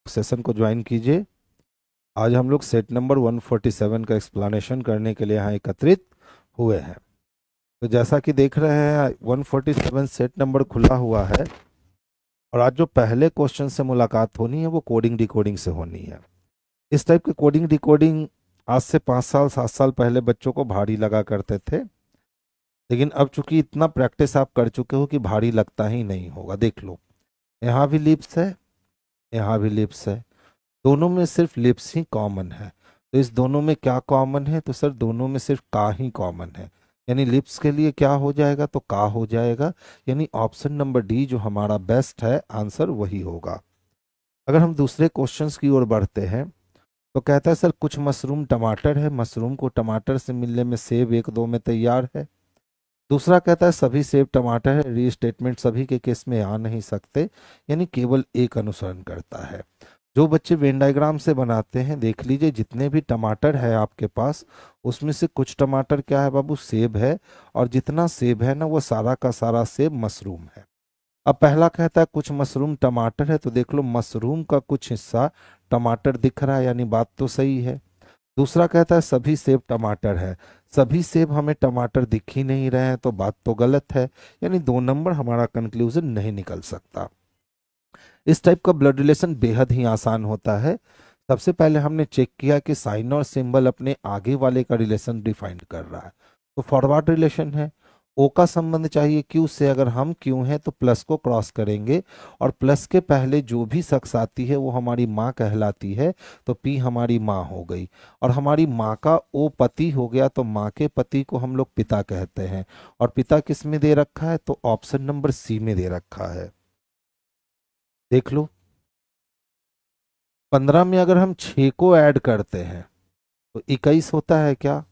Session को join कीजिए। आज हम लोग सेट नंबर 147 का एक्सप्लेनेशन करने के लिए यहाँ एकत्रित हुए हैं। तो जैसा कि देख रहे हैं 147 सेट नंबर खुला हुआ है और आज जो पहले क्वेश्चन से मुलाकात होनी है वो कोडिंग डिकोडिंग से होनी है। इस टाइप के कोडिंग डिकोडिंग आज से 5 साल 7 साल पहले बच्चों को भारी लगा करते थे, लेकिन अब चूंकि इतना प्रैक्टिस आप कर चुके हो कि भारी लगता ही नहीं होगा। देख लो, यहाँ भी लिप्स है, यहाँ भी लिप्स है, दोनों में सिर्फ लिप्स ही कॉमन है। तो इस दोनों में क्या कॉमन है? तो सर दोनों में सिर्फ का ही कॉमन है, यानी लिप्स के लिए क्या हो जाएगा? तो का हो जाएगा, यानी ऑप्शन नंबर डी जो हमारा बेस्ट है आंसर वही होगा। अगर हम दूसरे क्वेश्चंस की ओर बढ़ते हैं तो कहता है सर कुछ मशरूम टमाटर है, मशरूम को टमाटर से मिलने में सेब 1-2 में तैयार है। दूसरा कहता है सभी सेब टमाटर है, रीस्टेटमेंट सभी के केस में आ नहीं सकते, यानी केवल एक अनुसरण करता है। जो बच्चे वेन डायग्राम से बनाते हैं देख लीजिए, जितने भी टमाटर है आपके पास उसमें से कुछ टमाटर क्या है बाबू? सेब है, और जितना सेब है ना वो सारा का सारा सेब मशरूम है। अब पहला कहता है कुछ मशरूम टमाटर है, तो देख लो मशरूम का कुछ हिस्सा टमाटर दिख रहा है, यानी बात तो सही है। दूसरा कहता है सभी सेब टमाटर है, सभी सेब हमें टमाटर दिख ही नहीं रहे हैं, तो बात तो गलत है, यानी 2 नंबर हमारा कंक्लूजन नहीं निकल सकता। इस टाइप का ब्लड रिलेशन बेहद ही आसान होता है। सबसे पहले हमने चेक किया कि साइन और सिंबल अपने आगे वाले का रिलेशन डिफाइन कर रहा है, तो फॉरवर्ड रिलेशन है। ओ का संबंध चाहिए क्यू से, अगर हम क्यू हैं तो प्लस को क्रॉस करेंगे और प्लस के पहले जो भी शख्स आती है वो हमारी माँ कहलाती है, तो पी हमारी माँ हो गई। और हमारी माँ का ओ पति हो गया, तो माँ के पति को हम लोग पिता कहते हैं। और पिता किस में दे रखा है? तो ऑप्शन नंबर सी में दे रखा है। देख लो, 15 में अगर हम 6 को ऐड करते हैं तो 21 होता है क्या?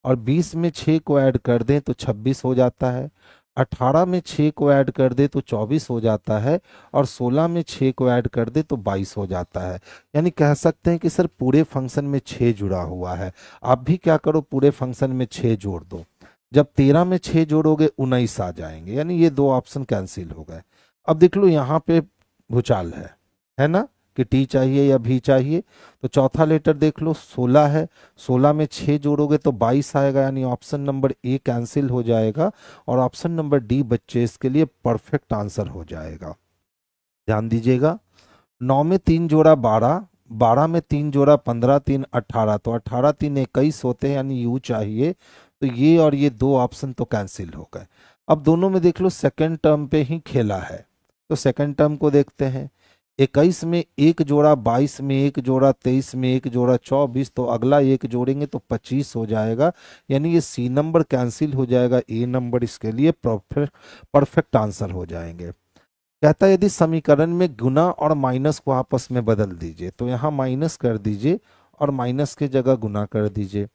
और 20 में 6 को ऐड कर दें तो 26 हो जाता है। 18 में 6 को ऐड कर दे तो 24 हो जाता है। और 16 में 6 को ऐड कर दे तो 22 हो जाता है। यानी कह सकते हैं कि सर पूरे फंक्शन में 6 जुड़ा हुआ है। आप भी क्या करो, पूरे फंक्शन में 6 जोड़ दो। जब 13 में 6 जोड़ोगे 19 आ जाएंगे, यानी ये 2 ऑप्शन कैंसिल हो गए। अब देख लो यहाँ पे भूचाल है ना, कि टी चाहिए या भी चाहिए। तो चौथा लेटर देख लो 16 है, 16 में 6 जोड़ोगे तो 22 आएगा, यानी ऑप्शन नंबर ए कैंसिल हो जाएगा और ऑप्शन नंबर डी बच्चे इसके लिए परफेक्ट आंसर हो जाएगा। ध्यान दीजिएगा, 9 में 3 जोड़ा 12, 12 में 3 जोड़ा 15, 3 18, तो 18 3 21 होते हैं, यानी यू चाहिए। तो ये और ये 2 ऑप्शन तो कैंसिल हो गए। अब दोनों में देख लो सेकंड टर्म पे ही खेला है, तो सेकंड टर्म को देखते हैं। 21 में 1 जोड़ा, 22 में 1 जोड़ा, 23 में 1 जोड़ा 24, तो अगला 1 जोड़ेंगे तो 25 हो जाएगा, यानी ये सी नंबर कैंसिल हो जाएगा, ए नंबर इसके लिए परफेक्ट आंसर हो जाएंगे। कहता है यदि समीकरण में गुना और माइनस को आपस में बदल दीजिए, तो यहाँ माइनस कर दीजिए और माइनस की जगह गुना कर दीजिए।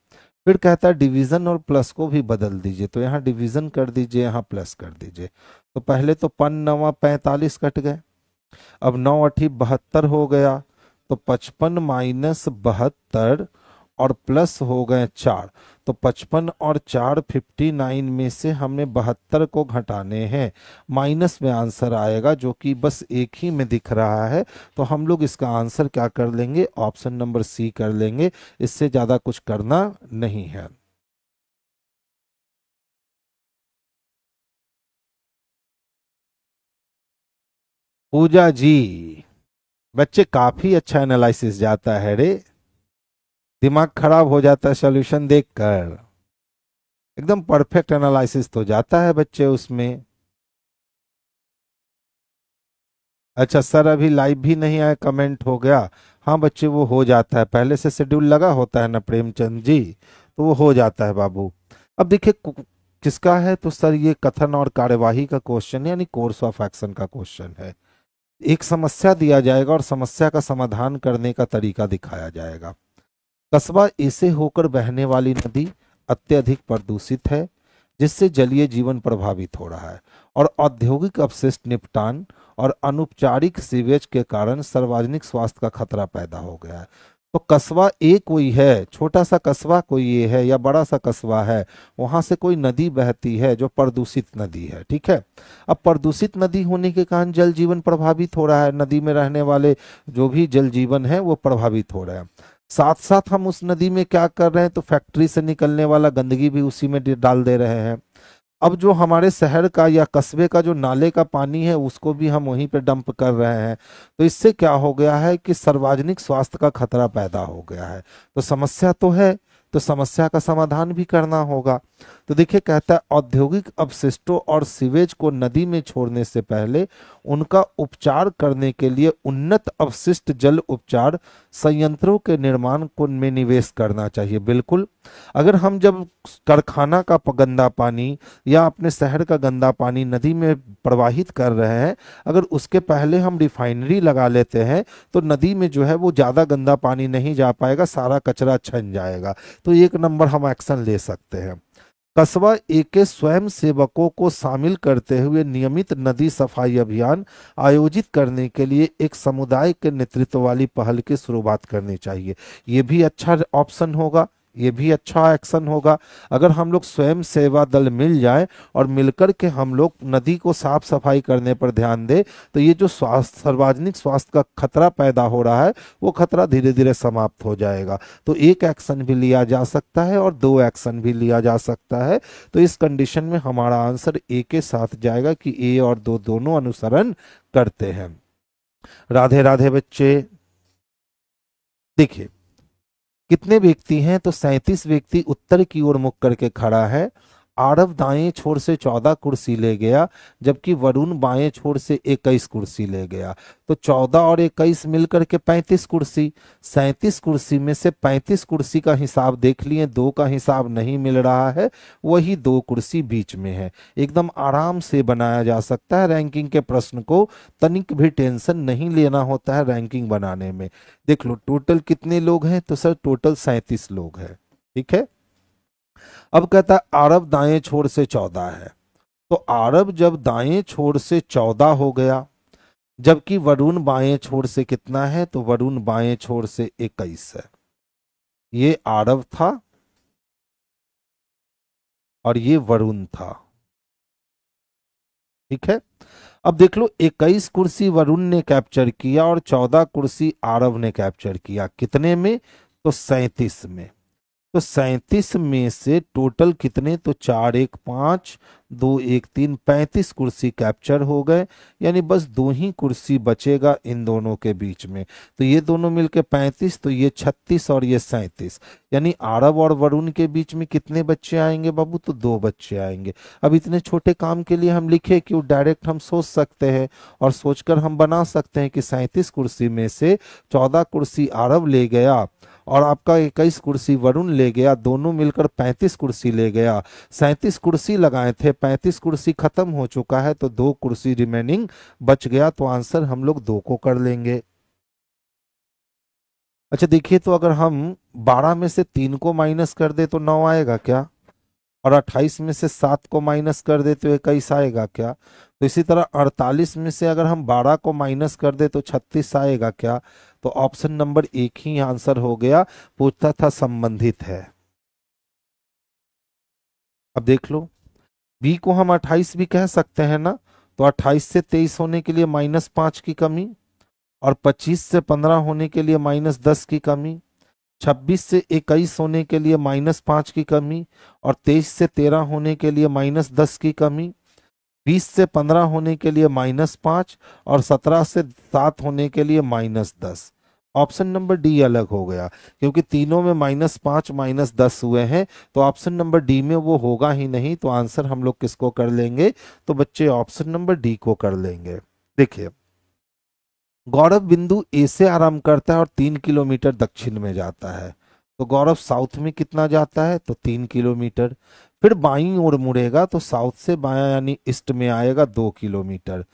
फिर कहता है डिवीजन और प्लस को भी बदल दीजिए, तो यहाँ डिवीजन कर दीजिए, यहाँ प्लस कर दीजिए। तो पहले तो 5 9 45 कट गए, अब 9 8 72 हो गया, तो 55 माइनस 72 और प्लस हो गए 4, तो 55 और 4 59 में से हमने 72 को घटाने हैं, माइनस में आंसर आएगा जो कि बस एक ही में दिख रहा है। तो हम लोग इसका आंसर क्या कर लेंगे? ऑप्शन नंबर सी कर लेंगे, इससे ज्यादा कुछ करना नहीं है। पूजा जी, बच्चे काफी अच्छा एनालिसिस जाता है रे, दिमाग खराब हो जाता है सॉल्यूशन देखकर। एकदम परफेक्ट एनालिसिस तो जाता है बच्चे उसमें। अच्छा सर अभी लाइव भी नहीं आया, कमेंट हो गया। हाँ बच्चे वो हो जाता है, पहले से शेड्यूल लगा होता है ना प्रेमचंद जी, तो वो हो जाता है बाबू। अब देखिए किसका है, तो सर ये कथन और कार्यवाही का क्वेश्चन है, यानी कोर्स ऑफ एक्शन का क्वेश्चन है। एक समस्या दिया जाएगा और समस्या का समाधान करने का तरीका दिखाया जाएगा। कस्बा ए से होकर बहने वाली नदी अत्यधिक प्रदूषित है, जिससे जलीय जीवन प्रभावित हो रहा है और औद्योगिक अपशिष्ट निपटान और अनौपचारिक सीवेज के कारण सार्वजनिक स्वास्थ्य का खतरा पैदा हो गया है। तो कस्बा ए कोई है, छोटा सा कस्बा कोई ये है या बड़ा सा कस्बा है, वहां से कोई नदी बहती है जो प्रदूषित नदी है, ठीक है। अब प्रदूषित नदी होने के कारण जल जीवन प्रभावित हो रहा है, नदी में रहने वाले जो भी जल जीवन है वो प्रभावित हो रहे हैं। साथ साथ हम उस नदी में क्या कर रहे हैं, तो फैक्ट्री से निकलने वाला गंदगी भी उसी में डाल दे रहे हैं। अब जो हमारे शहर का या कस्बे का जो नाले का पानी है उसको भी हम वहीं पे डंप कर रहे हैं। तो इससे क्या हो गया है कि सार्वजनिक स्वास्थ्य का खतरा पैदा हो गया है। तो समस्या तो है, तो समस्या का समाधान भी करना होगा। तो देखिए कहता है औद्योगिक अपशिष्टों और सीवेज को नदी में छोड़ने से पहले उनका उपचार करने के लिए उन्नत अपशिष्ट जल उपचार संयंत्रों के निर्माण को में निवेश करना चाहिए। बिल्कुल, अगर हम जब कारखाना का गंदा पानी या अपने शहर का गंदा पानी नदी में प्रवाहित कर रहे हैं, अगर उसके पहले हम रिफाइनरी लगा लेते हैं तो नदी में जो है वो ज़्यादा गंदा पानी नहीं जा पाएगा, सारा कचरा छन जाएगा। तो एक नंबर हम एक्शन ले सकते हैं। कस्बा ए के स्वयं सेवकों को शामिल करते हुए नियमित नदी सफाई अभियान आयोजित करने के लिए एक समुदाय के नेतृत्व वाली पहल की शुरुआत करनी चाहिए। ये भी अच्छा ऑप्शन होगा, ये भी अच्छा एक्शन होगा। अगर हम लोग स्वयं सेवा दल मिल जाए और मिलकर के हम लोग नदी को साफ सफाई करने पर ध्यान दे, तो ये जो स्वास्थ्य सार्वजनिक स्वास्थ्य का खतरा पैदा हो रहा है वो खतरा धीरे धीरे समाप्त हो जाएगा। तो एक एक्शन भी लिया जा सकता है और दो एक्शन भी लिया जा सकता है। तो इस कंडीशन में हमारा आंसर ए के साथ जाएगा कि ए और दो दोनों अनुसरण करते हैं। राधे राधे बच्चे। देखिए कितने व्यक्ति हैं, तो 37 व्यक्ति उत्तर की ओर मुख करके खड़ा है। आरव दाएं छोर से 14 कुर्सी ले गया, जबकि वरुण बाएं छोर से 21 कुर्सी ले गया। तो 14 और 21 मिलकर के 35 कुर्सी। 37 कुर्सी में से 35 कुर्सी का हिसाब देख लिए, दो का हिसाब नहीं मिल रहा है, वही दो कुर्सी बीच में है। एकदम आराम से बनाया जा सकता है रैंकिंग के प्रश्न को, तनिक भी टेंशन नहीं लेना होता है रैंकिंग बनाने में। देख लो टोटल कितने लोग हैं, तो सर टोटल 37 लोग हैं, ठीक है। अब कहता है आरब दाएं छोर से 14 है, तो आरब जब दाएं छोर से 14 हो गया, जबकि वरुण बाएं छोर से कितना है, तो वरुण बाएं छोर से 21 है। ये आरब था और ये वरुण था, ठीक है। अब देख लो 21 कुर्सी वरुण ने कैप्चर किया और 14 कुर्सी आरव ने कैप्चर किया। कितने में, तो 37 में। तो 37 में से टोटल कितने, तो 4 1 5 2 1 3 35 कुर्सी कैप्चर हो गए, यानी बस दो ही कुर्सी बचेगा इन दोनों के बीच में। तो ये दोनों मिलके 35, तो ये 36 और ये 37, यानी आरव और वरुण के बीच में कितने बच्चे आएंगे बाबू, तो दो बच्चे आएंगे। अब इतने छोटे काम के लिए हम लिखे क्यों, डायरेक्ट हम सोच सकते हैं और सोचकर हम बना सकते हैं कि 37 कुर्सी में से 14 कुर्सी आरव ले गया और आपका 21 कुर्सी वरुण ले गया, दोनों मिलकर 35 कुर्सी ले गया। 37 कुर्सी लगाए थे, 35 कुर्सी खत्म हो चुका है, तो दो कुर्सी रिमेनिंग बच गया। तो आंसर हम लोग दो को कर लेंगे। अच्छा देखिए, तो अगर हम 12 में से 3 को माइनस कर दे तो 9 आएगा क्या, और 28 में से 7 को माइनस कर दे तो 21 आएगा क्या। तो इसी तरह 48 में से अगर हम 12 को माइनस कर दे तो 36 आएगा क्या। तो ऑप्शन नंबर एक ही आंसर हो गया, पूछता था संबंधित है। अब देख लो बी को हम 28 भी कह सकते हैं ना, तो 28 से 23 होने के लिए -5 की कमी, और 25 से 15 होने के लिए -10 की कमी, 26 से 21 होने के लिए -5 की कमी, और 23 से 13 होने के लिए -10 की कमी, 20 से 15 होने के लिए -5, और 17 से 7 होने के लिए -10। ऑप्शन नंबर डी अलग हो गया, क्योंकि तीनों में -5 -10 हुए हैं, तो ऑप्शन नंबर डी में वो होगा ही नहीं। तो आंसर हम लोग किसको कर लेंगे, तो बच्चे ऑप्शन नंबर डी को कर लेंगे। देखिए गौरव बिंदु ए से आरंभ करता है और 3 किलोमीटर दक्षिण में जाता है। तो गौरव साउथ में कितना जाता है, तो 3 किलोमीटर। फिर बाईं ओर मुड़ेगा तो साउथ से बायां यानी ईस्ट में आएगा 2 किलोमीटर।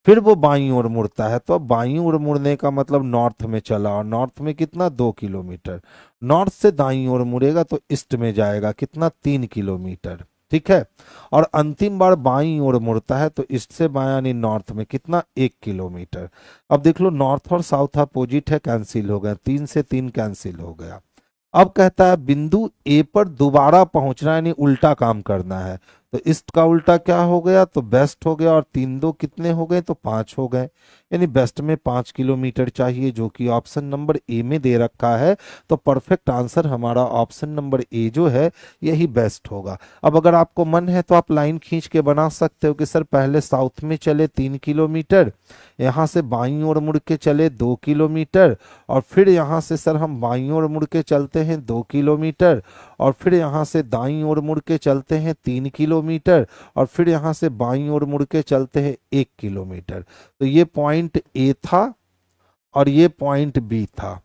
फिर वो बाईं ओर मुड़ता है, तो अब बाईं ओर मुड़ने का मतलब नॉर्थ में चला, और नॉर्थ में कितना 2 किलोमीटर। नॉर्थ से दाईं ओर मुड़ेगा तो ईस्ट में जाएगा, कितना 3 किलोमीटर, ठीक है। और अंतिम बार बाईं ओर मुड़ता है तो ईस्ट से बायां यानी नॉर्थ में कितना, 1 किलोमीटर। अब देख लो नॉर्थ और साउथ अपोजिट है, कैंसिल हो गया, 3 से 3 कैंसिल हो गया। अब कहता है बिंदु ए पर दोबारा पहुंचना यानी उल्टा काम करना है, तो ईस्ट का उल्टा क्या हो गया, तो वेस्ट हो गया, और 3 2 कितने हो गए, तो 5 हो गए, यानी वेस्ट में 5 किलोमीटर चाहिए, जो कि ऑप्शन नंबर ए में दे रखा है। तो परफेक्ट आंसर हमारा ऑप्शन नंबर ए जो है यही बेस्ट होगा। अब अगर आपको मन है तो आप लाइन खींच के बना सकते हो कि सर पहले साउथ में चले 3 किलोमीटर, यहाँ से बाईं ओर मुड़ के चले 2 किलोमीटर, और फिर यहाँ से सर हम बाईं ओर मुड़ के चलते हैं 2 किलोमीटर, और फिर यहाँ से दाईं ओर मुड़ के चलते हैं 3 किलोमीटर, और फिर यहाँ से बाईं ओर मुड़ के चलते हैं 1 किलोमीटर। तो ये पॉइंट ए था और ये पॉइंट बी था।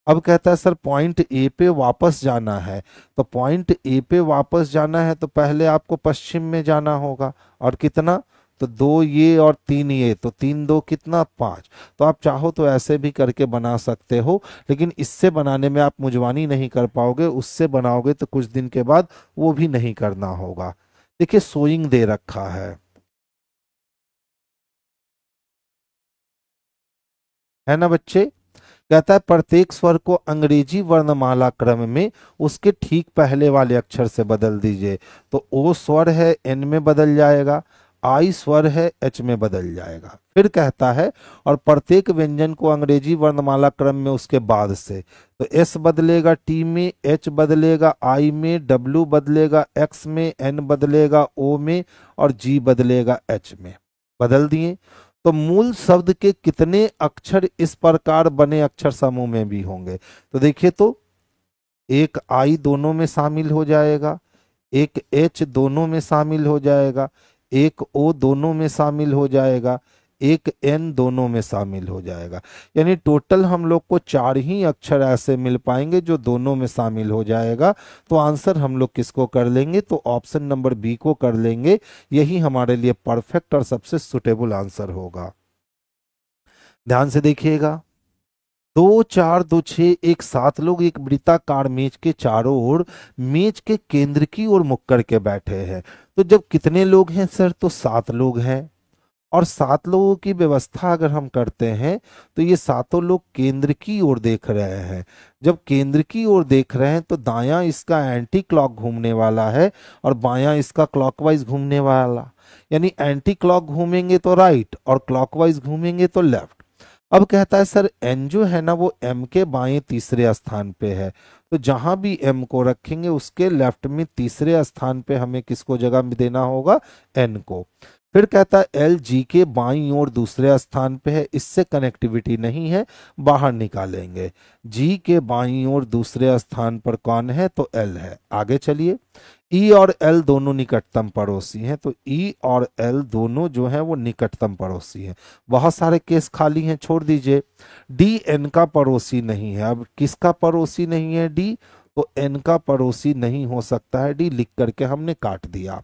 अब कहता है सर पॉइंट ए पे वापस जाना है, तो पॉइंट ए पे वापस जाना है तो पहले आपको पश्चिम में जाना होगा, और कितना, तो 2 ये और 3 ये, तो 3 2 कितना, 5। तो आप चाहो तो ऐसे भी करके बना सकते हो, लेकिन इससे बनाने में आप मुजवानी नहीं कर पाओगे, उससे बनाओगे तो कुछ दिन के बाद वो भी नहीं करना होगा। देखिए सोइंग दे रखा है ना बच्चे। कहता है प्रत्येक स्वर को अंग्रेजी वर्णमाला क्रम में उसके ठीक पहले वाले अक्षर से बदल दीजिए। तो ओ स्वर है एन में बदल जाएगा, आई स्वर है एच में बदल जाएगा। फिर कहता है और प्रत्येक व्यंजन को अंग्रेजी वर्णमाला क्रम में उसके बाद से, तो एस बदलेगा टी में, एच बदलेगा आई में, डब्ल्यू बदलेगा एक्स में, एन बदलेगा ओ में, और जी बदलेगा एच में। बदल दिए तो मूल शब्द के कितने अक्षर इस प्रकार बने अक्षर समूह में भी होंगे। तो देखिए तो एक आई दोनों में शामिल हो जाएगा, एक एच दोनों में शामिल हो जाएगा, एक ओ दोनों में शामिल हो जाएगा, एक एन दोनों में शामिल हो जाएगा। यानी टोटल हम लोग को 4 ही अक्षर ऐसे मिल पाएंगे जो दोनों में शामिल हो जाएगा। तो आंसर हम लोग किसको कर लेंगे, तो ऑप्शन नंबर बी को कर लेंगे। यही हमारे लिए परफेक्ट और सबसे सुटेबल आंसर होगा। ध्यान से देखिएगा, 2 4 2 6 एक 7 लोग एक वृत्ताकार मेज के चारों ओर मेज के केंद्र की ओर मुख करके बैठे हैं। तो जब कितने लोग हैं सर, तो 7 लोग हैं, और 7 लोगों की व्यवस्था अगर हम करते हैं तो ये 7 लोग केंद्र की ओर देख रहे हैं। जब केंद्र की ओर देख रहे हैं तो दायां इसका एंटी क्लॉक घूमने वाला है और बायां इसका क्लॉकवाइज घूमने वाला, यानी एंटी क्लॉक घूमेंगे तो राइट और क्लॉकवाइज घूमेंगे तो लेफ्ट। अब कहता है सर एन जो है ना वो एम के बाएं तीसरे स्थान पे है, तो जहां भी एम को रखेंगे उसके लेफ्ट में तीसरे स्थान पे हमें किसको जगह में देना होगा, एन को। फिर कहता है एल जी के बाईं ओर दूसरे स्थान पे है, इससे कनेक्टिविटी नहीं है, बाहर निकालेंगे। जी के बाईं ओर दूसरे स्थान पर कौन है, तो एल है। आगे चलिए, ई और एल दोनों निकटतम पड़ोसी हैं, तो ई और एल दोनों जो हैं वो निकटतम पड़ोसी हैं। बहुत सारे केस खाली हैं, छोड़ दीजिए। डी एन का पड़ोसी नहीं है। अब किसका पड़ोसी नहीं है, डी, तो एन का पड़ोसी नहीं हो सकता है डी, लिख करके हमने काट दिया।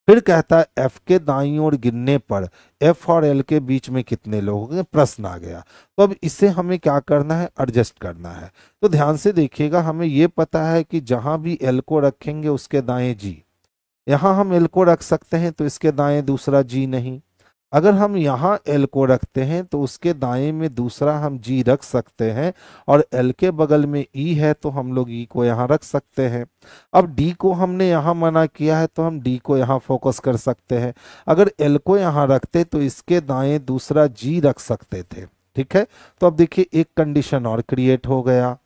फिर कहता है एफ के दाईं ओर गिनने पर एफ और एल के बीच में कितने लोग होंगे, प्रश्न आ गया। तो अब इसे हमें क्या करना है, एडजस्ट करना है। तो ध्यान से देखिएगा, हमें यह पता है कि जहां भी एल को रखेंगे उसके दाएं जी, यहां हम एल को रख सकते हैं तो इसके दाएं दूसरा जी नहीं। अगर हम यहाँ एल को रखते हैं तो उसके दाएं में दूसरा हम जी रख सकते हैं, और एल के बगल में ई है तो हम लोग ई को यहाँ रख सकते हैं। अब डी को हमने यहाँ मना किया है तो हम डी को यहाँ फोकस कर सकते हैं। अगर एल को यहाँ रखते तो इसके दाएं दूसरा जी रख सकते थे, ठीक है। तो अब देखिए एक कंडीशन और क्रिएट हो गया।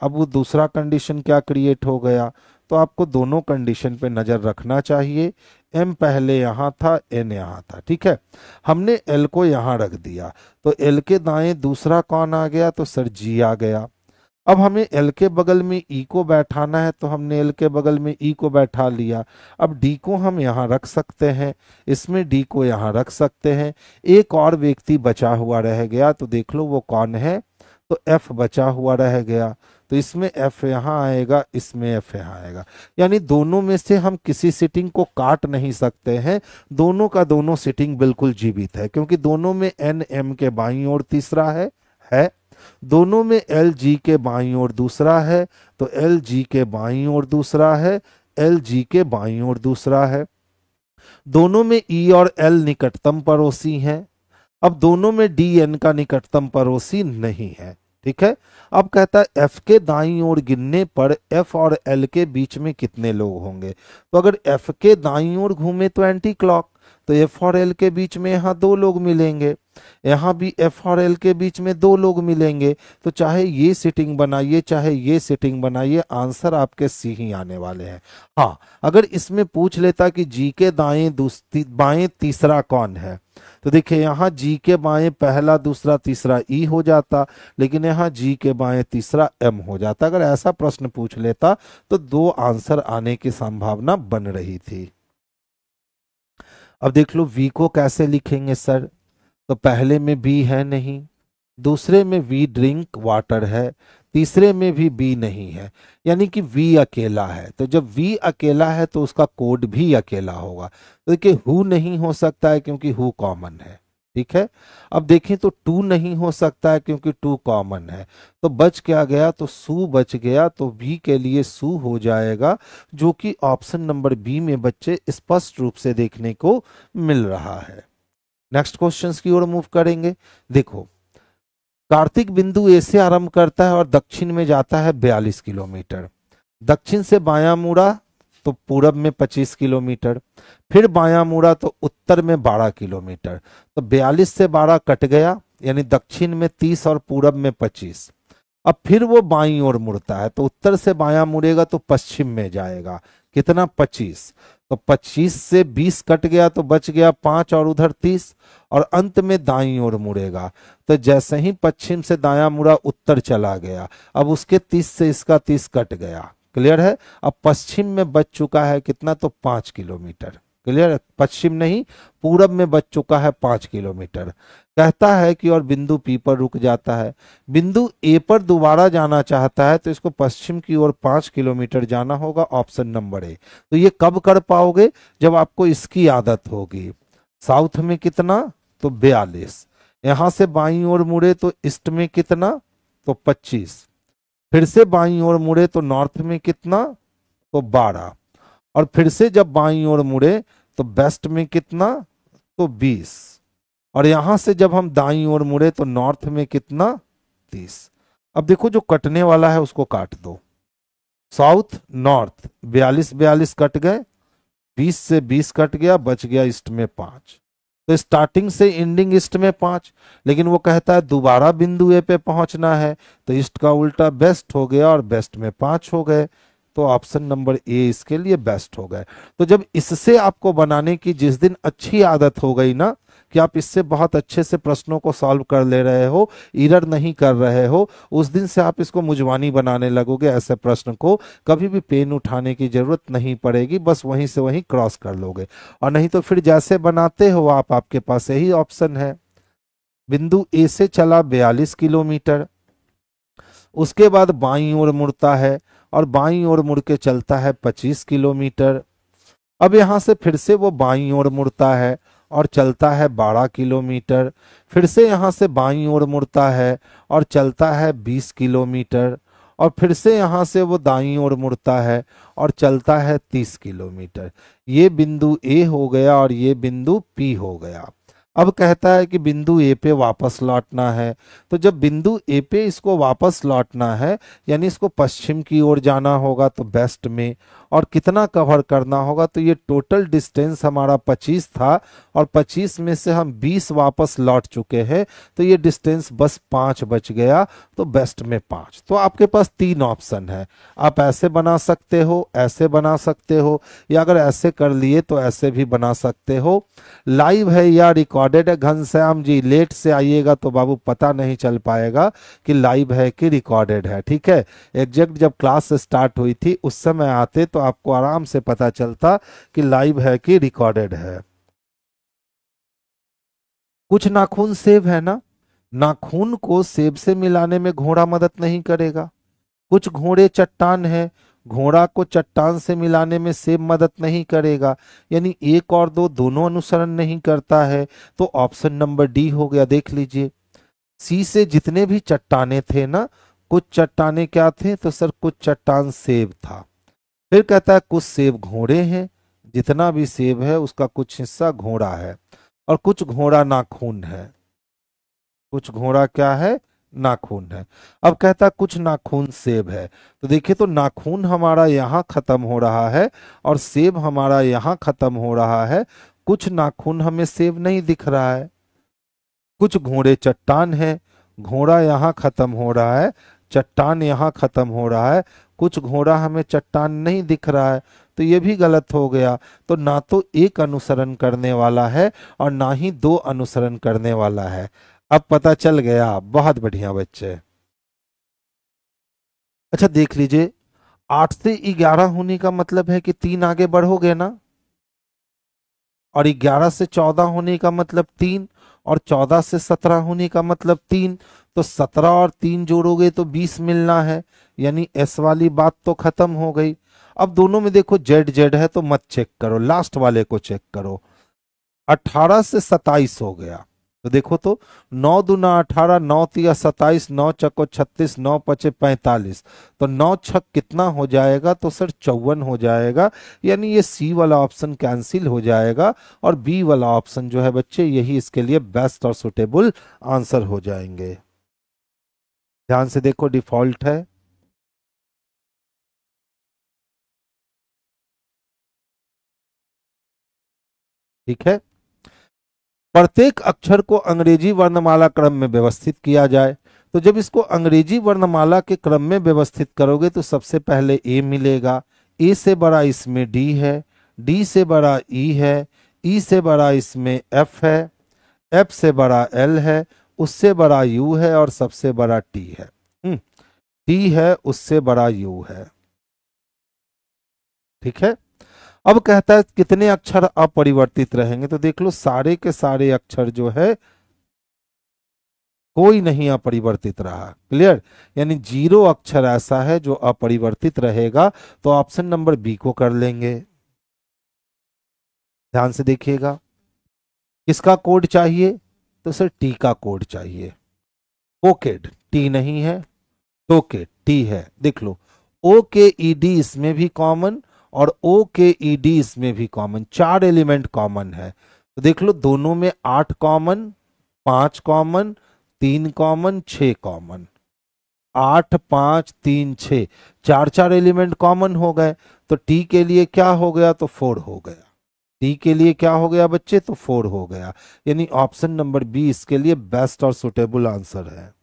अब वो दूसरा कंडीशन क्या क्रिएट हो गया, तो आपको दोनों कंडीशन पे नजर रखना चाहिए। एम पहले यहाँ था, एन यहाँ था, ठीक है। हमने एल को यहाँ रख दिया तो एल के दाएं दूसरा कौन आ गया, तो सर जी आ गया। अब हमें एल के बगल में ई को बैठाना है तो हमने एल के बगल में ई को बैठा लिया। अब डी को हम यहाँ रख सकते हैं, इसमें डी को यहाँ रख सकते हैं। एक और व्यक्ति बचा हुआ रह गया, तो देख लो वो कौन है, तो एफ बचा हुआ रह गया। तो इसमें एफ यहाँ आएगा, इसमें एफ यहाँ आएगा। यानी दोनों में से हम किसी सिटिंग को काट नहीं सकते हैं, दोनों का दोनों सिटिंग बिल्कुल जीवित है, क्योंकि दोनों में एन एम के बाईं ओर तीसरा है, दोनों में एल जी के बाईं ओर दूसरा है, तो एल जी के बाईं ओर दूसरा है, एल जी के बाईं ओर दूसरा है। दोनों में ई और एल निकटतम पड़ोसी हैं। अब दोनों में डी एन का निकटतम पड़ोसी नहीं है। ठीक है। अब कहता है एफ के दाईं ओर गिनने पर एफ और एल के बीच में कितने लोग होंगे। तो अगर एफ के दाईं ओर घूमे तो एंटी क्लॉक, तो एफ और एल के बीच में यहाँ दो लोग मिलेंगे, यहाँ भी एफ और एल के बीच में दो लोग मिलेंगे। तो चाहे ये सिटिंग बनाइए चाहे ये सिटिंग बनाइए, आंसर आपके सी ही आने वाले हैं। हाँ, अगर इसमें पूछ लेता कि जी के बाएं तीसरा कौन है, तो देखिए यहाँ जी के बाएं पहला दूसरा तीसरा ई हो जाता, लेकिन यहाँ जी के बाएं तीसरा एम हो जाता। अगर ऐसा प्रश्न पूछ लेता तो दो आंसर आने की संभावना बन रही थी। अब देख लो वी को कैसे लिखेंगे सर। तो पहले में बी है नहीं, दूसरे में वी ड्रिंक वाटर है, तीसरे में भी बी नहीं है, यानी कि वी अकेला है। तो जब वी अकेला है तो उसका कोड भी अकेला होगा। तो देखिए हु नहीं हो सकता है क्योंकि हु कॉमन है। ठीक है। अब देखें तो टू नहीं हो सकता है क्योंकि टू कॉमन है। तो बच क्या गया, तो सू बच गया। तो बी के लिए सू हो जाएगा, जो कि ऑप्शन नंबर बी में बच्चे स्पष्ट रूप से देखने को मिल रहा है। नेक्स्ट क्वेश्चन की ओर मूव करेंगे। देखो, कार्तिक बिंदु ए से आरंभ करता है और दक्षिण में जाता है 42 किलोमीटर। दक्षिण से बायां मुड़ा तो पूरब में 25 किलोमीटर, फिर बायां मुड़ा तो उत्तर में 12 किलोमीटर। तो 42 से 12 कट गया, यानी दक्षिण में 30 और पूरब में 25। अब फिर वो बाईं ओर मुड़ता है, तो उत्तर से बायां मुड़ेगा तो पश्चिम में जाएगा। कितना, 25। तो 25 से 20 कट गया तो बच गया 5 और उधर 30, और अंत में दाईं ओर मुड़ेगा। तो जैसे ही पश्चिम से दायां मुड़ा उत्तर चला गया, अब उसके 30 से इसका 30 कट गया। क्लियर है। अब पश्चिम में बच चुका है कितना, तो 5 किलोमीटर। क्लियर है। पश्चिम नहीं, पूरब में बच चुका है 5 किलोमीटर। कहता है कि और बिंदु पी पर रुक जाता है। बिंदु ए पर दोबारा जाना चाहता है तो इसको पश्चिम की ओर 5 किलोमीटर जाना होगा, ऑप्शन नंबर ए। तो ये कब कर पाओगे, जब आपको इसकी आदत होगी। साउथ में कितना, तो 42। यहां से बाईं ओर मुड़े तो ईस्ट में कितना, तो 25। फिर से बाईं ओर मुड़े तो नॉर्थ में कितना, तो 12। और फिर से जब बाईं ओर मुड़े तो वेस्ट में कितना, तो 20। और यहां से जब हम दाईं ओर मुड़े तो नॉर्थ में कितना, 30। अब देखो जो कटने वाला है उसको काट दो। साउथ नॉर्थ 42 42 कट गए, 20 से 20 कट गया, बच गया ईस्ट में 5। तो स्टार्टिंग से एंडिंग ईस्ट में 5, लेकिन वो कहता है दोबारा बिंदु ए पे पहुंचना है, तो ईस्ट का उल्टा बेस्ट हो गया और बेस्ट में 5 हो गए। तो ऑप्शन नंबर ए इसके लिए बेस्ट हो गए। तो जब इससे आपको बनाने की जिस दिन अच्छी आदत हो गई ना, कि आप इससे बहुत अच्छे से प्रश्नों को सॉल्व कर ले रहे हो, एरर नहीं कर रहे हो, उस दिन से आप इसको मुजवानी बनाने लगोगे। ऐसे प्रश्न को कभी भी पेन उठाने की जरूरत नहीं पड़ेगी, बस वहीं से वहीं क्रॉस कर लोगे। और नहीं तो फिर जैसे बनाते हो आप, आपके पास यही ऑप्शन है। बिंदु ए से चला 42 किलोमीटर, उसके बाद बाईं ओर मुड़ता है और बाईं ओर मुड़ के चलता है 25 किलोमीटर। अब यहां से फिर से वो बाईं ओर मुड़ता है और चलता है 12 किलोमीटर। फिर से यहाँ से बाईं ओर मुड़ता है और चलता है 20 किलोमीटर। और फिर से यहाँ से वो दाईं ओर मुड़ता है और चलता है 30 किलोमीटर। ये बिंदु ए हो गया और ये बिंदु पी हो गया। अब कहता है कि बिंदु ए पे वापस लौटना है। तो जब बिंदु ए पे इसको वापस लौटना है, यानी इसको पश्चिम की ओर जाना होगा तो वेस्ट में, और कितना कवर करना होगा, तो ये टोटल डिस्टेंस हमारा 25 था और 25 में से हम 20 वापस लौट चुके हैं, तो ये डिस्टेंस बस 5 बच गया, तो वेस्ट में 5। तो आपके पास 3 ऑप्शन है। आप ऐसे बना सकते हो, ऐसे बना सकते हो, या अगर ऐसे कर लिए तो ऐसे भी बना सकते हो। लाइव है या रिकॉर्डेड है घनश्याम जी, लेट से आइएगा तो बाबू पता नहीं चल पाएगा कि लाइव है कि रिकॉर्डेड है। ठीक है। एग्जैक्ट जब क्लास स्टार्ट हुई थी उस समय आते तो आपको आराम से पता चलता कि लाइव है कि रिकॉर्डेड है। कुछ नाखून सेब है ना, नाखून को सेब से मिलाने में घोड़ा मदद नहीं करेगा। कुछ घोड़े चट्टान है, घोड़ा को चट्टान से मिलाने में सेब मदद नहीं करेगा, यानी 1 और 2 दोनों अनुसरण नहीं करता है। तो ऑप्शन नंबर डी हो गया। देख लीजिए, सी से जितने भी चट्टाने थे ना, कुछ चट्टाने क्या थे, तो सर कुछ चट्टान सेब था। फिर कहता है कुछ सेब घोड़े हैं, जितना भी सेब है उसका कुछ हिस्सा घोड़ा है, और कुछ घोड़ा नाखून है। कुछ घोड़ा क्या है? नाखून है। अब कहता है कुछ नाखून सेब है। तो देखिए, तो नाखून हमारा यहाँ खत्म हो रहा है और सेब हमारा यहाँ खत्म हो रहा है। कुछ नाखून हमें सेब नहीं दिख रहा है। कुछ घोड़े चट्टान है, घोड़ा यहाँ खत्म हो रहा है, चट्टान यहाँ खत्म हो रहा है। कुछ घोड़ा हमें चट्टान नहीं दिख रहा है, तो ये भी गलत हो गया। तो ना तो एक अनुसरण करने वाला है और ना ही दो अनुसरण करने वाला है। अब पता चल गया, बहुत बढ़िया बच्चे। अच्छा देख लीजिए, 8 से 11 होने का मतलब है कि 3 आगे बढ़ोगे ना, और 11 से 14 होने का मतलब 3, और 14 से 17 होने का मतलब 3। तो 17 और 3 जोड़ोगे तो 20 मिलना है, यानी एस वाली बात तो खत्म हो गई। अब दोनों में देखो जेड जेड है तो मत चेक करो, लास्ट वाले को चेक करो। 18 से 27 हो गया, तो देखो तो 9 दूना 18, 9 तिया 27, 9 चको 36, 9 पचे 45। तो 9 छक कितना हो जाएगा? तो सर 54 हो जाएगा, यानी ये सी वाला ऑप्शन कैंसिल हो जाएगा और बी वाला ऑप्शन जो है बच्चे यही इसके लिए बेस्ट और सुटेबल आंसर हो जाएंगे। ध्यान से देखो, डिफॉल्ट है। ठीक है, प्रत्येक अक्षर को अंग्रेजी वर्णमाला क्रम में व्यवस्थित किया जाए। तो जब इसको अंग्रेजी वर्णमाला के क्रम में व्यवस्थित करोगे तो सबसे पहले ए मिलेगा, ए से बड़ा इसमें डी है, डी से बड़ा ई है, ई से बड़ा इसमें एफ है, एफ से बड़ा एल है, उससे बड़ा यू है और सबसे बड़ा टी है। टी है, उससे बड़ा यू है। ठीक है, अब कहता है कितने अक्षर अपरिवर्तित रहेंगे। तो देख लो, सारे के सारे अक्षर जो है कोई नहीं अपरिवर्तित रहा। क्लियर, यानी 0 अक्षर ऐसा है जो अपरिवर्तित रहेगा। तो ऑप्शन नंबर बी को कर लेंगे। ध्यान से देखिएगा, किसका कोड चाहिए? तो सर टी का कोड चाहिए। ओकेड टी नहीं है, टोकेड टी है। देख लो, ओ के ई डी इसमें भी कॉमन और ओ के ई डी इसमें भी कॉमन, 4 एलिमेंट कॉमन है। तो देख लो, दोनों में 8 common, 5 common, 3 common, 6 common. 8 5 3 6, 4 element common हो गए। तो टी के लिए क्या हो गया? तो 4 हो गया। टी के लिए क्या हो गया बच्चे? तो 4 हो गया। यानी ऑप्शन नंबर बी इसके लिए बेस्ट और सुटेबल आंसर है।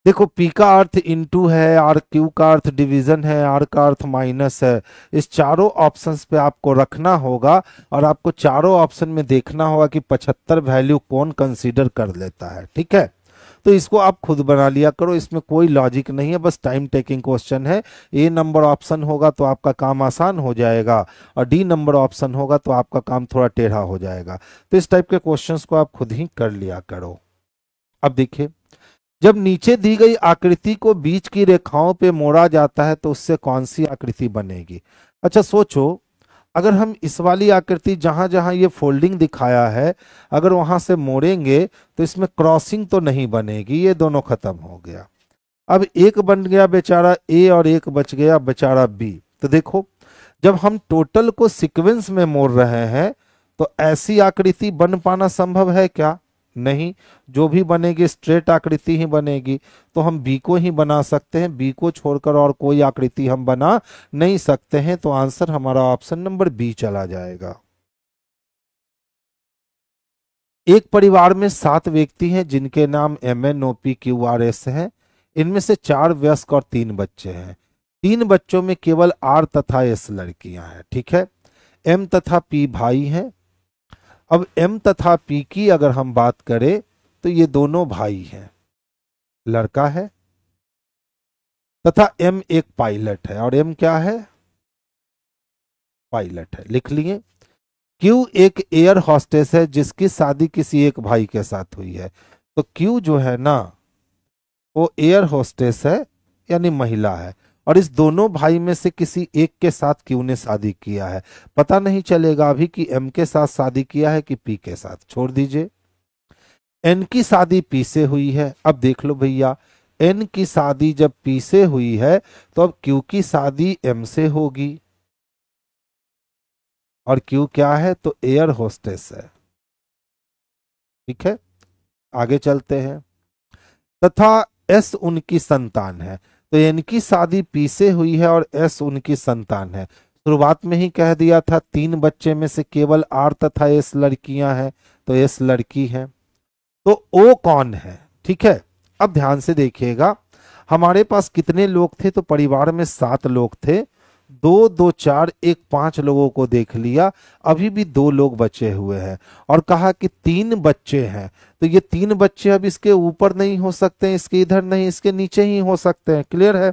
देखो, पी का अर्थ इनटू है, आर क्यू का अर्थ डिवीजन है, आर का अर्थ माइनस है। इस चारों ऑप्शंस पे आपको रखना होगा और आपको चारों ऑप्शन में देखना होगा कि 75 वैल्यू कौन कंसीडर कर लेता है। ठीक है, तो इसको आप खुद बना लिया करो, इसमें कोई लॉजिक नहीं है, बस टाइम टेकिंग क्वेश्चन है। ए नंबर ऑप्शन होगा तो आपका काम आसान हो जाएगा और डी नंबर ऑप्शन होगा तो आपका काम थोड़ा टेढ़ा हो जाएगा। तो इस टाइप के क्वेश्चंस को आप खुद ही कर लिया करो। अब देखिए, जब नीचे दी गई आकृति को बीच की रेखाओं पे मोड़ा जाता है तो उससे कौन सी आकृति बनेगी? अच्छा सोचो, अगर हम इस वाली आकृति जहां जहां ये फोल्डिंग दिखाया है अगर वहां से मोड़ेंगे तो इसमें क्रॉसिंग तो नहीं बनेगी, ये दोनों खत्म हो गया। अब एक बन गया बेचारा ए और एक बच गया बेचारा बी। तो देखो, जब हम टोटल को सीक्वेंस में मोड़ रहे हैं तो ऐसी आकृति बन पाना संभव है क्या? नहीं, जो भी बनेगी स्ट्रेट आकृति ही बनेगी। तो हम बी को ही बना सकते हैं, बी को छोड़कर और कोई आकृति हम बना नहीं सकते हैं। तो आंसर हमारा ऑप्शन नंबर बी चला जाएगा। एक परिवार में 7 व्यक्ति हैं जिनके नाम M N O P Q R S हैं। इनमें से 4 वयस्क और 3 बच्चे हैं। 3 बच्चों में केवल आर तथा एस लड़कियां हैं। ठीक है, एम तथा पी भाई हैं। अब एम तथा पी की अगर हम बात करें तो ये दोनों भाई हैं, लड़का है तथा एम एक पायलट है। और एम क्या है? पायलट है। लिख लिए। क्यू एक एयर हॉस्टेस है जिसकी शादी किसी एक भाई के साथ हुई है। तो क्यू जो है ना वो एयर हॉस्टेस है, यानी महिला है, और इस दोनों भाई में से किसी एक के साथ क्यू ने शादी किया है। पता नहीं चलेगा अभी कि एम के साथ शादी किया है कि पी के साथ, छोड़ दीजिए। एन की शादी पी से हुई है। अब देख लो भैया, एन की शादी जब पी से हुई है तो अब क्यू की शादी एम से होगी, और क्यू क्या है तो एयर होस्टेस है। ठीक है, आगे चलते हैं। तथा एस उनकी संतान है, तो एन की शादी पी से हुई है और एस उनकी संतान है। शुरुआत में ही कह दिया था 3 बच्चे में से केवल आर तथा एस लड़कियां हैं, तो एस लड़की है। तो ओ कौन है? ठीक है, अब ध्यान से देखिएगा, हमारे पास कितने लोग थे? तो परिवार में 7 लोग थे। 2 2 4 1 5 लोगों को देख लिया, अभी भी 2 लोग बचे हुए हैं, और कहा कि 3 बच्चे हैं। तो ये 3 बच्चे अब इसके ऊपर नहीं हो सकते हैं, इसके इधर नहीं, इसके नीचे ही हो सकते हैं। क्लियर है?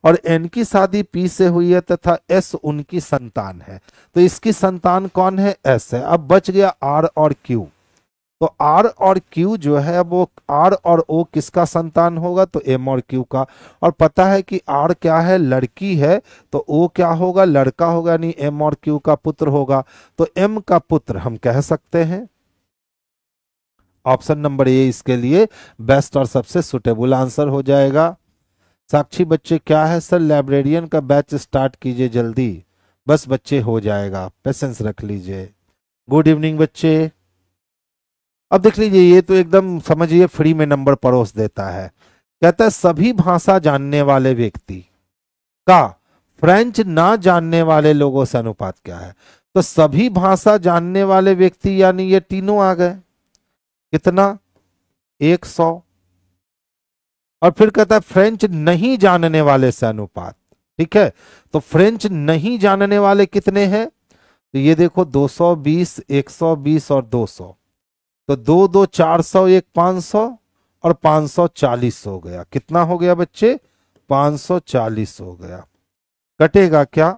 और एन की शादी पी से हुई है तथा एस उनकी संतान है, तो इसकी संतान कौन है? एस है। अब बच गया आर और क्यू। तो आर और क्यू जो है वो आर और ओ किसका संतान होगा? तो एम और क्यू का। और पता है कि आर क्या है? लड़की है। तो ओ क्या होगा? लड़का होगा, नहीं एम और क्यू का पुत्र होगा। तो एम का पुत्र हम कह सकते हैं। ऑप्शन नंबर ए इसके लिए बेस्ट और सबसे सुटेबल आंसर हो जाएगा। साक्षी बच्चे क्या है? सर लाइब्रेरियन का बैच स्टार्ट कीजिए जल्दी। बस बच्चे हो जाएगा, पेशेंस रख लीजिए। गुड इवनिंग बच्चे। अब देख लीजिए, ये तो एकदम समझिए फ्री में नंबर परोस देता है। कहता है सभी भाषा जानने वाले व्यक्ति का फ्रेंच ना जानने वाले लोगों से अनुपात क्या है? तो सभी भाषा जानने वाले व्यक्ति यानी ये तीनों आ गए। कितना? 100। और फिर कहता है फ्रेंच नहीं जानने वाले से अनुपात। ठीक है, तो फ्रेंच नहीं जानने वाले कितने हैं? तो ये देखो 220, 120 और 200। तो 2 2 400, 1 500 और 540 हो गया। कितना हो गया बच्चे? 540 हो गया। कटेगा क्या?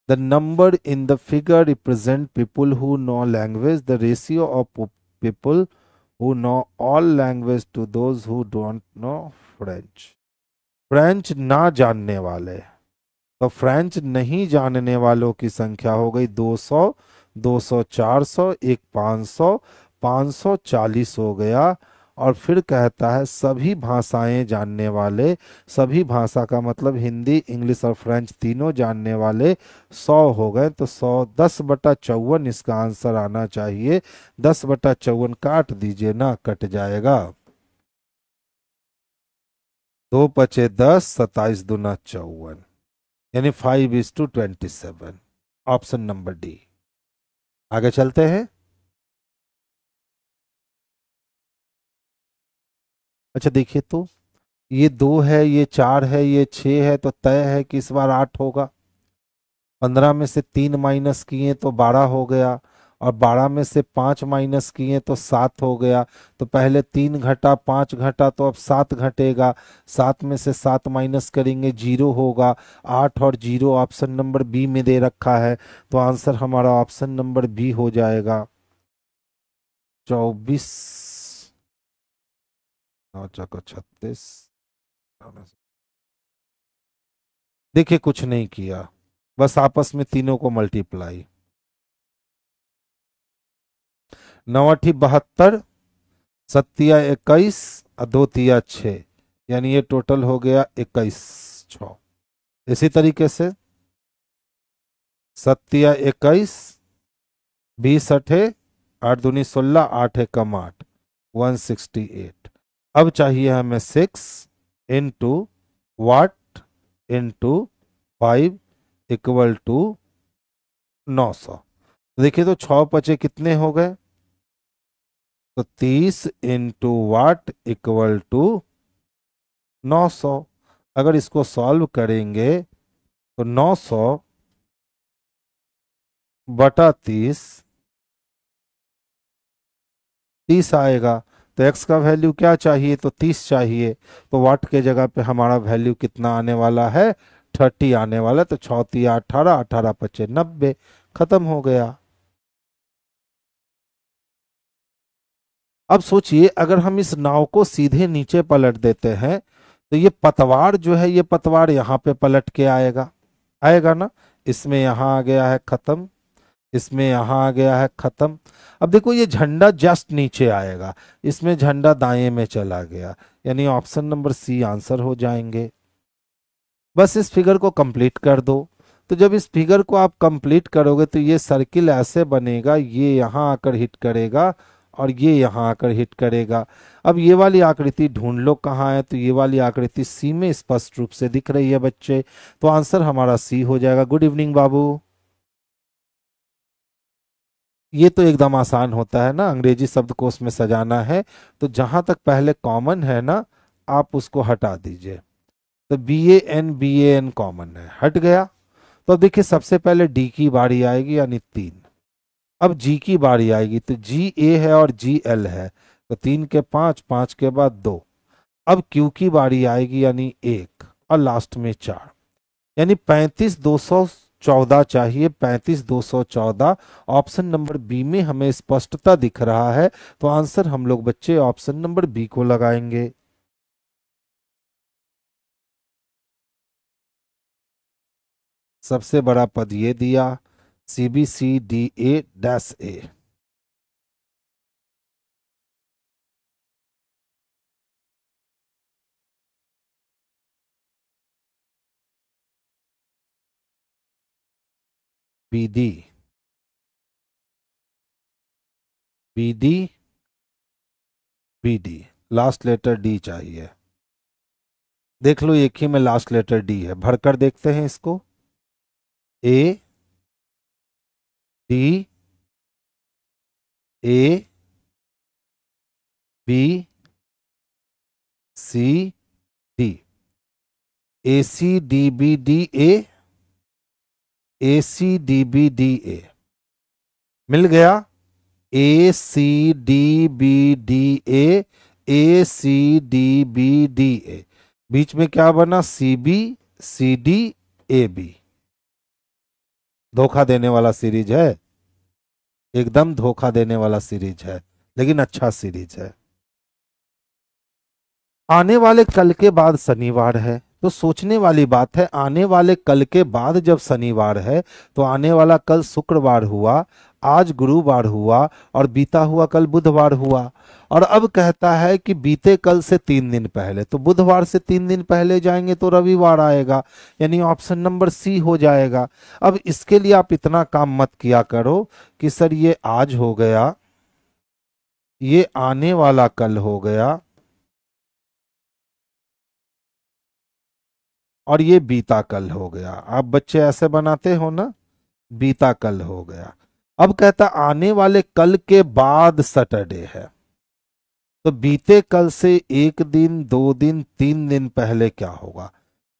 The number in the figure represent people who know language. The ratio of people who know all language to those who don't know French. French ना जानने वाले, तो फ्रेंच नहीं जानने वालों की संख्या हो गई 200, 200 400, एक 500, 540 हो गया। और फिर कहता है सभी भाषाएं जानने वाले, सभी भाषा का मतलब हिंदी, इंग्लिश और फ्रेंच तीनों जानने वाले 100 हो गए। तो 100 10/54 इसका आंसर आना चाहिए। 10/54 काट दीजिए ना, कट जाएगा। 2 पचे 10, 27 दूना 54, यानी 5:27। Option number D. आगे चलते हैं। अच्छा देखिए, तो ये 2 है, ये 4 है, ये 6 है, तो तय है कि इस बार 8 होगा। 15 में से 3 माइनस किए तो 12 हो गया, और 12 में से 5 माइनस किए तो 7 हो गया। तो पहले 3 घटा, 5 घटा, तो अब 7 घटेगा। 7 में से 7 माइनस करेंगे, 0 होगा। 8 और 0 ऑप्शन नंबर बी में दे रखा है, तो आंसर हमारा ऑप्शन नंबर बी हो जाएगा। 24 9 चौको 36। देखिए कुछ नहीं किया, बस आपस में तीनों को मल्टीप्लाई। 9 8 72, 7 21 और 2 3 6, यानी ये टोटल हो गया 21 6। इसी तरीके से 7 21, 20 8 8 दूनी 16, 8 एकम 8, 168। अब चाहिए हमें 6 into what into 5 equal to 900। देखिए तो 6 पचे कितने हो गए? तो 30 इंटू वाट इक्वल टू 900। अगर इसको सॉल्व करेंगे तो 900 बटा 30, 30 आएगा। तो x का वैल्यू क्या चाहिए? तो 30 चाहिए। तो वाट के जगह पे हमारा वैल्यू कितना आने वाला है? 30 आने वाला। तो 6 3 18, 18 पचे 90, खत्म हो गया। अब सोचिए अगर हम इस नाव को सीधे नीचे पलट देते हैं तो ये पतवार जो है, ये पतवार यहाँ पे पलट के आएगा, आएगा ना। इसमें यहाँ आ गया है खत्म। इसमें यहाँ आ गया है खत्म। अब देखो ये झंडा जस्ट नीचे आएगा, इसमें झंडा दाएं में चला गया, यानी ऑप्शन नंबर सी आंसर हो जाएंगे। बस इस फिगर को कंप्लीट कर दो। तो जब इस फिगर को आप कंप्लीट करोगे तो ये सर्किल ऐसे बनेगा, ये यहाँ आकर हिट करेगा और ये यहाँ आकर हिट करेगा। अब ये वाली आकृति ढूंढ लो कहाँ है, तो ये वाली आकृति सी में स्पष्ट रूप से दिख रही है बच्चे, तो आंसर हमारा सी हो जाएगा। गुड इवनिंग बाबू। ये तो एकदम आसान होता है ना, अंग्रेजी शब्दकोश में सजाना है तो जहां तक पहले कॉमन है ना आप उसको हटा दीजिए। तो बी ए एन कॉमन है, हट गया। तो अब देखिए सबसे पहले डी की बारी आएगी यानी 3। अब जी की बारी आएगी तो जी ए है और जी एल है, तो 3 के 5, 5 के बाद 2। अब क्यू की बारी आएगी यानी 1 और लास्ट में 4, यानी 35,214 चाहिए, 35,214। ऑप्शन नंबर बी में हमें स्पष्टता दिख रहा है, तो आंसर हम लोग बच्चे ऑप्शन नंबर बी को लगाएंगे। सबसे बड़ा पद ये दिया, C B C D A dash A. B D, B D, B D, last letter D चाहिए। देख लो एक ही में लास्ट लेटर डी है, भरकर देखते हैं इसको। A D A B C D, A C D B D A C D B D A, मिल गया। A C D B D A C D B D A, बीच में क्या बना, C B C D A B. धोखा देने वाला series है, एकदम धोखा देने वाला सीरीज है, लेकिन अच्छा सीरीज है। आने वाले कल के बाद शनिवार है, तो सोचने वाली बात है, आने वाले कल के बाद जब शनिवार है तो आने वाला कल शुक्रवार हुआ, आज गुरुवार हुआ और बीता हुआ कल बुधवार हुआ। और अब कहता है कि बीते कल से 3 दिन पहले, तो बुधवार से 3 दिन पहले जाएंगे तो रविवार आएगा, यानी ऑप्शन नंबर सी हो जाएगा। अब इसके लिए आप इतना काम मत किया करो कि सर ये आज हो गया, ये आने वाला कल हो गया और ये बीता कल हो गया। आप बच्चे ऐसे बनाते हो ना, बीता कल हो गया। अब कहता आने वाले कल के बाद सैटरडे है, तो बीते कल से 1 दिन, 2 दिन, 3 दिन पहले क्या होगा।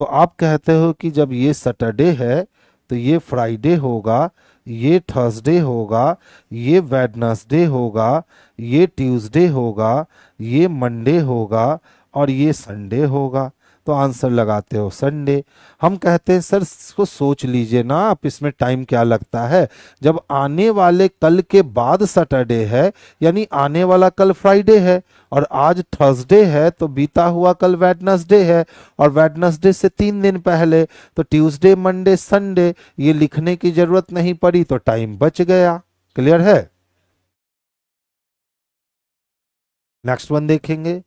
तो आप कहते हो कि जब ये सैटरडे है तो ये फ्राइडे होगा, ये थर्सडे होगा, ये वेडनेसडे होगा, ये ट्यूसडे होगा, ये मंडे होगा और ये संडे होगा। तो आंसर लगाते हो संडे। हम कहते हैं सर इसको सोच लीजिए ना आप, इसमें टाइम क्या लगता है। जब आने वाले कल के बाद सैटरडे है यानी आने वाला कल फ्राइडे है, और आज थर्सडे है तो बीता हुआ कल वेडनेसडे है, और वेडनेसडे से 3 दिन पहले तो ट्यूसडे मंडे संडे, ये लिखने की जरूरत नहीं पड़ी तो टाइम बच गया। क्लियर है। नेक्स्ट वन देखेंगे।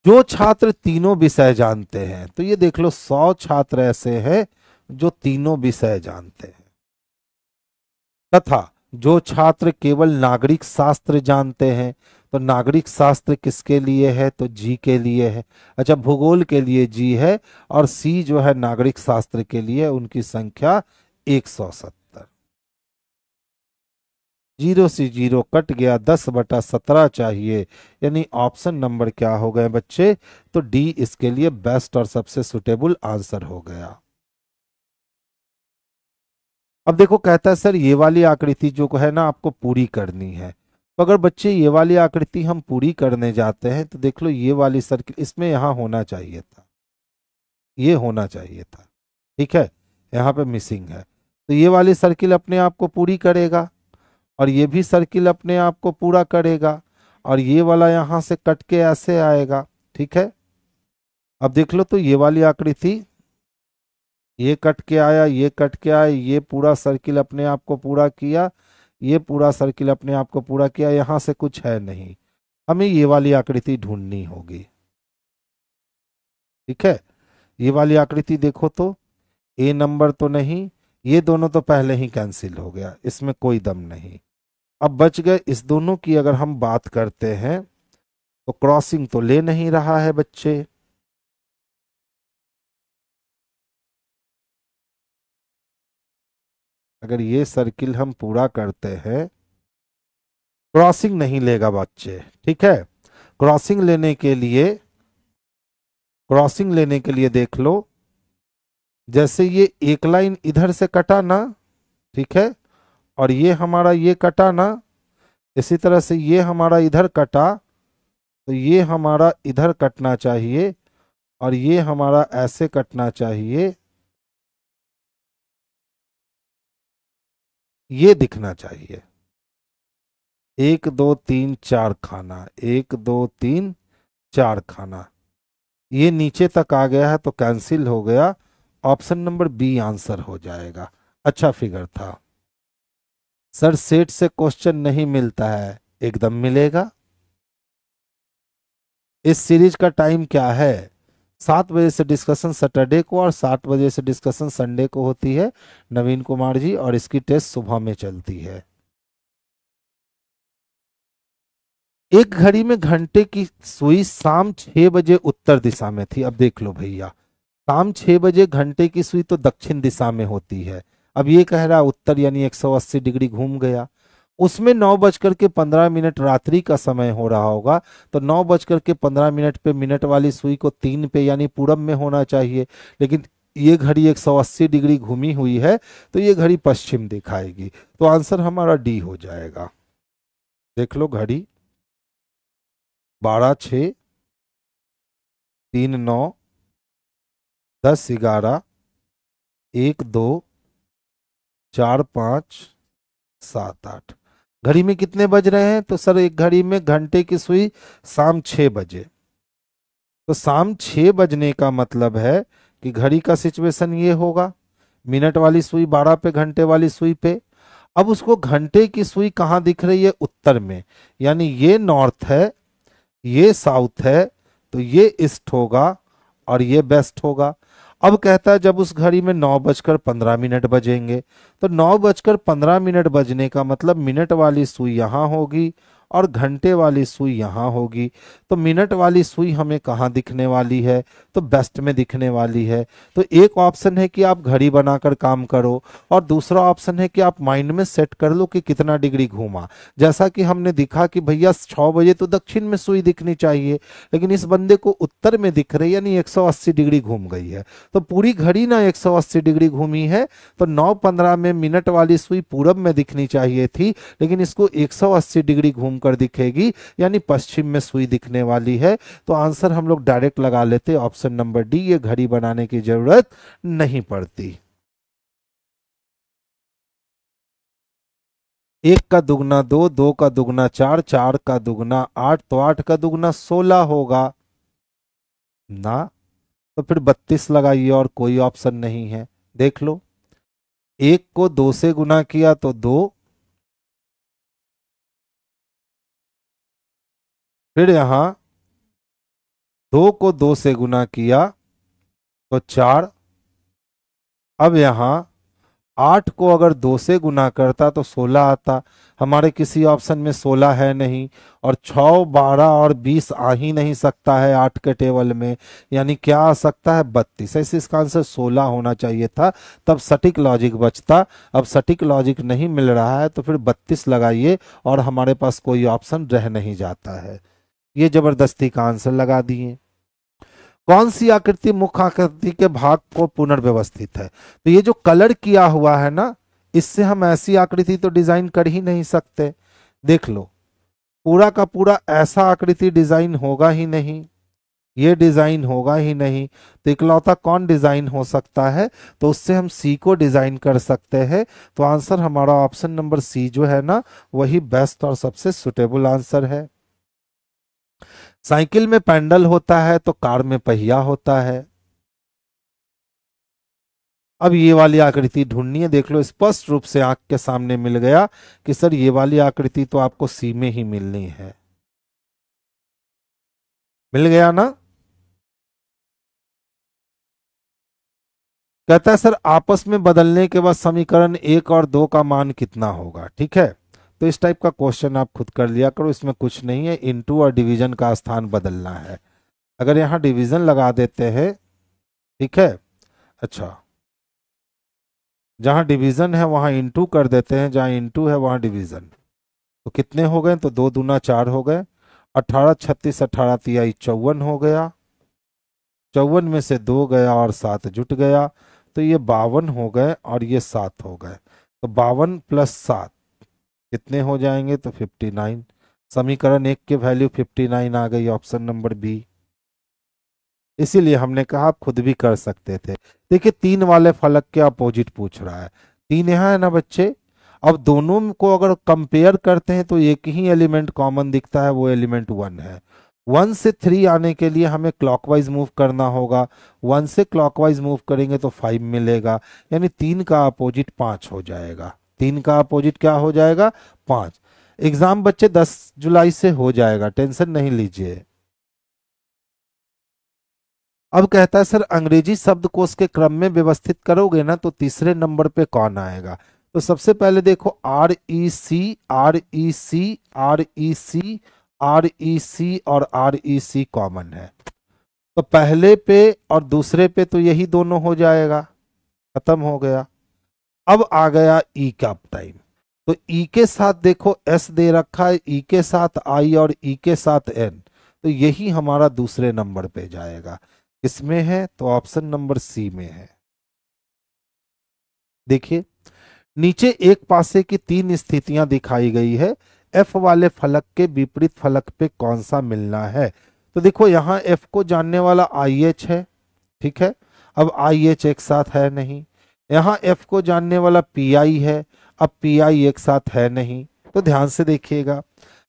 जो छात्र तीनों विषय जानते हैं, तो ये देख लो 100 छात्र ऐसे हैं जो तीनों विषय जानते हैं, तथा जो छात्र केवल नागरिक शास्त्र जानते हैं, तो नागरिक शास्त्र किसके लिए है, तो जी के लिए है। अच्छा, भूगोल के लिए जी है और सी जो है नागरिक शास्त्र के लिए, उनकी संख्या 170। 0 से 0 कट गया, 10/17 चाहिए, यानी ऑप्शन नंबर क्या हो गए बच्चे, तो डी इसके लिए बेस्ट और सबसे सुटेबल आंसर हो गया। अब देखो कहता है सर ये वाली आकृति जो है ना आपको पूरी करनी है, तो अगर बच्चे ये वाली आकृति हम पूरी करने जाते हैं तो देख लो ये वाली सर्किल इसमें यहाँ होना चाहिए था, ये होना चाहिए था, ठीक है, यहाँ पे मिसिंग है। तो ये वाली सर्किल अपने आप को पूरी करेगा और ये भी सर्किल अपने आप को पूरा करेगा, और ये वाला यहाँ से कट के ऐसे आएगा, ठीक है। अब देख लो तो ये वाली आकृति ये कट के आया, ये कट के आया, ये पूरा सर्किल अपने आप को पूरा किया, ये पूरा सर्किल अपने आप को पूरा किया, यहां से कुछ है नहीं। हमें ये वाली आकृति ढूंढनी होगी। ठीक है, ये वाली आकृति देखो तो, ए नंबर तो नहीं, ये दोनों तो पहले ही कैंसिल हो गया, इसमें कोई दम नहीं। अब बच गए इस दोनों की अगर हम बात करते हैं तो क्रॉसिंग तो ले नहीं रहा है बच्चे। अगर ये सर्किल हम पूरा करते हैं, क्रॉसिंग नहीं लेगा बच्चे। ठीक है, क्रॉसिंग लेने के लिए, क्रॉसिंग लेने के लिए देख लो, जैसे ये एक लाइन इधर से कटा ना, ठीक है, और ये हमारा ये कटा ना, इसी तरह से ये हमारा इधर कटा, तो ये हमारा इधर कटना चाहिए और ये हमारा ऐसे कटना चाहिए, ये दिखना चाहिए। एक दो तीन चार खाना, एक दो तीन चार खाना, ये नीचे तक आ गया है तो कैंसिल हो गया। ऑप्शन नंबर बी आंसर हो जाएगा। अच्छा फिगर था सर, सेट से क्वेश्चन नहीं मिलता है, एकदम मिलेगा। इस सीरीज का टाइम क्या है? 7 बजे से डिस्कशन सैटरडे को और 7 बजे से डिस्कशन संडे को होती है नवीन कुमार जी, और इसकी टेस्ट सुबह में चलती है। एक घड़ी में घंटे की सुई शाम 6 बजे उत्तर दिशा में थी। अब देख लो भैया, शाम 6 बजे घंटे की सुई तो दक्षिण दिशा में होती है। अब ये कह रहा उत्तर यानी 180 डिग्री घूम गया। उसमें 9:15 रात्रि का समय हो रहा होगा, तो 9:15 पे मिनट वाली सुई को 3 पे यानी पूरब में होना चाहिए, लेकिन ये घड़ी 180 डिग्री घूमी हुई है तो ये घड़ी पश्चिम दिखाएगी। तो आंसर हमारा डी हो जाएगा। देख लो घड़ी, 12:06, 3:09, 10:11, 1:02, 4:05, 7:08। घड़ी में कितने बज रहे हैं? तो सर एक घड़ी में घंटे की सुई शाम 6 बजे, तो शाम 6 बजने का मतलब है कि घड़ी का सिचुएशन ये होगा, मिनट वाली सुई 12 पे, घंटे वाली सुई पे। अब उसको घंटे की सुई कहाँ दिख रही है? उत्तर में, यानी ये नॉर्थ है, ये साउथ है, तो ये ईस्ट होगा और ये वेस्ट होगा। अब कहता है जब उस घड़ी में 9:15 बजेंगे, तो 9:15 बजने का मतलब मिनट वाली सुई यहाँ होगी और घंटे वाली सुई यहाँ होगी। तो मिनट वाली सुई हमें कहाँ दिखने वाली है? तो वेस्ट में दिखने वाली है। तो एक ऑप्शन है कि आप घड़ी बनाकर काम करो, और दूसरा ऑप्शन है कि आप माइंड में सेट कर लो कि कितना डिग्री घूमा। जैसा कि हमने दिखा कि भैया 6 बजे तो दक्षिण में सुई दिखनी चाहिए, लेकिन इस बंदे को उत्तर में दिख रही है, यानी 180 डिग्री घूम गई है। तो पूरी घड़ी ना 180 डिग्री घूमी है, तो 9:15 में मिनट वाली सुई पूरब में दिखनी चाहिए थी, लेकिन इसको 180 डिग्री घूम कर दिखेगी, यानी पश्चिम में सुई दिखने वाली है। तो आंसर हम लोग डायरेक्ट लगा लेते ऑप्शन नंबर डी, ये घड़ी बनाने की जरूरत नहीं पड़ती। 1 का दुगना 2, 2 का दुगना 4, 4 का दुगना 8, तो 8 का दुगना 16 होगा ना। तो फिर 32 लगाइए और कोई ऑप्शन नहीं है। देख लो, 1 को 2 से गुना किया तो 2, फिर यहां 2 को 2 से गुना किया तो 4। अब यहां 8 को अगर 2 से गुना करता तो 16 आता। हमारे किसी ऑप्शन में 16 है नहीं, और 6, 12 और 20 आ ही नहीं सकता है 8 के टेबल में, यानी क्या आ सकता है? 32। ऐसे इसका आंसर 16 होना चाहिए था, तब सटीक लॉजिक बचता। अब सटीक लॉजिक नहीं मिल रहा है तो फिर 32 लगाइए और हमारे पास कोई ऑप्शन रह नहीं जाता है। ये जबरदस्ती का आंसर लगा दिए। कौन सी आकृति मुख्य आकृति के भाग को पुनर्व्यवस्थित है? तो ये जो कलर किया हुआ है ना, इससे हम ऐसी आकृति तो डिजाइन कर ही नहीं सकते। देख लो, पूरा का पूरा ऐसा आकृति डिजाइन होगा ही नहीं, ये डिजाइन होगा ही नहीं। तो इकलौता कौन डिजाइन हो सकता है? तो उससे हम सी को डिजाइन कर सकते हैं। तो आंसर हमारा ऑप्शन नंबर सी जो है ना, वही बेस्ट और सबसे सुटेबल आंसर है। साइकिल में पैडल होता है तो कार में पहिया होता है। अब ये वाली आकृति ढूंढनी है। देख लो स्पष्ट रूप से आंख के सामने मिल गया कि सर ये वाली आकृति तो आपको सी में ही मिलनी है। मिल गया ना। कहता है सर आपस में बदलने के बाद समीकरण 1 और 2 का मान कितना होगा। ठीक है, तो इस टाइप का क्वेश्चन आप खुद कर लिया करो, इसमें कुछ नहीं है। इनटू और डिवीजन का स्थान बदलना है। अगर यहां डिवीजन लगा देते हैं, ठीक है, अच्छा, जहां डिवीजन है वहां इनटू कर देते हैं, जहां इनटू है वहां डिवीजन। तो कितने हो गए, तो 2 दूना 4 हो गए। 18 36 18 तिहाई 54 हो गया। 54 में से 2 गया और 7 जुट गया, तो ये 52 हो गए और ये 7 हो गए। तो 52 प्लस 7 कितने हो जाएंगे, तो 59। समीकरण 1 की वैल्यू 59 आ गई, ऑप्शन नंबर बी। इसीलिए हमने कहा आप खुद भी कर सकते थे। देखिए 3 वाले फलक के अपोजिट पूछ रहा है। 3 यहाँ है ना बच्चे। अब दोनों को अगर कंपेयर करते हैं तो एक ही एलिमेंट कॉमन दिखता है, वो एलिमेंट 1 है। 1 से 3 आने के लिए हमें क्लॉकवाइज मूव करना होगा। 1 से क्लॉकवाइज मूव करेंगे तो 5 मिलेगा, यानी 3 का अपोजिट 5 हो जाएगा। 3 का अपोजिट क्या हो जाएगा, 5। एग्जाम बच्चे 10 जुलाई से हो जाएगा, टेंशन नहीं लीजिए। अब कहता है सर अंग्रेजी शब्दकोश के क्रम में व्यवस्थित करोगे ना तो तीसरे नंबर पे कौन आएगा। तो सबसे पहले देखो REC REC REC REC और REC कॉमन है, तो पहले पे और दूसरे पे तो यही दोनों हो जाएगा, खत्म हो गया। अब आ गया ई का टाइम, तो ई के साथ देखो एस दे रखा है, ई के साथ आई और ई के साथ एन, तो यही हमारा दूसरे नंबर पे जाएगा। किसमें है, तो ऑप्शन नंबर सी में है। देखिए नीचे एक पासे की 3 स्थितियां दिखाई गई है, एफ वाले फलक के विपरीत फलक पे कौन सा मिलना है। तो देखो यहां एफ को जानने वाला आई एच है, ठीक है, अब आई एच एक साथ है नहीं। यहां एफ को जानने वाला पी आई है, अब पी आई एक साथ है नहीं। तो ध्यान से देखिएगा,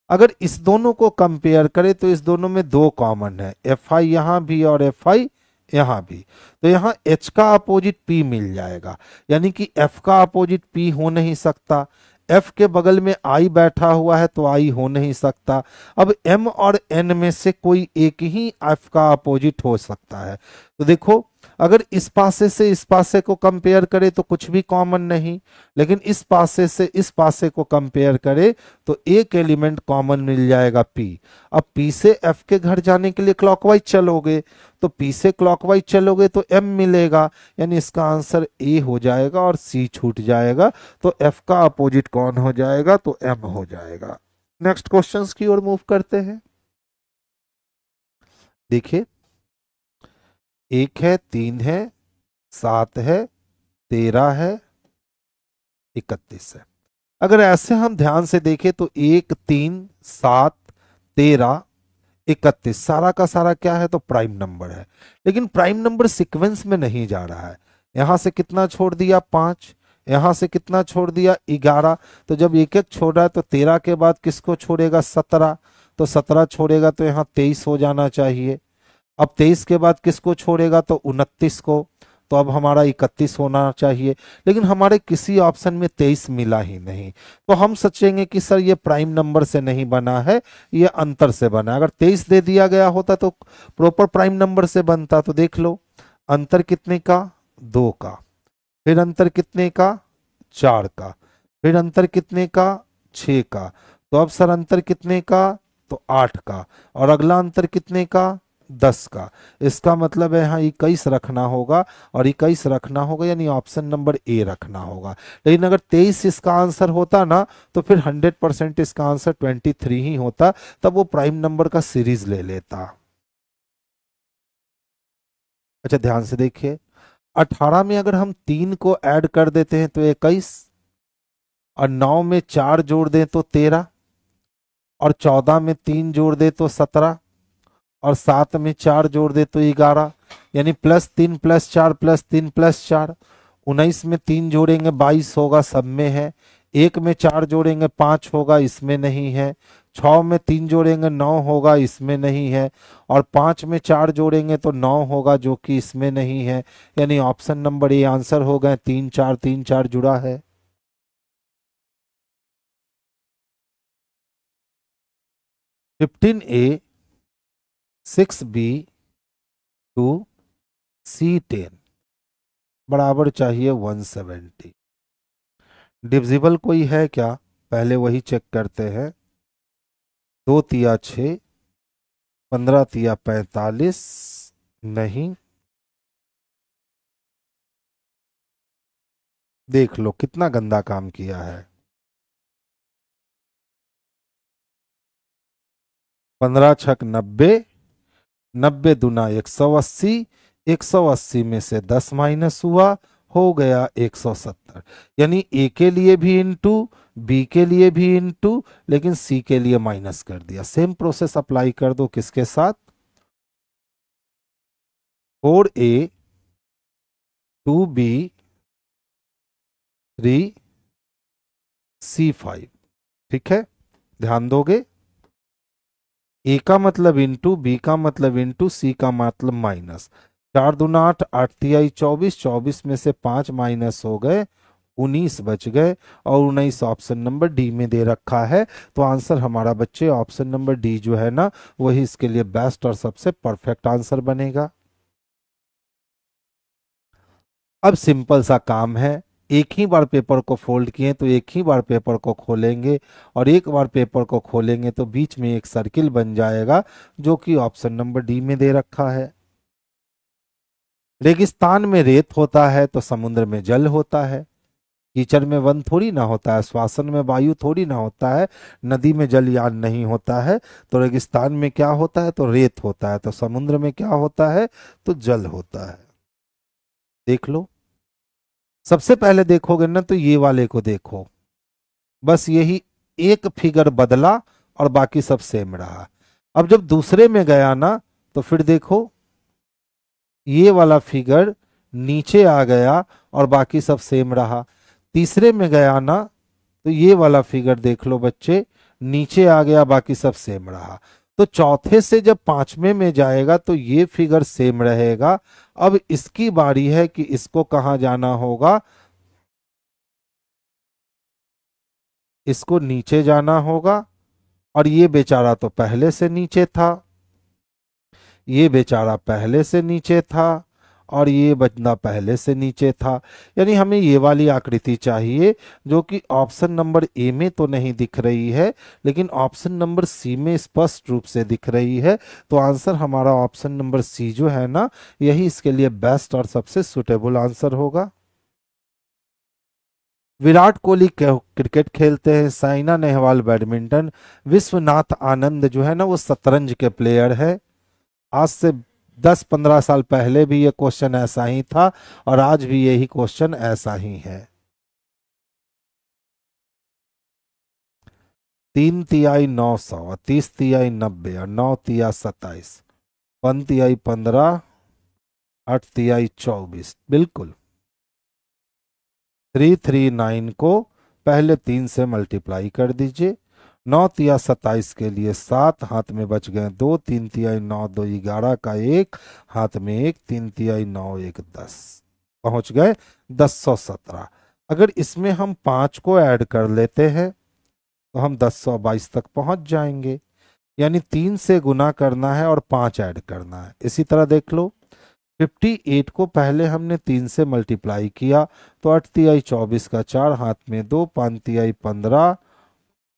अगर इस दोनों को कंपेयर करें तो इस दोनों में 2 कॉमन है, एफ आई यहां भी और एफ आई यहां भी। तो यहां एच का अपोजिट पी मिल जाएगा, यानी कि एफ का अपोजिट पी हो नहीं सकता। एफ के बगल में आई बैठा हुआ है तो आई हो नहीं सकता। अब एम और एन में से कोई एक ही एफ का अपोजिट हो सकता है। तो देखो अगर इस पासे से इस पासे को कंपेयर करें तो कुछ भी कॉमन नहीं, लेकिन इस पासे से इस पासे को कंपेयर करें तो एक एलिमेंट कॉमन मिल जाएगा पी। अब पी से एफ के घर जाने के लिए क्लॉकवाइज चलोगे, तो पी से क्लॉकवाइज चलोगे तो एम मिलेगा, यानी इसका आंसर ए हो जाएगा और सी छूट जाएगा। तो एफ का अपोजिट कौन हो जाएगा, तो एम हो जाएगा। नेक्स्ट क्वेश्चंस की ओर मूव करते हैं। देखिए 1 है, 3 है, 7 है, 13 है, 31 है। अगर ऐसे हम ध्यान से देखें तो 1 3 7 13 31 सारा का सारा क्या है, तो प्राइम नंबर है। लेकिन प्राइम नंबर सीक्वेंस में नहीं जा रहा है। यहां से कितना छोड़ दिया, 5, यहां से कितना छोड़ दिया, 11। तो जब एक एक छोड़ रहा है तो 13 के बाद किसको छोड़ेगा, 17। तो 17 छोड़ेगा तो यहाँ 23 हो जाना चाहिए। अब 23 के बाद किसको छोड़ेगा, तो 29 को। तो अब हमारा 31 होना चाहिए, लेकिन हमारे किसी ऑप्शन में 23 मिला ही नहीं। तो हम सोचेंगे कि सर ये प्राइम नंबर से नहीं बना है, ये अंतर से बना है। अगर 23 दे दिया गया होता तो प्रॉपर प्राइम नंबर से बनता। तो देख लो अंतर कितने का, 2 का, फिर अंतर कितने का, 4 का, फिर अंतर कितने का, 6 का। तो अब सर अंतर कितने का, तो 8 का, और अगला अंतर कितने का, 10 का। इसका मतलब है यहाँ 21 रखना होगा, और 21 रखना होगा यानी ऑप्शन नंबर ए रखना होगा। लेकिन अगर 23 इसका आंसर होता ना तो फिर 100% इसका आंसर 23 ही होता, तब वो प्राइम नंबर का सीरीज ले लेता। अच्छा ध्यान से देखिए, 18 में अगर हम 3 को ऐड कर देते हैं तो 21, और 9 में 4 जोड़ दें तो 13, और 14 में 3 जोड़ दे तो 17, और 7 में 4 जोड़ दे तो 11, यानी +3 +4 +3 +4। 19 में 3 जोड़ेंगे 22 होगा, सब में है। 1 में 4 जोड़ेंगे 5 होगा, इसमें नहीं है। 6 में 3 जोड़ेंगे 9 होगा, इसमें नहीं है। और 5 में 4 जोड़ेंगे तो 9 होगा, जो कि इसमें नहीं है। यानी ऑप्शन नंबर ए आंसर हो गए। 3 4 3 4 जुड़ा है। 15A 6B 2C10 बराबर चाहिए 170। डिविजिबल कोई है क्या, पहले वही चेक करते हैं। 2 तिया 6, 15 तिया 45, नहीं। देख लो कितना गंदा काम किया है। 15 छक 90, 90 दूना 180, 180 में से 10 माइनस हुआ, हो गया 170। यानी ए के लिए भी इंटू, बी के लिए भी इंटू, लेकिन सी के लिए माइनस कर दिया। सेम प्रोसेस अप्लाई कर दो किसके साथ, 4A 2B 3C5। ठीक है, ध्यान दोगे। ए का मतलब इंटू, बी का मतलब इंटू, सी का मतलब माइनस। 4 दूना 8, 8 तिहाई 24, 24 में से 5 माइनस हो गए, 19 बच गए। और 19 ऑप्शन नंबर डी में दे रखा है। तो आंसर हमारा बच्चे ऑप्शन नंबर डी जो है ना, वही इसके लिए बेस्ट और सबसे परफेक्ट आंसर बनेगा। अब सिंपल सा काम है, एक ही बार पेपर को फोल्ड किए तो एक ही बार पेपर को खोलेंगे, और एक बार पेपर को खोलेंगे तो बीच में एक सर्किल बन जाएगा, जो कि ऑप्शन नंबर डी में दे रखा है। रेगिस्तान में रेत होता है तो समुद्र में जल होता है। कीचड़ में वन थोड़ी ना होता है, श्वासन में वायु थोड़ी ना होता है, नदी में जलयान नहीं होता है। तो रेगिस्तान में क्या होता है, तो रेत होता है। तो समुद्र में क्या होता है, तो जल होता है। देख लो, सबसे पहले देखोगे ना तो ये वाले को देखो, बस यही एक फिगर बदला और बाकी सब सेम रहा। अब जब दूसरे में गया ना तो फिर देखो, ये वाला फिगर नीचे आ गया और बाकी सब सेम रहा। तीसरे में गया ना तो ये वाला फिगर देख लो बच्चे, नीचे आ गया, बाकी सब सेम रहा। तो चौथे से जब पांचवें में जाएगा तो ये फिगर सेम रहेगा। अब इसकी बारी है कि इसको कहाँ जाना होगा, इसको नीचे जाना होगा। और ये बेचारा तो पहले से नीचे था, ये बेचारा पहले से नीचे था, और ये बंदा पहले से नीचे था। यानी हमें ये वाली आकृति चाहिए जो कि ऑप्शन नंबर ए में तो नहीं दिख रही है, लेकिन ऑप्शन नंबर सी में स्पष्ट रूप से दिख रही है। तो आंसर हमारा ऑप्शन नंबर सी जो है ना, यही इसके लिए बेस्ट और सबसे सुटेबल आंसर होगा। विराट कोहली क्रिकेट खेलते हैं, साइना नेहवाल बैडमिंटन, विश्वनाथ आनंद जो है ना वो शतरंज के प्लेयर है। आज से 10-15 साल पहले भी ये क्वेश्चन ऐसा ही था, और आज भी यही क्वेश्चन ऐसा ही है। 3 तिहाई 900, 30 तिहाई 90, और 9 तिया 27, 1 तिहाई 15, 8 तिहाई 24। बिल्कुल 339 को पहले 3 से मल्टीप्लाई कर दीजिए। 9 तिया 27 के लिए 7, हाथ में बच गए 2, 3 तिहाई 9 2 11 का 1, हाथ में 1, 3 तिहाई 9 1 10, पहुंच गए 1017। अगर इसमें हम 5 को ऐड कर लेते हैं तो हम 1022 तक पहुंच जाएंगे। यानी 3 से गुना करना है और 5 ऐड करना है। इसी तरह देख लो, 58 को पहले हमने 3 से मल्टीप्लाई किया तो 8 तिहाई 24 का 4, हाथ में 2, 5 तिहाई 15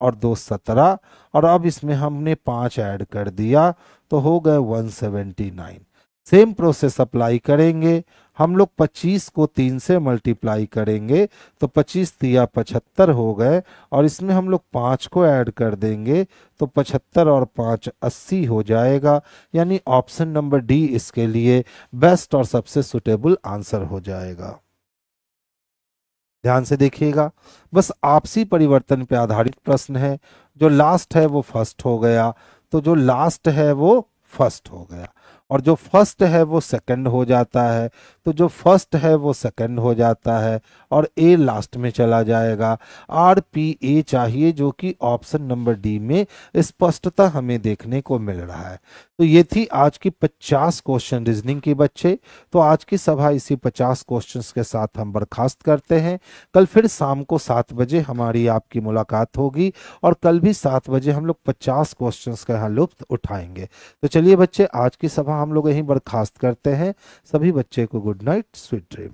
और 2 17, और अब इसमें हमने 5 ऐड कर दिया तो हो गए 179। सेम प्रोसेस अप्लाई करेंगे। हम लोग 25 को 3 से मल्टीप्लाई करेंगे तो 25 तिया 75 हो गए, और इसमें हम लोग 5 को ऐड कर देंगे तो 75 और 5 80 हो जाएगा। यानी ऑप्शन नंबर डी इसके लिए बेस्ट और सबसे सुटेबल आंसर हो जाएगा। ध्यान से देखिएगा, बस आपसी परिवर्तन पे आधारित प्रश्न है। जो लास्ट है वो फर्स्ट हो गया, तो जो लास्ट है वो फर्स्ट हो गया। और जो फर्स्ट है वो सेकंड हो जाता है, तो जो फर्स्ट है वो सेकंड हो जाता है और ए लास्ट में चला जाएगा। आर पी ए चाहिए, जो कि ऑप्शन नंबर डी में स्पष्टता हमें देखने को मिल रहा है। तो ये थी आज की 50 क्वेश्चन रीजनिंग की बच्चे। तो आज की सभा इसी 50 क्वेश्चंस के साथ हम बर्खास्त करते हैं। कल फिर शाम को 7 बजे हमारी आपकी मुलाकात होगी और कल भी 7 बजे हम लोग 50 क्वेश्चंस का यहाँ लुत्फ उठाएंगे। तो चलिए बच्चे, आज की सभा हम लोग यहीं बर्खास्त करते हैं। सभी बच्चे को good night, sweet dream.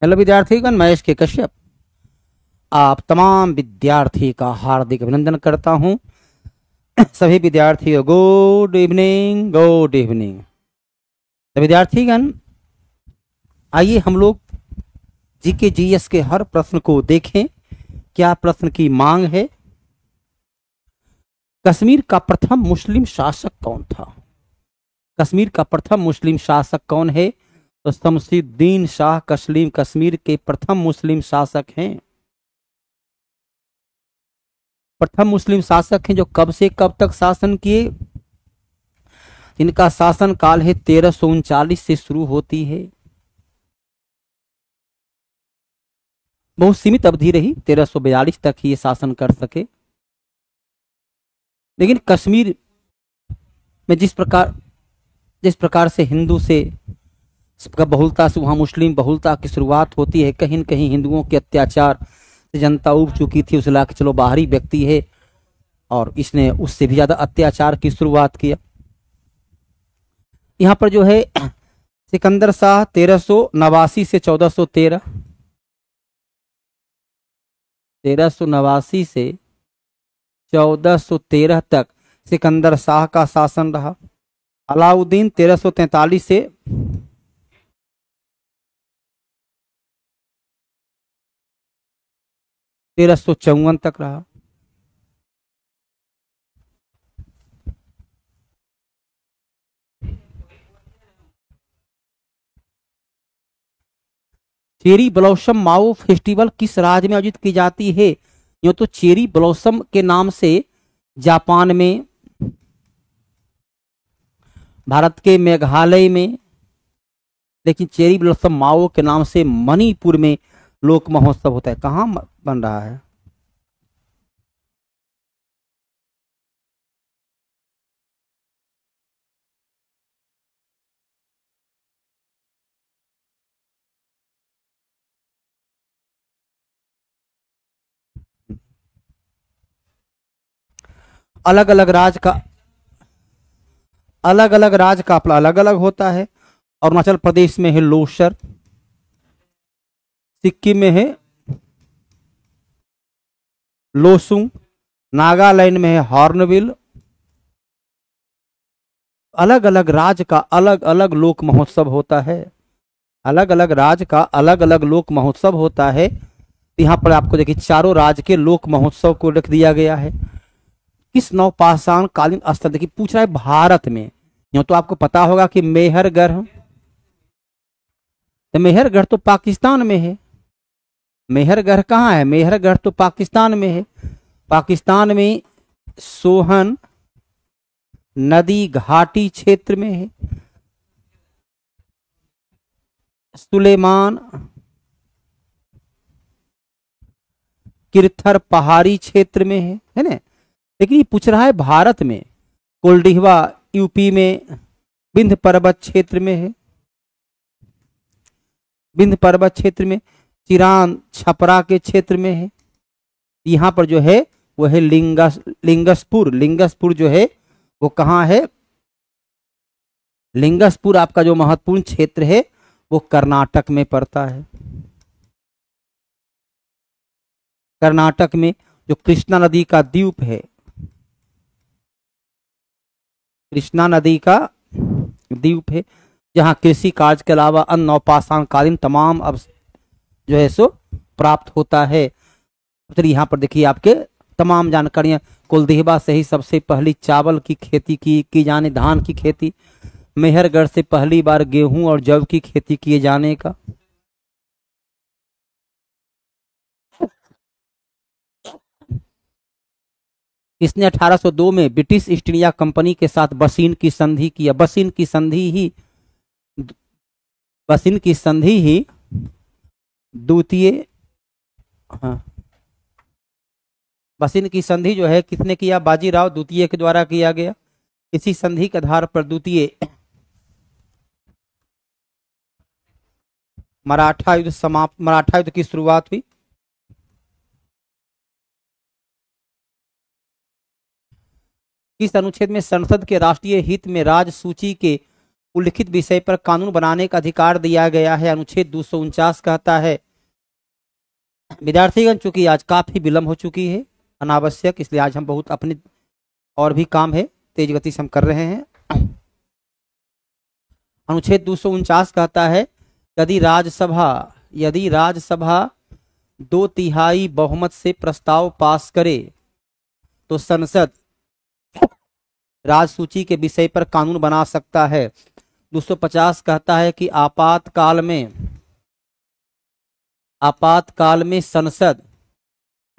Hello विद्यार्थीगण, मैं के कश्यप आप तमाम विद्यार्थी का हार्दिक अभिनंदन करता हूं। सभी विद्यार्थियों गुड इवनिंग, गुड इवनिंग। तो विद्यार्थीगण, आइए हम लोग जीके जीएस के हर प्रश्न को देखें। क्या प्रश्न की मांग है? कश्मीर का प्रथम मुस्लिम शासक कौन था? कश्मीर का प्रथम मुस्लिम शासक कौन है? तो शमसुद्दीन शाह कश्मीर के प्रथम मुस्लिम शासक हैं। प्रथम मुस्लिम शासक हैं जो कब से कब तक शासन किए। इनका शासन काल है 1339 से शुरू होती है। बहुत सीमित अवधि रही, 1342 तक ही ये शासन कर सके। लेकिन कश्मीर में जिस प्रकार से हिंदू से बहुलता से वहां मुस्लिम बहुलता की शुरुआत होती है, कहीं न कहीं हिंदुओं के अत्याचार से जनता उब चुकी थी। उस इलाके चलो बाहरी व्यक्ति है और इसने उससे भी ज्यादा अत्याचार की शुरुआत किया। यहाँ पर जो है सिकंदर शाह 1389 से 1413, 1389 से 1413 तक सिकंदर शाह का शासन रहा। अलाउद्दीन 1343 से 1354 तक रहा। चेरी ब्लॉसम माओ फेस्टिवल किस राज्य में आयोजित की जाती है? यूं तो चेरी ब्लॉसम के नाम से जापान में, भारत के मेघालय में, लेकिन चेरी ब्लॉसम माओ के नाम से मणिपुर में लोक महोत्सव होता है। कहाँ बन रहा है? अलग अलग राज्य का अपना अलग अलग होता है। अरुणाचल प्रदेश में है लोसर, सिक्किम में है लोसुंग, नागालैंड में है हॉर्नबिल। अलग अलग राज्य का अलग अलग लोक महोत्सव होता है। अलग अलग राज्य का अलग अलग लोक महोत्सव होता है। यहाँ पर आपको देखिए चारों राज्य के लोक महोत्सव को रख दिया गया है। किस नवपाषाण कालीन स्थल, देखिए पूछ रहा है भारत में। यूं तो आपको पता होगा कि मेहरगढ़, तो मेहरगढ़ तो पाकिस्तान में है। मेहरगढ़ कहाँ है? मेहरगढ़ तो पाकिस्तान में है। पाकिस्तान में सोहन नदी घाटी क्षेत्र में है। सुलेमान किरथर पहाड़ी क्षेत्र में है ना। लेकिन ये पूछ रहा है भारत में। कोल्डिहवा यूपी में विंध्य पर्वत क्षेत्र में है। विंध्य पर्वत क्षेत्र में चिरान छपरा के क्षेत्र में है। यहाँ पर जो है वो है लिंगसपुर। लिंगसपुर जो है वो कहाँ है? लिंगसपुर आपका जो महत्वपूर्ण क्षेत्र है वो कर्नाटक में पड़ता है। कर्नाटक में जो कृष्णा नदी का द्वीप है, कृष्णा नदी का द्वीप है, जहाँ कृषि कार्य के अलावा अन्य नवपाषाण कालीन तमाम अब जो है सो प्राप्त होता है। चलिए यहाँ पर देखिए आपके तमाम जानकारियां। कुलदेहवा से ही सबसे पहली चावल की खेती की जाने, धान की खेती। मेहरगढ़ से पहली बार गेहूं और जौ की खेती किए जाने का। इसने 1802 में ब्रिटिश ईस्ट इंडिया कंपनी के साथ बसीन की संधि किया। बसीन की संधि ही द्वितीय, हाँ, बसीन की संधि जो है किसने किया? बाजीराव द्वितीय के द्वारा किया गया। इसी संधि के आधार पर द्वितीय मराठा युद्ध की शुरुआत हुई। इस अनुच्छेद में संसद के राष्ट्रीय हित में राज्य सूची के उल्लिखित विषय पर कानून बनाने का अधिकार दिया गया है। अनुच्छेद 249 कहता है, विद्यार्थीगण चूंकि आज काफी विलंब हो चुकी है अनावश्यक, इसलिए आज हम बहुत अपने और भी काम है तेज गति से हम कर रहे हैं। अनुच्छेद 249 कहता है, यदि राज्यसभा 2/3 बहुमत से प्रस्ताव पास करे तो संसद राज्य सूची के विषय पर कानून बना सकता है। 250 कहता है कि आपातकाल में संसद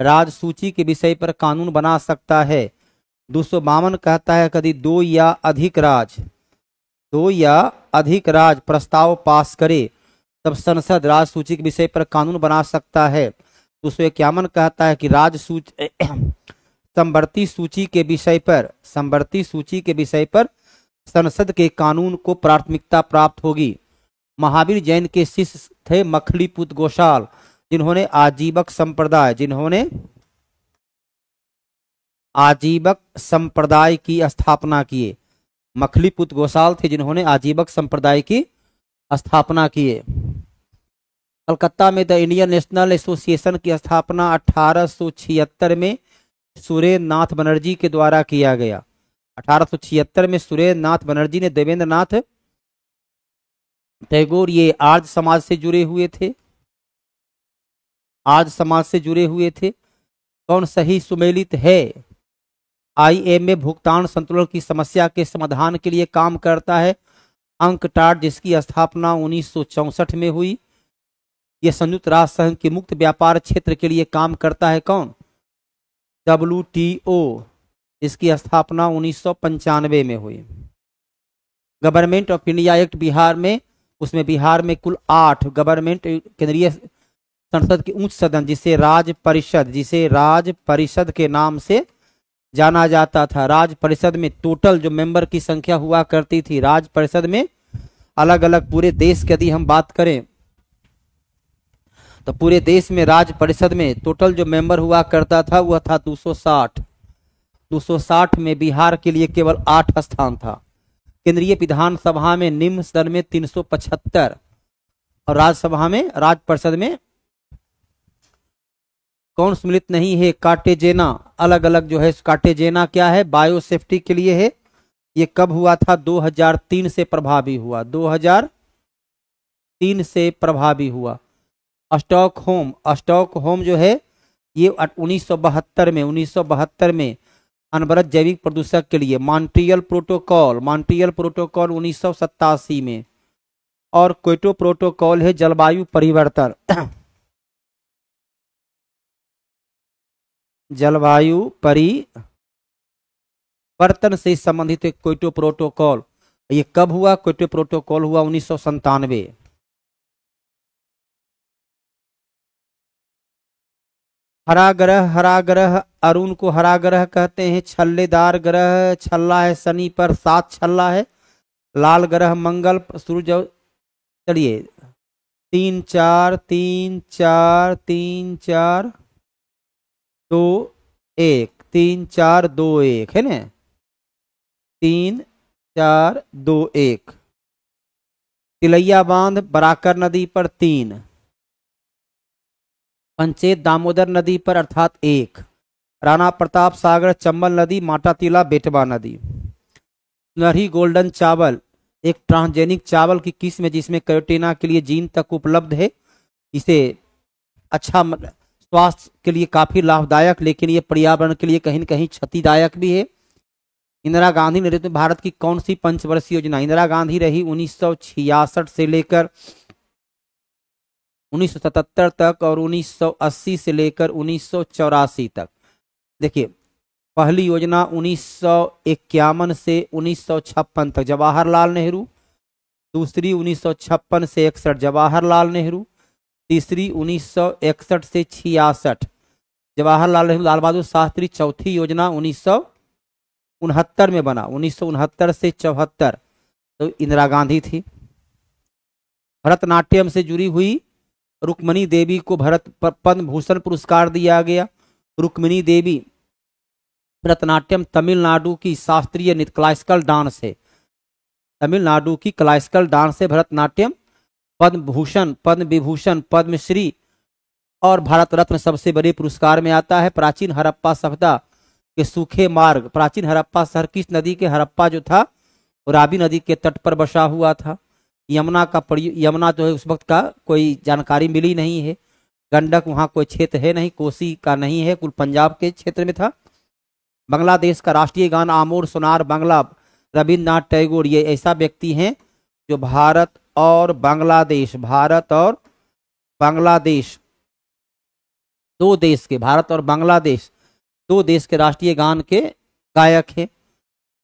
राज्य सूची के विषय पर कानून बना सकता है। 252 कहता है यदि दो या अधिक राज्य प्रस्ताव पास करे तब संसद राज्य सूची के विषय पर कानून बना सकता है। 251 कहता है कि समवर्ती सूची के विषय पर संसद के कानून को प्राथमिकता प्राप्त होगी। महावीर जैन के शिष्य थे मखलीपुत गोसाल, जिन्होंने आजीवक संप्रदाय की स्थापना किए। मखलीपुत गोसाल थे जिन्होंने आजीवक संप्रदाय की स्थापना किए। कलकत्ता में द इंडियन नेशनल एसोसिएशन की स्थापना 1876 में सुरेंद्र नाथ बनर्जी के द्वारा किया गया। 1876 में सुरेंद्र नाथ बनर्जी ने देवेंद्र नाथ टैगोर, ये आर्य समाज से जुड़े हुए थे। कौन सही सुमेलित है? IMF भुगतान संतुलन की समस्या के समाधान के लिए काम करता है। अंकटाड, जिसकी स्थापना 1964 में हुई, यह संयुक्त राष्ट्र संघ के मुक्त व्यापार क्षेत्र के लिए काम करता है। कौन? WTO, इसकी स्थापना 1995 में हुई। Government of India act Bihar में कुल 8 गवर्नमेंट केंद्रीय संसद के उच्च सदन, जिसे राज्य परिषद के नाम से जाना जाता था। राज्य परिषद में टोटल जो मेंबर की संख्या हुआ करती थी, राज्य परिषद में अलग अलग पूरे देश की यदि हम बात करें तो पूरे देश में राज्य परिषद में टोटल जो मेंबर हुआ करता था वह था 260 में बिहार के लिए केवल 8 स्थान था। केंद्रीय विधानसभा में निम्न सदन में 375 और राज्य परिषद में कौन सम्मिलित नहीं है? कार्टेजेना, अलग अलग जो है। कार्टेजेना क्या है? बायो सेफ्टी के लिए है। ये कब हुआ था? 2003 से प्रभावी हुआ। 2003 से प्रभावी हुआ। स्टॉकहोम जो है ये 1972 में अनवरत जैविक प्रदूषक के लिए। मॉन्ट्रियल प्रोटोकॉल 1987 में। और क्योटो प्रोटोकॉल है जलवायु परिवर्तन से संबंधित एक क्योटो प्रोटोकॉल। ये कब हुआ? क्योटो प्रोटोकॉल हुआ 1997। हरा ग्रह अरुण को हरा ग्रह कहते हैं। छल्लेदार ग्रह, छल्ला है शनि पर, 7 छल्ला है। लाल ग्रह मंगल, सूर्य। चलिए 3 4 3 4 3 4 2 1 3 4 2 1 है ना? 3 4 2 1। तिलैया बांध बराकर नदी पर 3। पंचेत दामोदर नदी पर अर्थात 1। राणा प्रताप सागर चंबल नदी, माटातिला बेटवा नदी। नरही गोल्डन चावल एक ट्रांसजेनिक चावल की किस्म है जिसमें कैरोटीना के लिए जीन तक उपलब्ध है। इसे अच्छा स्वास्थ्य के लिए काफी लाभदायक, लेकिन ये पर्यावरण के लिए कहीं न कहीं क्षतिदायक भी है। इंदिरा गांधी नेतृत्व में भारत की कौन सी पंचवर्षीय योजना? इंदिरा गांधी रही 1966 से लेकर 1977 तक और 1980 से लेकर 1984 तक। देखिए पहली योजना 1951 से 1956 तक जवाहरलाल नेहरू, दूसरी 1956 से 61 जवाहरलाल नेहरू, तीसरी 1961 से 66 जवाहरलाल नेहरू लाल बहादुर शास्त्री, चौथी योजना 1969 में बना, 1969 से 74 तो इंदिरा गांधी थी। भरतनाट्यम से जुड़ी हुई रुक्मिणी देवी को पद्म भूषण पुरस्कार दिया गया। रुक्मिणी देवी भरतनाट्यम तमिलनाडु की शास्त्रीय नृत्य क्लासिकल डांस है, तमिलनाडु की क्लासिकल डांस है भरतनाट्यम। पद्म भूषण, पद्म विभूषण, पद्मश्री और भारत रत्न सबसे बड़े पुरस्कार में आता है। प्राचीन हड़प्पा सभ्यता के सूखे मार्ग, प्राचीन हड़प्पा शहर किस नदी के, हड़प्पा जो था रावी नदी के तट पर बसा हुआ था। यमुना जो है उस वक्त का कोई जानकारी मिली नहीं है। गंडक वहाँ कोई क्षेत्र है नहीं, कोसी का नहीं है, कुल पंजाब के क्षेत्र में था। बांग्लादेश का राष्ट्रीय गान आमोर सोनार बांग्ला, रविन्द्रनाथ टैगोर ये ऐसा व्यक्ति हैं जो भारत और बांग्लादेश दो देश के, भारत और बांग्लादेश दो देश के राष्ट्रीय गान के गायक हैं।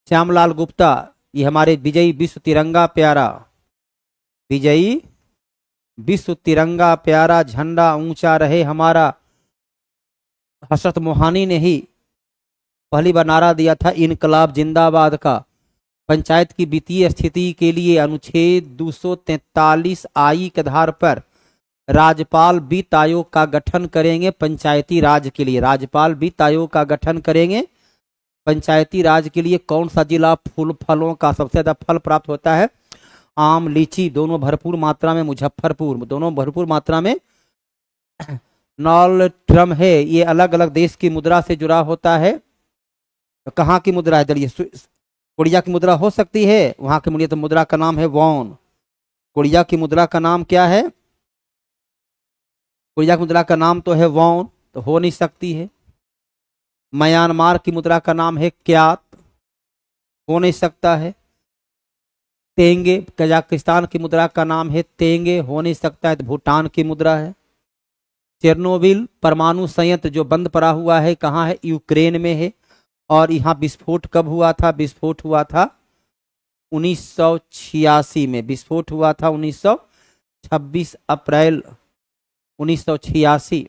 श्यामलाल गुप्ता ये हमारे विजयी विश्व तिरंगा प्यारा झंडा ऊंचा रहे हमारा, हसरत मोहानी ने ही पहली बार नारा दिया था इनकलाब जिंदाबाद का। पंचायत की वित्तीय स्थिति के लिए अनुच्छेद 243 आई के आधार पर राज्यपाल वित्त आयोग का गठन करेंगे पंचायती राज के लिए। राज्यपाल वित्त आयोग का गठन करेंगे पंचायती राज के लिए। कौन सा जिला फलों का सबसे ज्यादा फल प्राप्त होता है? आम, लीची दोनों भरपूर मात्रा में, मुजफ्फरपुर दोनों भरपूर मात्रा में। नॉल ट्रम है, ये अलग अलग देश की मुद्रा से जुड़ा होता है। तो कहाँ की मुद्रा है? चलिए कोरिया की मुद्रा हो सकती है, वहां की मुद्रा का नाम है वॉन। कोरिया की मुद्रा का नाम क्या है? कोरिया की मुद्रा का नाम तो है वॉन, तो हो नहीं सकती है। म्यांमार की मुद्रा का नाम है क्यात, हो नहीं सकता है। तेंगे, कजाकिस्तान की मुद्रा का नाम है तेंगे, हो नहीं सकता है, तो भूटान की मुद्रा है। चेरनोबिल परमाणु संयंत्र जो बंद पड़ा हुआ है कहाँ है? यूक्रेन में है। और यहाँ विस्फोट कब हुआ था? विस्फोट हुआ था 1986 में, विस्फोट हुआ था 26 अप्रैल 1986।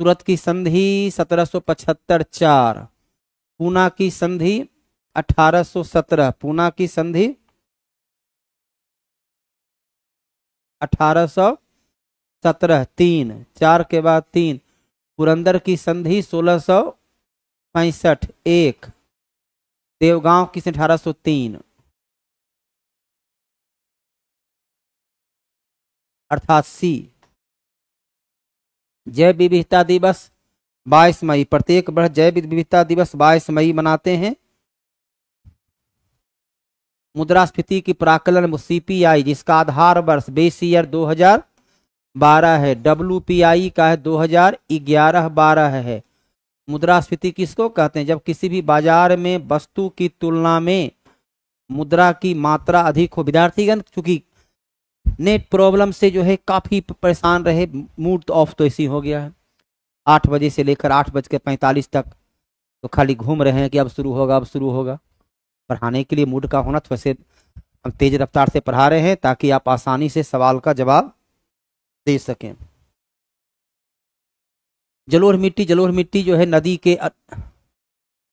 सूरत की संधि 1775 4, पूना की संधि 1817, पूना की संधि 1817 3, 4 के बाद 3। पुरंदर की संधि 1665 1, देवगांव की 1803 अर्थात सी। जैव विविधता दिवस 22 मई, प्रत्येक वर्ष जैव विविधता दिवस 22 मई मनाते हैं। मुद्रास्फीति की प्राकलन CPI जिसका आधार वर्ष बेस ईयर 2012 है, WPI का है 2011-12 है। मुद्रास्फीति किसको कहते हैं? जब किसी भी बाजार में वस्तु की तुलना में मुद्रा की मात्रा अधिक हो। विद्यार्थीगण चूंकि नेट प्रॉब्लम से जो है काफी परेशान रहे, मूड तो ऑफ तो इसी हो गया है। 8 बजे से लेकर 8:45 तक तो खाली घूम रहे हैं कि अब शुरू होगा, अब शुरू होगा। पढ़ाने के लिए मूड का होना, तो वैसे हम तेज रफ्तार से पढ़ा रहे हैं ताकि आप आसानी से सवाल का जवाब दे सकें। जलोढ़ मिट्टी जो है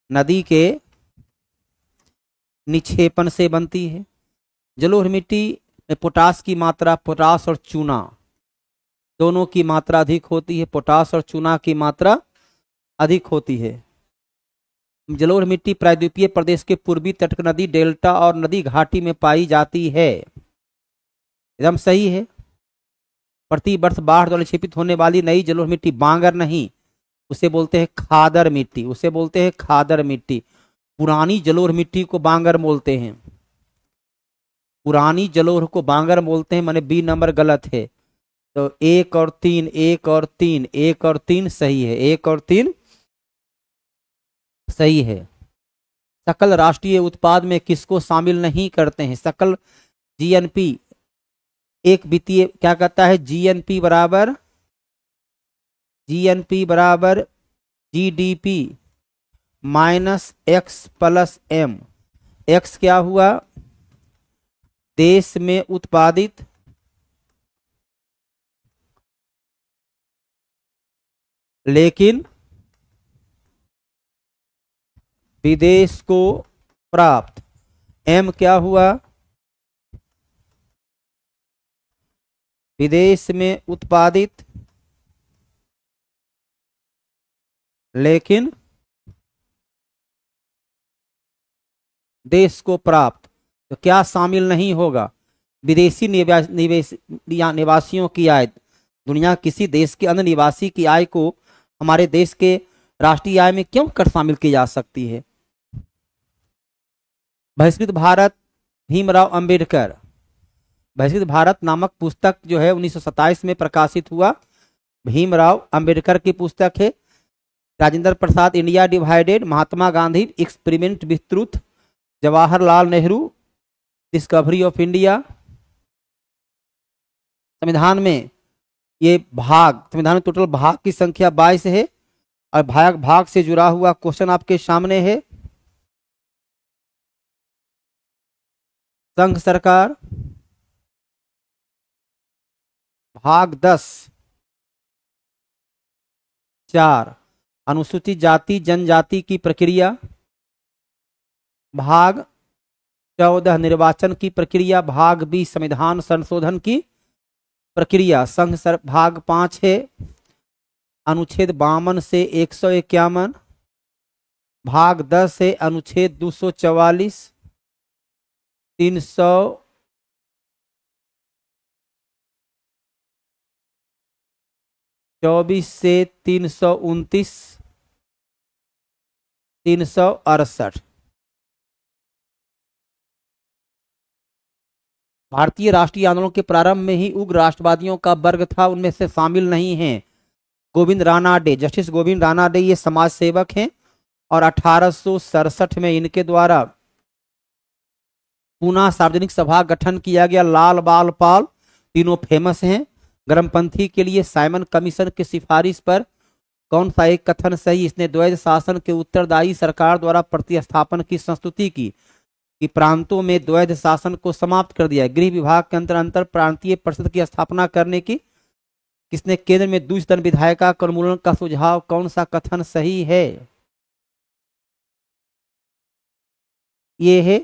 नदी के निक्षेपण से बनती है। जलोढ़ मिट्टी में पोटास की मात्रा, पोटास और चूना दोनों की मात्रा अधिक होती है। पोटास और चूना की मात्रा अधिक होती है। जलोढ़ मिट्टी प्रायद्वीपीय प्रदेश के पूर्वी तट की नदी डेल्टा और नदी घाटी में पाई जाती है। एकदम सही है। प्रति वर्ष बाढ़ द्वारा क्षेपित होने वाली नई जलोढ़ मिट्टी बांगर नहीं, उसे बोलते हैं खादर मिट्टी, उसे बोलते हैं खादर मिट्टी। पुरानी जलोढ़ मिट्टी को बांगर बोलते हैं, पुरानी जलोढ़ को बांगर बोलते हैं, माने बी नंबर गलत है। तो 1 और 3, 1 और 3, 1 और 3 सही है, 1 और 3 सही है। सकल राष्ट्रीय उत्पाद में किसको शामिल नहीं करते हैं? सकल GNP एक वित्तीय क्या कहता है? GNP बराबर GDP minus X plus M. X क्या हुआ? देश में उत्पादित लेकिन विदेश को प्राप्त। एम क्या हुआ? विदेश में उत्पादित लेकिन देश को प्राप्त। तो क्या शामिल नहीं होगा? विदेशी निवासियों की आय। दुनिया किसी देश के अन्य निवासी की आय को हमारे देश के राष्ट्रीय आय में क्यों कर शामिल की जा सकती है? बहिष्कृत भारत, भीमराव अंबेडकर। बहिष्कृत भारत नामक पुस्तक जो है 1927 में प्रकाशित हुआ। भीमराव अंबेडकर की पुस्तक है। Rajendra Prasad, India divided, Mahatma Gandhi, experiment with truth, Jawaharlal Nehru, discovery of India. संविधान में ये भाग, संविधान में टोटल भाग की संख्या 22 है और भाग से जुड़ा हुआ क्वेश्चन आपके सामने है। संघ सरकार, भाग 10 4 अनुसूचित जाति जनजाति की प्रक्रिया, भाग 14 निर्वाचन की प्रक्रिया, भाग 20 संविधान संशोधन की प्रक्रिया। संघ सर भाग 5 है अनुच्छेद 52 से 151, भाग 10 है अनुच्छेद 244, 324 से 329, 368। भारतीय राष्ट्रीय आंदोलन के प्रारंभ में ही उग्र राष्ट्रवादियों का वर्ग था, उनमें से शामिल नहीं हैं गोविंद रानाडे। जस्टिस गोविंद रानाडे ये समाज सेवक हैं और 1867 में इनके द्वारा पुनः सार्वजनिक सभा गठन किया गया। लाल बाल पाल तीनों फेमस हैं। गर्मपंथी के लिए साइमन कमीशन की सिफारिश पर कौन सा एक कथन सही? इसने द्वैध शासन के उत्तरदायी सरकार द्वारा प्रतिस्थापन की संस्तुति की कि प्रांतों में द्वैध शासन को समाप्त कर दिया। गृह विभाग के अंतर प्रांतीय परिषद की स्थापना करने की किसने केंद्र में द्विसदन विधायिका का उन्मूलन का सुझाव? कौन सा कथन सही है? ये है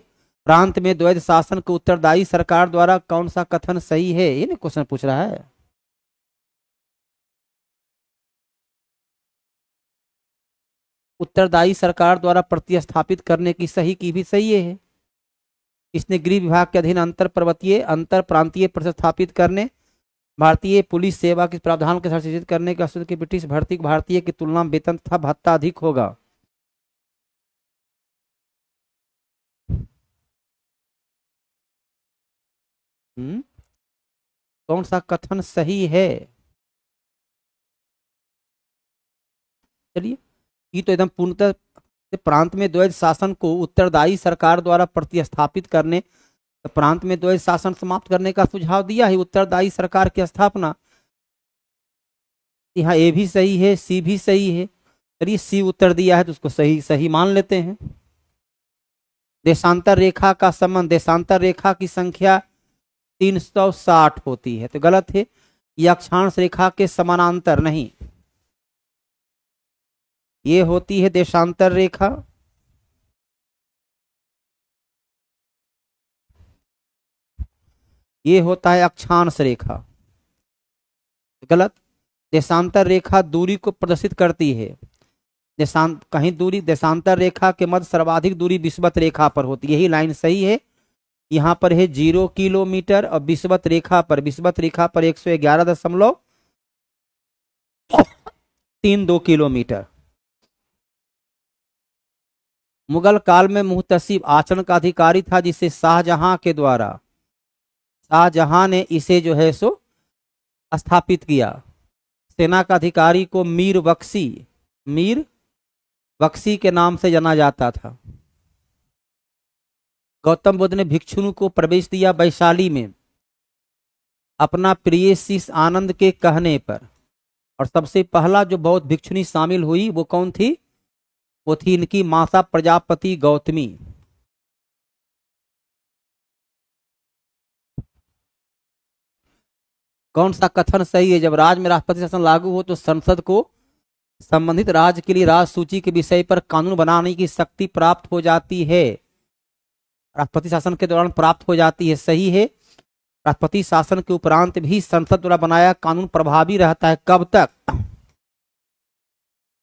प्रांत में द्वैध शासन के उत्तरदायी सरकार द्वारा कौन सा कथन सही है? ये नहीं क्वेश्चन पूछ रहा है। उत्तरदायी सरकार द्वारा प्रतिस्थापित करने की सही की भी सही है। इसने गृह विभाग के अधीन अंतर प्रांतीय प्रतिस्थापित करने, भारतीय पुलिस सेवा के प्रावधान के साथ संशोधित करने का सूत्र की ब्रिटिश भर्ती भारतीय की तुलना में वेतन तथा भत्ता अधिक होगा। कौन सा कथन सही है? चलिए, ये तो एकदम पूर्णतः प्रांत में द्वैध शासन को उत्तरदायी सरकार द्वारा प्रतिस्थापित करने, प्रांत में द्वैध शासन समाप्त करने का सुझाव दिया है, उत्तरदायी सरकार की स्थापना। यहाँ ए भी सही है, सी भी सही है। चलिए, सी उत्तर दिया है तो उसको सही मान लेते हैं। देशांतर रेखा का संबंध, देशांतर रेखा की संख्या 360 होती है, तो गलत है। ये अक्षांश रेखा के समानांतर नहीं, ये होती है देशांतर रेखा। ये होता है अक्षांश रेखा, गलत। देशांतर रेखा दूरी को प्रदर्शित करती है। कहीं दूरी, देशांतर रेखा के मध्य सर्वाधिक दूरी विषुवत रेखा पर होती है, यही लाइन सही है। यहाँ पर है 0 किलोमीटर और विषुवत रेखा पर 111.32 किलोमीटर। मुगल काल में मुहतसिब आचरण का अधिकारी था, जिसे शाहजहां के द्वारा, शाहजहां ने इसे जो है सो स्थापित किया। सेना का अधिकारी को मीर बख्शी के नाम से जाना जाता था। गौतम बुद्ध ने भिक्षुओं को प्रवेश दिया वैशाली में अपना प्रिय शिष्य आनंद के कहने पर, और सबसे पहला जो बौद्ध भिक्षुनी शामिल हुई वो कौन थी? वो थी इनकी माता प्रजापति गौतमी। कौन सा कथन सही है? जब राज्य में राष्ट्रपति शासन लागू हो तो संसद को संबंधित राज्य के लिए राज्य सूची के विषय पर कानून बनाने की शक्ति प्राप्त हो जाती है। राष्ट्रपति शासन के दौरान प्राप्त हो जाती है, सही है। राष्ट्रपति शासन के उपरांत भी संसद द्वारा बनाया कानून प्रभावी रहता है। कब तक?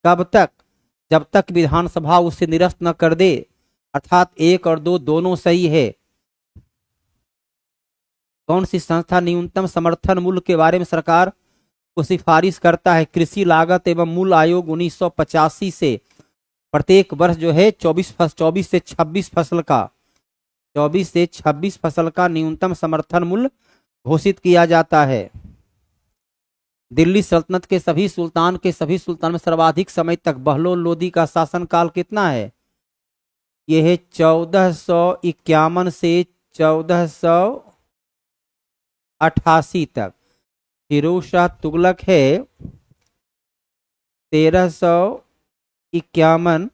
कब तक? जब तक विधानसभा उसे निरस्त न कर दे, अर्थात 1 और 2 दोनों सही है। कौन सी संस्था न्यूनतम समर्थन मूल्य के बारे में सरकार को सिफारिश करता है? कृषि लागत एवं मूल्य आयोग 1985 से प्रत्येक वर्ष जो है 24 से 26 फसल का 24 से 26 फसल का न्यूनतम समर्थन मूल्य घोषित किया जाता है। दिल्ली सल्तनत के सभी सुल्तान में सर्वाधिक समय तक बहलोल लोदी का शासनकाल कितना है? यह है 1451 से 1488 तक। फिरोज शाह तुगलक है 1351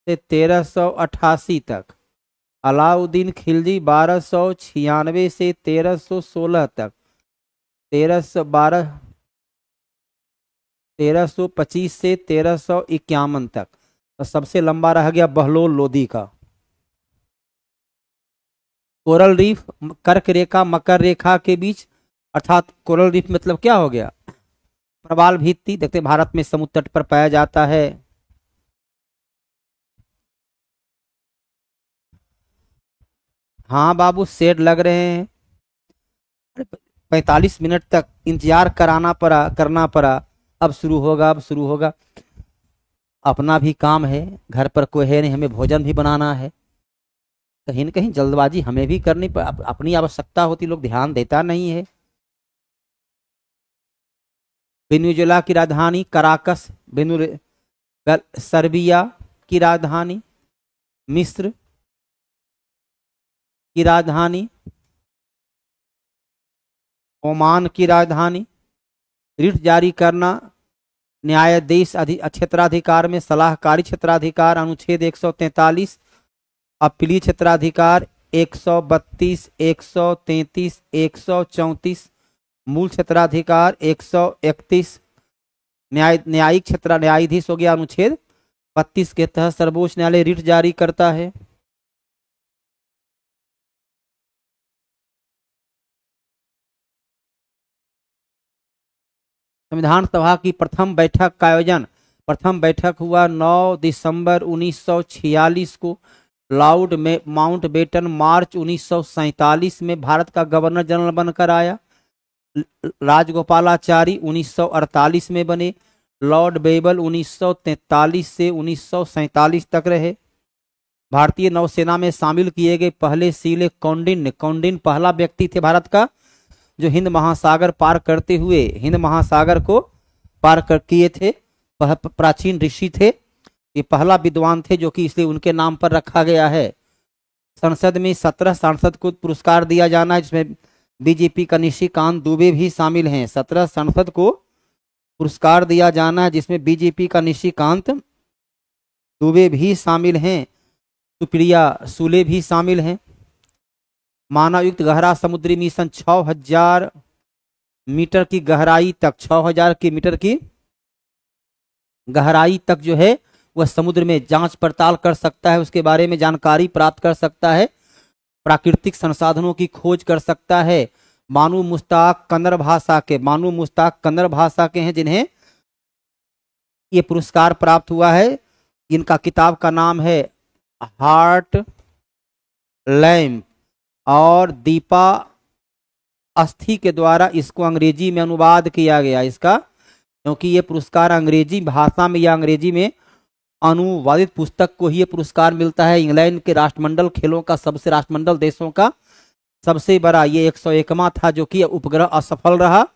से 1388 तक। अलाउद्दीन खिलजी 1296 से 1316 तक। 1325 से 1351 तक। तो सबसे लंबा रह गया बहलोल लोदी का। कोरल रीफ कर्क रेखा मकर रेखा के बीच, अर्थात कोरल रीफ मतलब क्या हो गया? प्रवाल भित्ति। देखते भारत में समुद्र तट पर पाया जाता है। हाँ बाबू, सेट लग रहे हैं। 45 मिनट तक इंतजार करना पड़ा। अब शुरू होगा। अपना भी काम है, घर पर कोई है नहीं, हमें भोजन भी बनाना है। कहीं न कहीं जल्दबाजी हमें भी करनी अपनी आवश्यकता होती, लोग ध्यान देता नहीं है। वेनेजुएला की राजधानी कराकस, सर्बिया की राजधानी, मिस्र की राजधानी, ओमान की राजधानी। रिट जारी करना, न्यायाधीश क्षेत्राधिकार में सलाहकारी क्षेत्राधिकार अनुच्छेद 143, अपीलीय क्षेत्राधिकार 132, 133, 134, मूल क्षेत्राधिकार 131, न्यायाधीश हो गया अनुच्छेद 32 के तहत सर्वोच्च न्यायालय रिट जारी करता है। संविधान सभा की प्रथम बैठक का आयोजन, प्रथम बैठक हुआ 9 दिसंबर 1946 को माउंट बेटन। मार्च 1947 में भारत का गवर्नर जनरल बनकर आया। राजगोपालाचारी 1948 में बने। लॉर्ड बेबल 1943 से 1947 तक रहे। भारतीय नौसेना में शामिल किए गए पहले सील कौंडिन्य पहला व्यक्ति थे भारत का जो हिंद महासागर पार करते हुए हिंद महासागर को पार किए थे। प्राचीन ऋषि थे, ये पहला विद्वान थे जो कि इसलिए उनके नाम पर रखा गया है। संसद में 17 सांसद को पुरस्कार दिया जाना है, जिसमें बीजेपी का निशिकांत दुबे भी शामिल हैं। 17 सांसद को पुरस्कार दिया जाना है, जिसमें बीजेपी का निशिकांत दुबे भी शामिल हैं, सुप्रिया सुले भी शामिल हैं। मानवयुक्त गहरा समुद्री मिशन 6000 मीटर की गहराई तक, 6000 मीटर की गहराई तक जो है वह समुद्र में जांच पड़ताल कर सकता है, उसके बारे में जानकारी प्राप्त कर सकता है, प्राकृतिक संसाधनों की खोज कर सकता है। मानू मुश्ताक कन्नड़ भाषा के हैं जिन्हें ये पुरस्कार प्राप्त हुआ है। इनका किताब का नाम है हार्ट लैम्प और दीपा अस्थि के द्वारा इसको अंग्रेजी में अनुवाद किया गया इसका, क्योंकि ये पुरस्कार अंग्रेजी भाषा में या अंग्रेजी में अनुवादित पुस्तक को ही ये पुरस्कार मिलता है। इंग्लैंड के राष्ट्रमंडल खेलों का राष्ट्रमंडल देशों का सबसे बड़ा ये 101वां था, जो कि उपग्रह असफल रहा,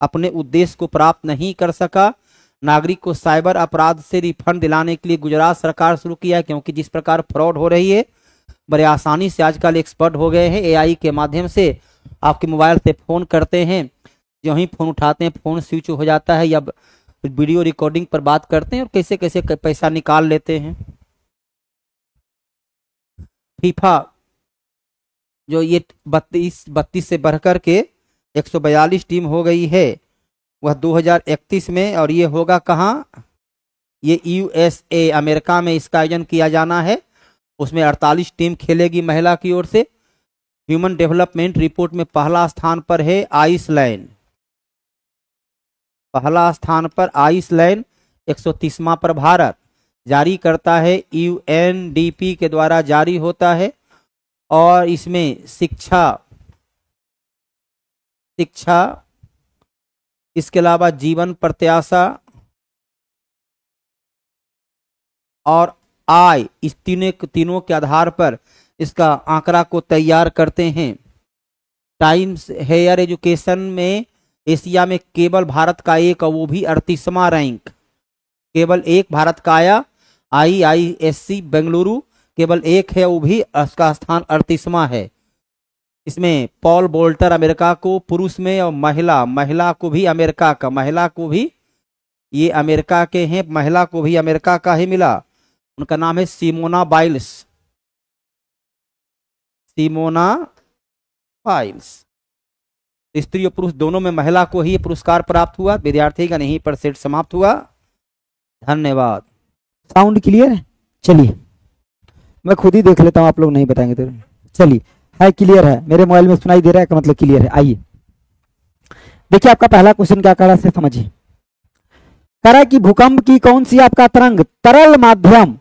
अपने उद्देश्य को प्राप्त नहीं कर सका। नागरिक को साइबर अपराध से रिफंड दिलाने के लिए गुजरात सरकार शुरू किया है, क्योंकि जिस प्रकार फ्रॉड हो रही है बड़े आसानी से आजकल एक्सपर्ट हो गए हैं। एआई के माध्यम से आपके मोबाइल से फोन करते हैं, जो ही फोन उठाते हैं फोन स्विच हो जाता है या वीडियो रिकॉर्डिंग पर बात करते हैं और कैसे कैसे पैसा निकाल लेते हैं। फीफा जो ये 32 से बढ़कर के 142 टीम हो गई है, वह 2031 में, और ये होगा कहाँ, ये यूएसए अमेरिका में इसका आयोजन किया जाना है। उसमें 48 टीम खेलेगी महिला की ओर से। ह्यूमन डेवलपमेंट रिपोर्ट में पहला स्थान पर है आइसलैंड, पहला स्थान पर आइसलैंड, 130वां पर भारत। जारी करता है यूएनडीपी के द्वारा जारी होता है, और इसमें शिक्षा, इसके अलावा जीवन प्रत्याशा और आय, इस तीनों के आधार पर इसका आंकड़ा को तैयार करते हैं। टाइम्स हायर एजुकेशन में एशिया में केवल भारत का एक, और वो भी 38वां रैंक, केवल एक भारत का आया। IISc बेंगलुरु केवल एक है, वो भी उसका स्थान 38वां है। इसमें पॉल बोल्टर अमेरिका को पुरुष में, और महिला को भी अमेरिका का, महिला को भी ये अमेरिका के हैं, महिला को भी अमेरिका का ही मिला। उनका नाम है सिमोना बाइल्स, सिमोना बाइल्स। स्त्री और पुरुष दोनों में महिला को ही पुरस्कार प्राप्त हुआ। विद्यार्थी का नहीं पर सेट समाप्त हुआ। धन्यवाद। साउंड क्लियर है? चलिए मैं खुद ही देख लेता हूं, आप लोग नहीं बताएंगे तो। चलिए है, क्लियर है, मेरे मोबाइल में सुनाई दे रहा है का मतलब क्लियर है। आइए देखिए आपका पहला क्वेश्चन क्या कह रहा है, समझिए। कह रहा है कि भूकंप की कौन सी आपका तरंग तरल माध्यम,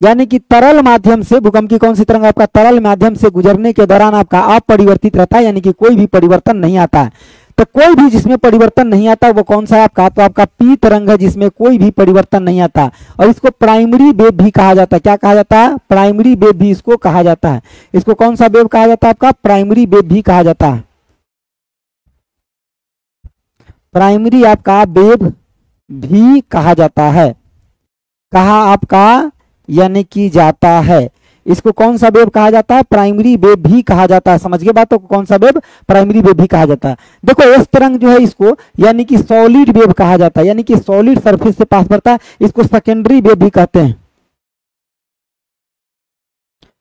यानी कि तरल माध्यम से, भूकंप की कौन सी तरंग आपका तरल माध्यम से गुजरने के दौरान आपका अपरिवर्तित रहता है, यानी कि कोई भी परिवर्तन नहीं आता है। तो कोई भी जिसमें परिवर्तन नहीं आता वो कौन सा है आपका, तो आपका पी तरंग है, जिसमें कोई भी परिवर्तन नहीं आता, और इसको प्राइमरी वेव भी कहा जाता है। क्या कहा जाता है? प्राइमरी वेव भी इसको कहा जाता है। इसको कौन सा वेव कहा जाता है आपका? प्राइमरी वेव भी कहा जाता है। प्राइमरी आपका वेव भी कहा जाता है, कहा आपका यानी कि जाता है। इसको कौन सा वेव कहा जाता है? प्राइमरी वेव भी कहा जाता है। समझ गए बात? तो कौन सा वेव? प्राइमरी वेव भी कहा जाता है। देखो इस तरंग जो है इसको यानी कि सॉलिड वेव कहा जाता है, यानी कि सॉलिड सरफेस से पास करता है। इसको सेकेंडरी वेव भी कहते हैं,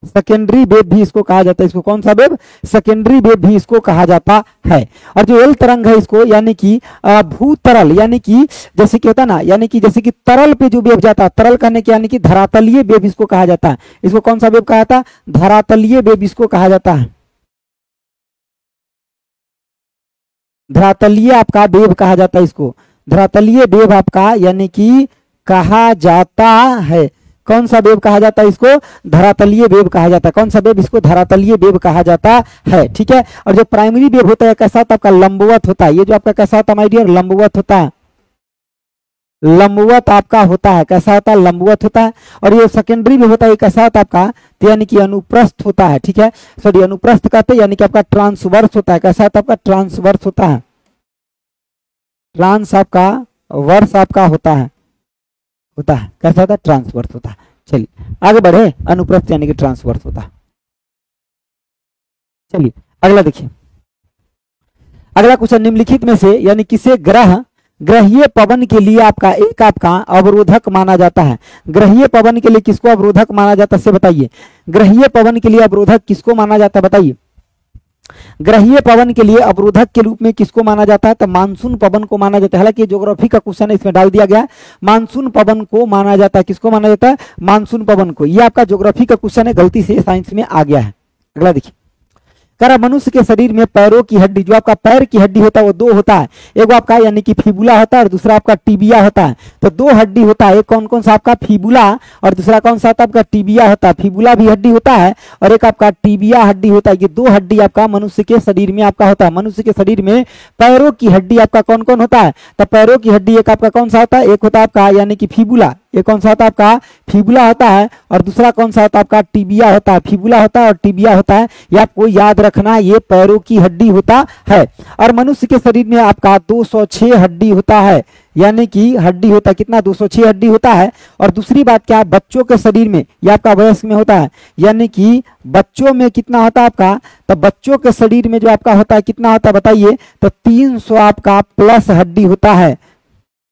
सेकेंडरी वेव भी इसको कहा जाता है। इसको कौन सा वेव? सेकेंडरी वेव भी इसको कहा जाता है। और जो एल तरंग है इसको यानी कि भूतरल, यानी कि जैसे कि होता है ना, यानी कि जैसे कि तरल पे जो वेव जाता है, तरल कहने के यानी कि धरातलीय वेव इसको कहा जाता है। इसको कौन सा वेव कहा जाता है? धरातलीय वेव इसको कहा जाता है। धरातलीय आपका वेव कहा जाता है, इसको धरातलीय वेव आपका यानी कि कहा जाता है। कौन सा वेव कहा जाता है? इसको धरातलीय वेव कहा जाता है। कौन सा वेव? इसको धरातलीय वेव कहा जाता है। ठीक है। और जो प्राइमरी वेव होता है कैसा होता है आपका? लंबवत होता है। ये जो आपका कैसा होता है माय डियर? लंबवत होता है, लंबवत आपका होता है। कैसा होता है? लंबवत होता है। और ये सेकेंडरी वेव होता है, कैसा होता है आपका? तो यानी कि अनुप्रस्थ होता है। ठीक है, सॉरी अनुप्रस्थ कहते हैं, यानी कि आपका ट्रांसवर्स होता है। कैसा होता है आपका? ट्रांसवर्स होता है। ट्रांस आपका वर्स आपका होता है, कैसा होता है? ट्रांसवर्स होता है। चलिए आगे बढ़े। अनुप्रस्थ यानी कि ट्रांसवर्स होता है। चलिए अगला देखिए। अगला क्वेश्चन, निम्नलिखित में से यानी किसे ग्रहीय पवन के लिए आपका एक आपका अवरोधक माना जाता है? ग्रहीय पवन के लिए किसको अवरोधक माना जाता है? बताइए, ग्रहीय पवन के लिए अवरोधक किसको माना जाता है? बताइए। ग्रहीय पवन के लिए अवरोधक के रूप में किसको माना जाता है? तो मानसून पवन को माना जाता है। हालांकि ज्योग्राफी का क्वेश्चन इसमें डाल दिया गया है, मानसून पवन को माना जाता है। किसको माना जाता है? मानसून पवन को। यह आपका ज्योग्राफी का क्वेश्चन है, गलती से साइंस में आ गया है। अगला देखिए। कह रहा मनुष्य के शरीर में पैरों की हड्डी, जो आपका पैर की हड्डी होता है वो दो होता है। एक आपका यानी कि फीबुला होता है और दूसरा आपका टिबिया होता है। तो दो हड्डी होता है, एक कौन कौन सा आपका? फीबुला, और दूसरा कौन सा आपका? टिबिया होता है। फीबुला भी हड्डी होता है और एक आपका टिबिया हड्डी होता है। ये दो हड्डी आपका मनुष्य के शरीर में आपका होता है। मनुष्य के शरीर में पैरों की हड्डी आपका कौन कौन होता है? तो पैरों की हड्डी एक आपका कौन सा होता है? एक होता है आपका यानी कि फीबुला, ये कौन सा होता है आपका? फीबुला होता है। और दूसरा कौन सा होता है आपका? टिबिया होता है। फीबुला होता है और टिबिया होता है, ये आपको याद रखना, ये पैरों की हड्डी होता है। और मनुष्य के शरीर में आपका 206 हड्डी होता है, यानी कि हड्डी होता है कितना? 206 हड्डी होता है। और दूसरी बात क्या है? बच्चों के शरीर में, ये आपका वयस्क में होता है, यानी कि बच्चों में कितना होता है आपका? तो बच्चों के शरीर में जो आपका होता है कितना होता है बताइए? तो 300 आपका प्लस हड्डी होता है।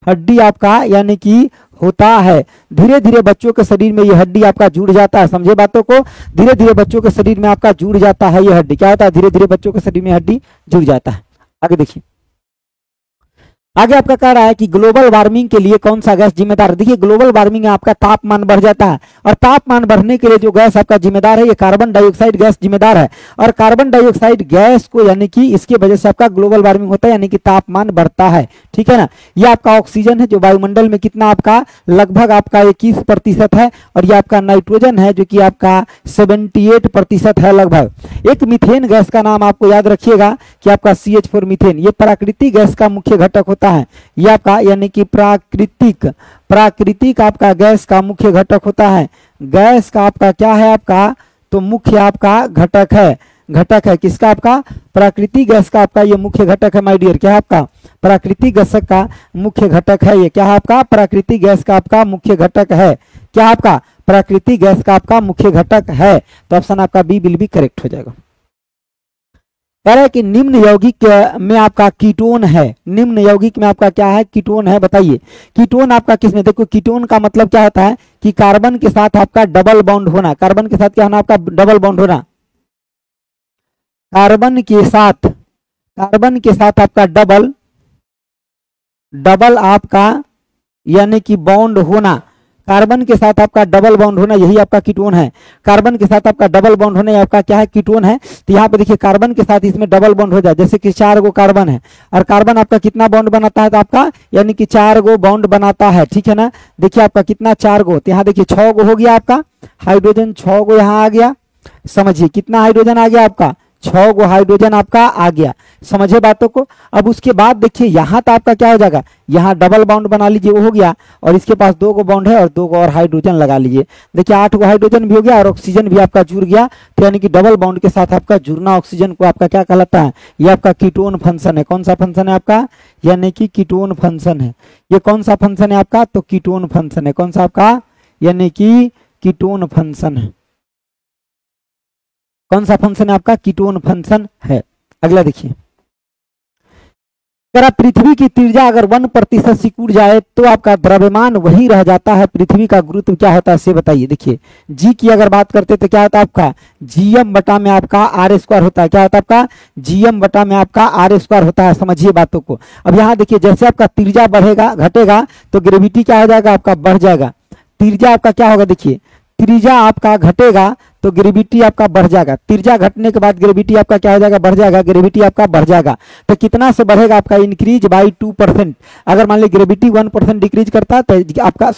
हड्डी आपका यानी कि होता है। धीरे धीरे बच्चों के शरीर में ये हड्डी आपका जुड़ जाता है। समझे बातों को, धीरे धीरे बच्चों के शरीर में आपका जुड़ जाता है ये हड्डी। क्या होता है, धीरे धीरे बच्चों के शरीर में हड्डी जुड़ जाता है। आगे देखिए, आगे आपका कह रहा है कि ग्लोबल वार्मिंग के लिए कौन सा गैस जिम्मेदार है। देखिए ग्लोबल वार्मिंग में आपका तापमान बढ़ जाता है और तापमान बढ़ने के लिए जो गैस आपका जिम्मेदार है ये कार्बन डाइऑक्साइड गैस जिम्मेदार है। और कार्बन डाइऑक्साइड गैस को यानी कि इसकी वजह से आपका ग्लोबल वार्मिंग होता है, यानी कि तापमान बढ़ता है। ठीक है ना। ये आपका ऑक्सीजन है जो वायुमंडल में कितना आपका लगभग आपका 21% है, और ये आपका नाइट्रोजन है जो कि आपका 78% है लगभग। एक मीथेन गैस का नाम आपको याद रखिएगा कि आपका CH4 मीथेन, ये प्राकृतिक गैस का मुख्य घटक होता है। ये आपका यानी कि प्राकृतिक आपका गैस का मुख्य घटक होता है। गैस का आपका क्या है आपका, तो मुख्य आपका घटक है किसका, आपका प्राकृतिक गैस का आपका ये मुख्य घटक है माय डियर। क्या है आपका प्राकृतिक गैस का मुख्य घटक है ये। क्या है आपका प्राकृतिक गैस का आपका मुख्य घटक है। क्या आपका प्राकृतिक गैस का आपका मुख्य घटक है। तो ऑप्शन आपका बी बिल भी करेक्ट हो जाएगा। कह रहा है कि निम्न यौगिक में आपका कीटोन है। निम्न यौगिक में आपका क्या है, कीटोन है। बताइए कीटोन आपका किसमें। देखो कीटोन का मतलब क्या होता है कि कार्बन के साथ आपका डबल बॉन्ड होना। कार्बन के साथ क्या होना आपका, डबल बॉन्ड होना। कार्बन के साथ आपका डबल आपका यानी कि बॉन्ड होना। कार्बन के साथ आपका डबल बॉन्ड होना यही आपका कीटोन है। कार्बन के साथ आपका डबल बॉन्ड होना आपका क्या है, कीटोन है। तो यहाँ पे देखिए कार्बन के साथ इसमें डबल बॉन्ड हो जाए, जैसे कि 4 गो कार्बन है और कार्बन आपका कितना बॉन्ड बनाता है, तो आपका यानी कि 4 गो बॉन्ड बनाता है। ठीक है ना। देखिए आपका कितना 4 गो, तो यहाँ देखिए 6 गो हो गया आपका हाइड्रोजन, 6 गो यहाँ आ गया। समझिए कितना हाइड्रोजन आ गया आपका, 6 गो हाइड्रोजन आपका आ गया। समझे बातों को। अब उसके बाद देखिए यहाँ तो आपका क्या हो जाएगा, यहाँ डबल बॉन्ड बना लीजिए, वो हो गया। और इसके पास 2 गो बॉन्ड है और 2 गो और हाइड्रोजन लगा लीजिए। देखिए 8 गो हाइड्रोजन भी हो गया और ऑक्सीजन भी आपका जुड़ गया। तो यानी कि डबल बॉन्ड के साथ आपका जुड़ना ऑक्सीजन को आपका क्या कहलाता है, ये आपका कीटोन फंक्शन है। कौन सा फंक्शन है आपका, यानी कि कीटोन फंक्शन है। ये कौन सा फंक्शन है आपका, तो कीटोन फंक्शन है। कौन सा आपका, यानी कि कीटोन फंक्शन है। कौन सा फंक्शन है आपका, कीटोन फंक्शन है। अगला देखिए, अगर पृथ्वी की त्रिज्या अगर 1% सिकुड़ जाए तो आपका द्रव्यमान वही रह जाता है, पृथ्वी का गुरुत्व क्या होता है, से बताइए। देखिए जी की अगर बात करते तो क्या होता है आपका, GM बटा में आपका R² होता है। क्या होता है आपका, GM बटा में आपका R² होता है। समझिए बातों को। अब यहाँ देखिए जैसे आपका त्रिज्या बढ़ेगा घटेगा तो ग्रेविटी क्या हो जाएगा आपका, बढ़ जाएगा। त्रिज्या आपका क्या होगा, देखिए त्रिज्या आपका घटेगा तो ग्रेविटी आपका बढ़ जाएगा। त्रिज्या घटने के बाद ग्रेविटी आपका क्या हो जाएगा, बढ़ जाएगा। ग्रेविटी आपका बढ़ जाएगा तो कितना से बढ़ेगा आपका, इंक्रीज बाई 2%। अगर मान ली ग्रेविटी 1% डिक्रीज करता है तो आपका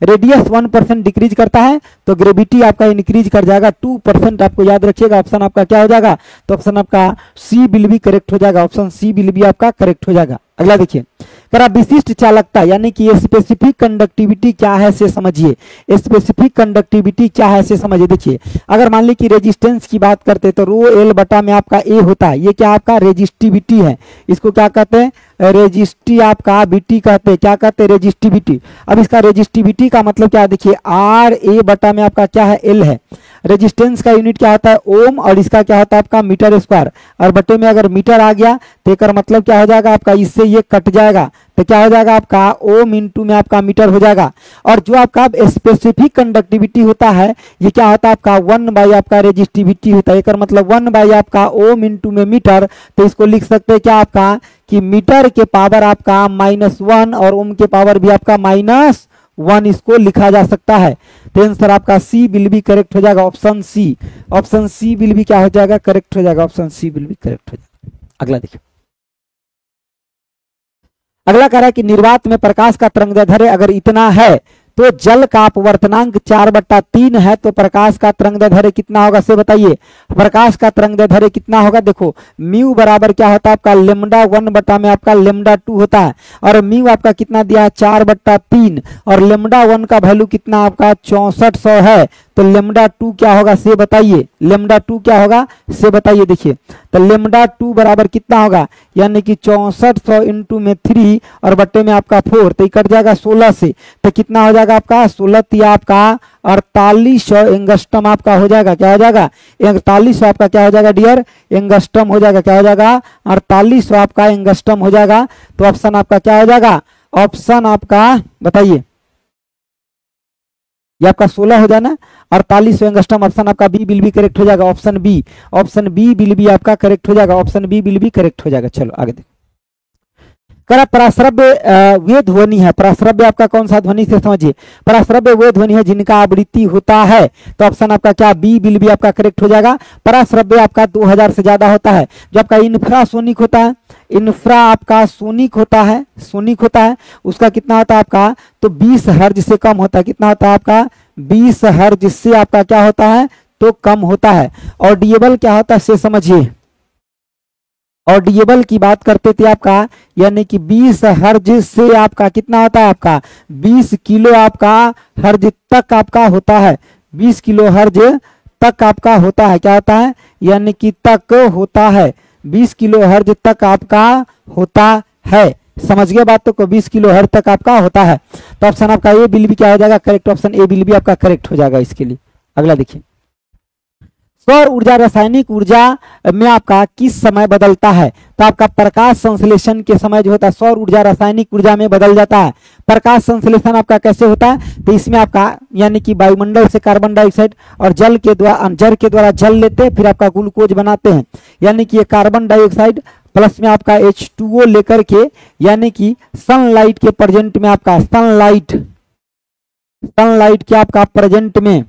रेडियस 1% डिक्रीज करता है तो ग्रेविटी आपका इंक्रीज कर जाएगा 2%। आपको याद रखिएगा ऑप्शन आपका क्या हो जाएगा, तो ऑप्शन आपका सी बिल भी करेक्ट हो जाएगा। ऑप्शन सी बिल भी आपका करेक्ट हो जाएगा। अगला देखिए, करा विशिष्ट चालकता यानी कि स्पेसिफिक कंडक्टिविटी क्या है से समझिए। स्पेसिफिक कंडक्टिविटी क्या है से समझिए। देखिए अगर मान ली कि रेजिस्टेंस की बात करते तो रो एल बटा में आपका ए होता है। ये क्या आपका रेजिस्टिविटी है। इसको क्या कहते हैं, रेजिस्टिविटी कहते हैं। क्या कहते हैं, रेजिस्टिविटी। अब इसका रेजिस्टिविटी का मतलब क्या है, देखिए आर ए बटा में आपका क्या है, एल है। रेजिस्टेंस का यूनिट क्या होता है, ओम, और इसका क्या होता है आपका मीटर स्क्वायर। और बटे में अगर मीटर आ गया तो एक मतलब क्या हो जाएगा आपका, इससे ये कट जाएगा तो क्या हो जाएगा आपका ओम इंटू में आपका मीटर हो जाएगा। और जो आपका स्पेसिफिक कंडक्टिविटी होता है ये क्या होता है आपका 1 बाई आपका रेजिस्टिविटी होता है। एक मतलब 1 बाई आपका ओम इंटू में मीटर। तो इसको लिख सकते हैं क्या आपका, कि मीटर के पावर आपका -1 और ओम के पावर भी आपका -1, इसको लिखा जा सकता है। तो आंसर आपका सी बिल भी करेक्ट हो जाएगा। Option C, option C will भी क्या हो जाएगा, करेक्ट हो जाएगा। ऑप्शन सी बिल भी करेक्ट हो जाएगा। अगला देखिए, अगला कह रहा है कि निर्वात में प्रकाश का तरंगदैर्ध्य अगर इतना है तो जल का अपवर्तनांक 4/3 है तो प्रकाश का तरंगदैर्ध्य कितना होगा, से बताइए। प्रकाश का तरंगदैर्ध्य कितना होगा, देखो म्यू बराबर क्या होता है आपका λ1 बटा में आपका λ2 होता है। और म्यू आपका कितना दिया है 4/3 और λ1 का वैल्यू कितना आपका 6400 है। तो λ2 क्या होगा से बताइए, λ2 क्या होगा से बताइए। देखिए तो λ2 बराबर कितना होगा, यानी कि 6400 इंटू में 3 और बट्टे में आपका 4 तो कट जाएगा 16 से। तो कितना हो जाएगा आपका 16 आपका 4800 एंगस्ट्रम आपका हो जाएगा। क्या हो जाएगा, 4800 आपका क्या हो जाएगा डियर, एंगस्ट्रम हो जाएगा। क्या हो जाएगा, 4800 आपका एंगस्ट्रम हो जाएगा। तो ऑप्शन आपका क्या हो जाएगा, ऑप्शन आपका बताइए, ये आपका 16 हो जाना, 48 एंगस्ट्रॉम। ऑप्शन आपका बी विल बी करेक्ट हो जाएगा, option B, option B will be आपका करेक्ट हो जाएगा, option B will be correct हो जाएगा। चलो आगे देखो, करा पराश्रव्य वे ध्वनि है, पराश्रव्य आपका कौन सा ध्वनि से समझिए, पराश्रव्य वे ध्वनि है जिनका आवृत्ति होता है, तो ऑप्शन आपका क्या बी विल बी आपका करेक्ट हो जाएगा। पराश्रव्य आपका 2000 से ज्यादा होता है। जो आपका इंफ्रासोनिक होता है, इंफ्रा आपका सोनिक होता है, सोनिक होता है, उसका कितना होता है आपका, तो 20 हर्ज से कम होता है। कितना होता है आपका, 20 हर्ज से आपका क्या होता है, तो कम होता है। ऑडिएबल क्या होता है से समझिए, ऑडिएबल की बात करते थे आपका, यानी कि 20 हर्ज से आपका कितना होता है आपका, 20 किलो आपका हर्ज तक आपका होता है, 20 किलो हर्ज तक आपका होता है, क्या होता है, यानी कि तक होता है, 20 किलो हर्ज तक आपका होता है। समझ गए बात को, 20 किलो हर्ज तक आपका होता है। तो ऑप्शन आपका ए विल बी क्या हो जाएगा, correct, option A will be आपका करेक्ट हो जाएगा इसके लिए। अगला देखिए, सौर ऊर्जा रासायनिक ऊर्जा में आपका किस समय बदलता है, तो आपका प्रकाश संश्लेषण के समय जो होता है सौर ऊर्जा रासायनिक ऊर्जा में बदल जाता है। प्रकाश संश्लेषण आपका कैसे होता है, तो इसमें आपका यानी कि वायुमंडल से कार्बन डाइऑक्साइड और जल के द्वारा जल लेते हैं, फिर आपका ग्लूकोज बनाते हैं, यानी कि ये कार्बन डाइऑक्साइड प्लस में आपका H2O लेकर के, यानी कि सनलाइट के प्रेजेंट में आपका सनलाइट के आपका प्रेजेंट में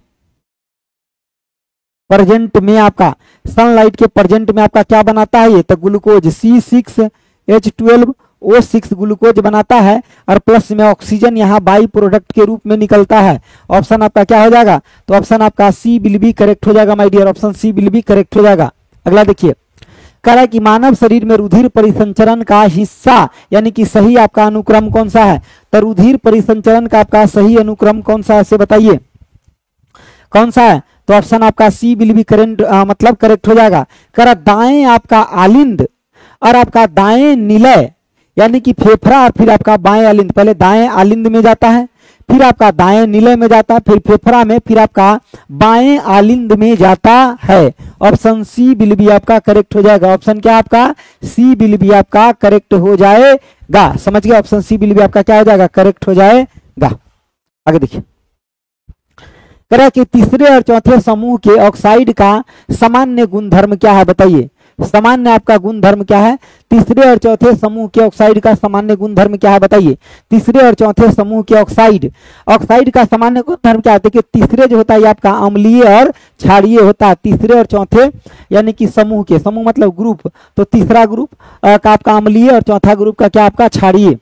आपका सनलाइट के प्रेजेंट में आपका क्या बनाता है, ये तो ग्लूकोज C6H12O6 ग्लूकोज बनाता है, और प्लस में ऑक्सीजन यहाँ बाई प्रोडक्ट के रूप में निकलता है। ऑप्शन आपका क्या हो जाएगा, तो ऑप्शन आपका सी विल बी करेक्ट हो जाएगा my dear, option C will be correct हो जाएगा। अगला देखिए, कह रहा है कि मानव शरीर में रुधिर परिसंचरण का हिस्सा यानी कि सही आपका अनुक्रम कौन सा है, तो रुधिर परिसंचरण का आपका सही अनुक्रम कौन सा है से बताइए, कौन सा है, तो ऑप्शन आपका सी विल बी करेक्ट मतलब करेक्ट हो जाएगा। करा दाएं आपका आलिंद और आपका दाएं निलय यानी कि फेफड़ा और फिर आपका बाएं आलिंद, पहले दाएं आलिंद में जाता है, फिर आपका दाएं निलय में जाता है, फिर फेफड़ा में, फिर आपका बाएं आलिंद में जाता है। ऑप्शन सी विल बी आपका करेक्ट हो जाएगा, ऑप्शन क्या आपका सी विल बी आपका करेक्ट हो जाएगा। समझ गया, ऑप्शन सी विल बी आपका क्या हो जाएगा, करेक्ट हो जाएगा। आगे देखिए, कह रहा है कि तीसरे और चौथे समूह के ऑक्साइड का सामान्य गुणधर्म क्या है, बताइए सामान्य आपका गुणधर्म क्या है, तीसरे और चौथे समूह के ऑक्साइड का सामान्य गुणधर्म क्या है बताइए। तीसरे और चौथे समूह के ऑक्साइड का सामान्य गुणधर्म क्या है, देखिए तीसरे जो होता है आपका अम्लीय और क्षारीय होता है, तीसरे और चौथे यानी कि समूह के, समूह मतलब ग्रुप, तो तीसरा ग्रुप का आपका अम्लीय और चौथा ग्रुप का क्या आपका क्षारीय। एक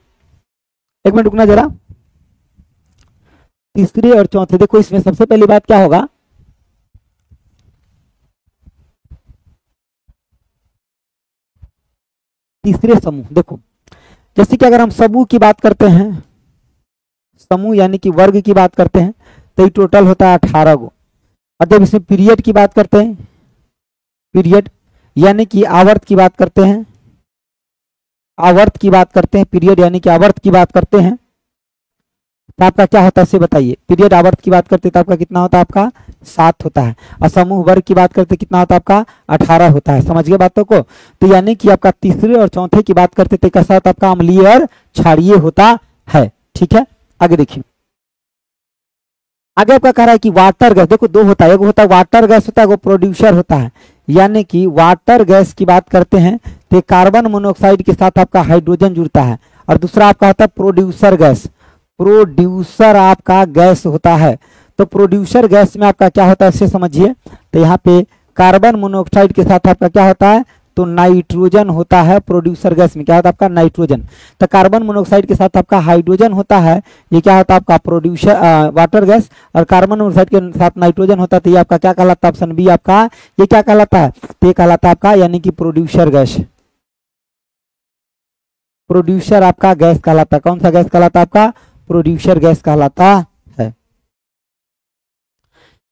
मिनट रुकना जरा, तीसरे और चौथे, देखो इसमें सबसे पहली बात क्या होगा, तीसरे समूह, देखो जैसे कि अगर हम समूह की बात करते हैं, समूह यानी कि वर्ग की बात करते हैं, तो ये टोटल होता है 18 गो। और जब इसमें पीरियड की बात करते हैं, पीरियड यानी कि आवर्त की बात करते हैं, आवर्त की बात करते हैं, पीरियड यानी कि आवर्त की बात करते हैं, तो आपका क्या होता है इसे बताइए। पीरियड आवर्त की बात करते तो आपका कितना होता है, आपका 7 होता है, और समूह वर्ग की बात करते कितना होता है आपका 18 होता है। समझ गए बातों को, तो यानी कि आपका तीसरे और चौथे की बात करते थे कैसा होता है आपका अम्लीय और क्षारीय होता है। ठीक है, आगे देखिए, आगे आपका कह रहा है कि वाटर गैस, देखो दो होता है, एक होता है वाटर गैस होता है, वो प्रोड्यूसर होता है, यानी कि वाटर गैस की बात करते हैं तो कार्बन मोनोऑक्साइड के साथ आपका हाइड्रोजन जुड़ता है, और दूसरा आपका होता है प्रोड्यूसर गैस, प्रोड्यूसर आपका गैस होता है। तो प्रोड्यूसर गैस में आपका क्या होता है इसे समझिए, तो यहाँ पे कार्बन मोनोऑक्साइड के साथ आपका क्या होता है, तो नाइट्रोजन होता है। प्रोड्यूसर गैस में क्या होता है आपका नाइट्रोजन, तो कार्बन मोनोऑक्साइड के साथ आपका हाइड्रोजन होता है, ये क्या होता है आपका प्रोड्यूसर वाटर गैस, और कार्बन मोनोऑक्साइड के साथ नाइट्रोजन होता है, तो ये आपका क्या कहलाता है, ऑप्शन बी आपका ये क्या कहलाता है, तो ये कहलाता है आपका यानी कि प्रोड्यूसर गैस, प्रोड्यूसर आपका गैस कहलाता है। कौन सा गैस कहलाता है आपका, प्रोड्यूसर गैस कहलाता है।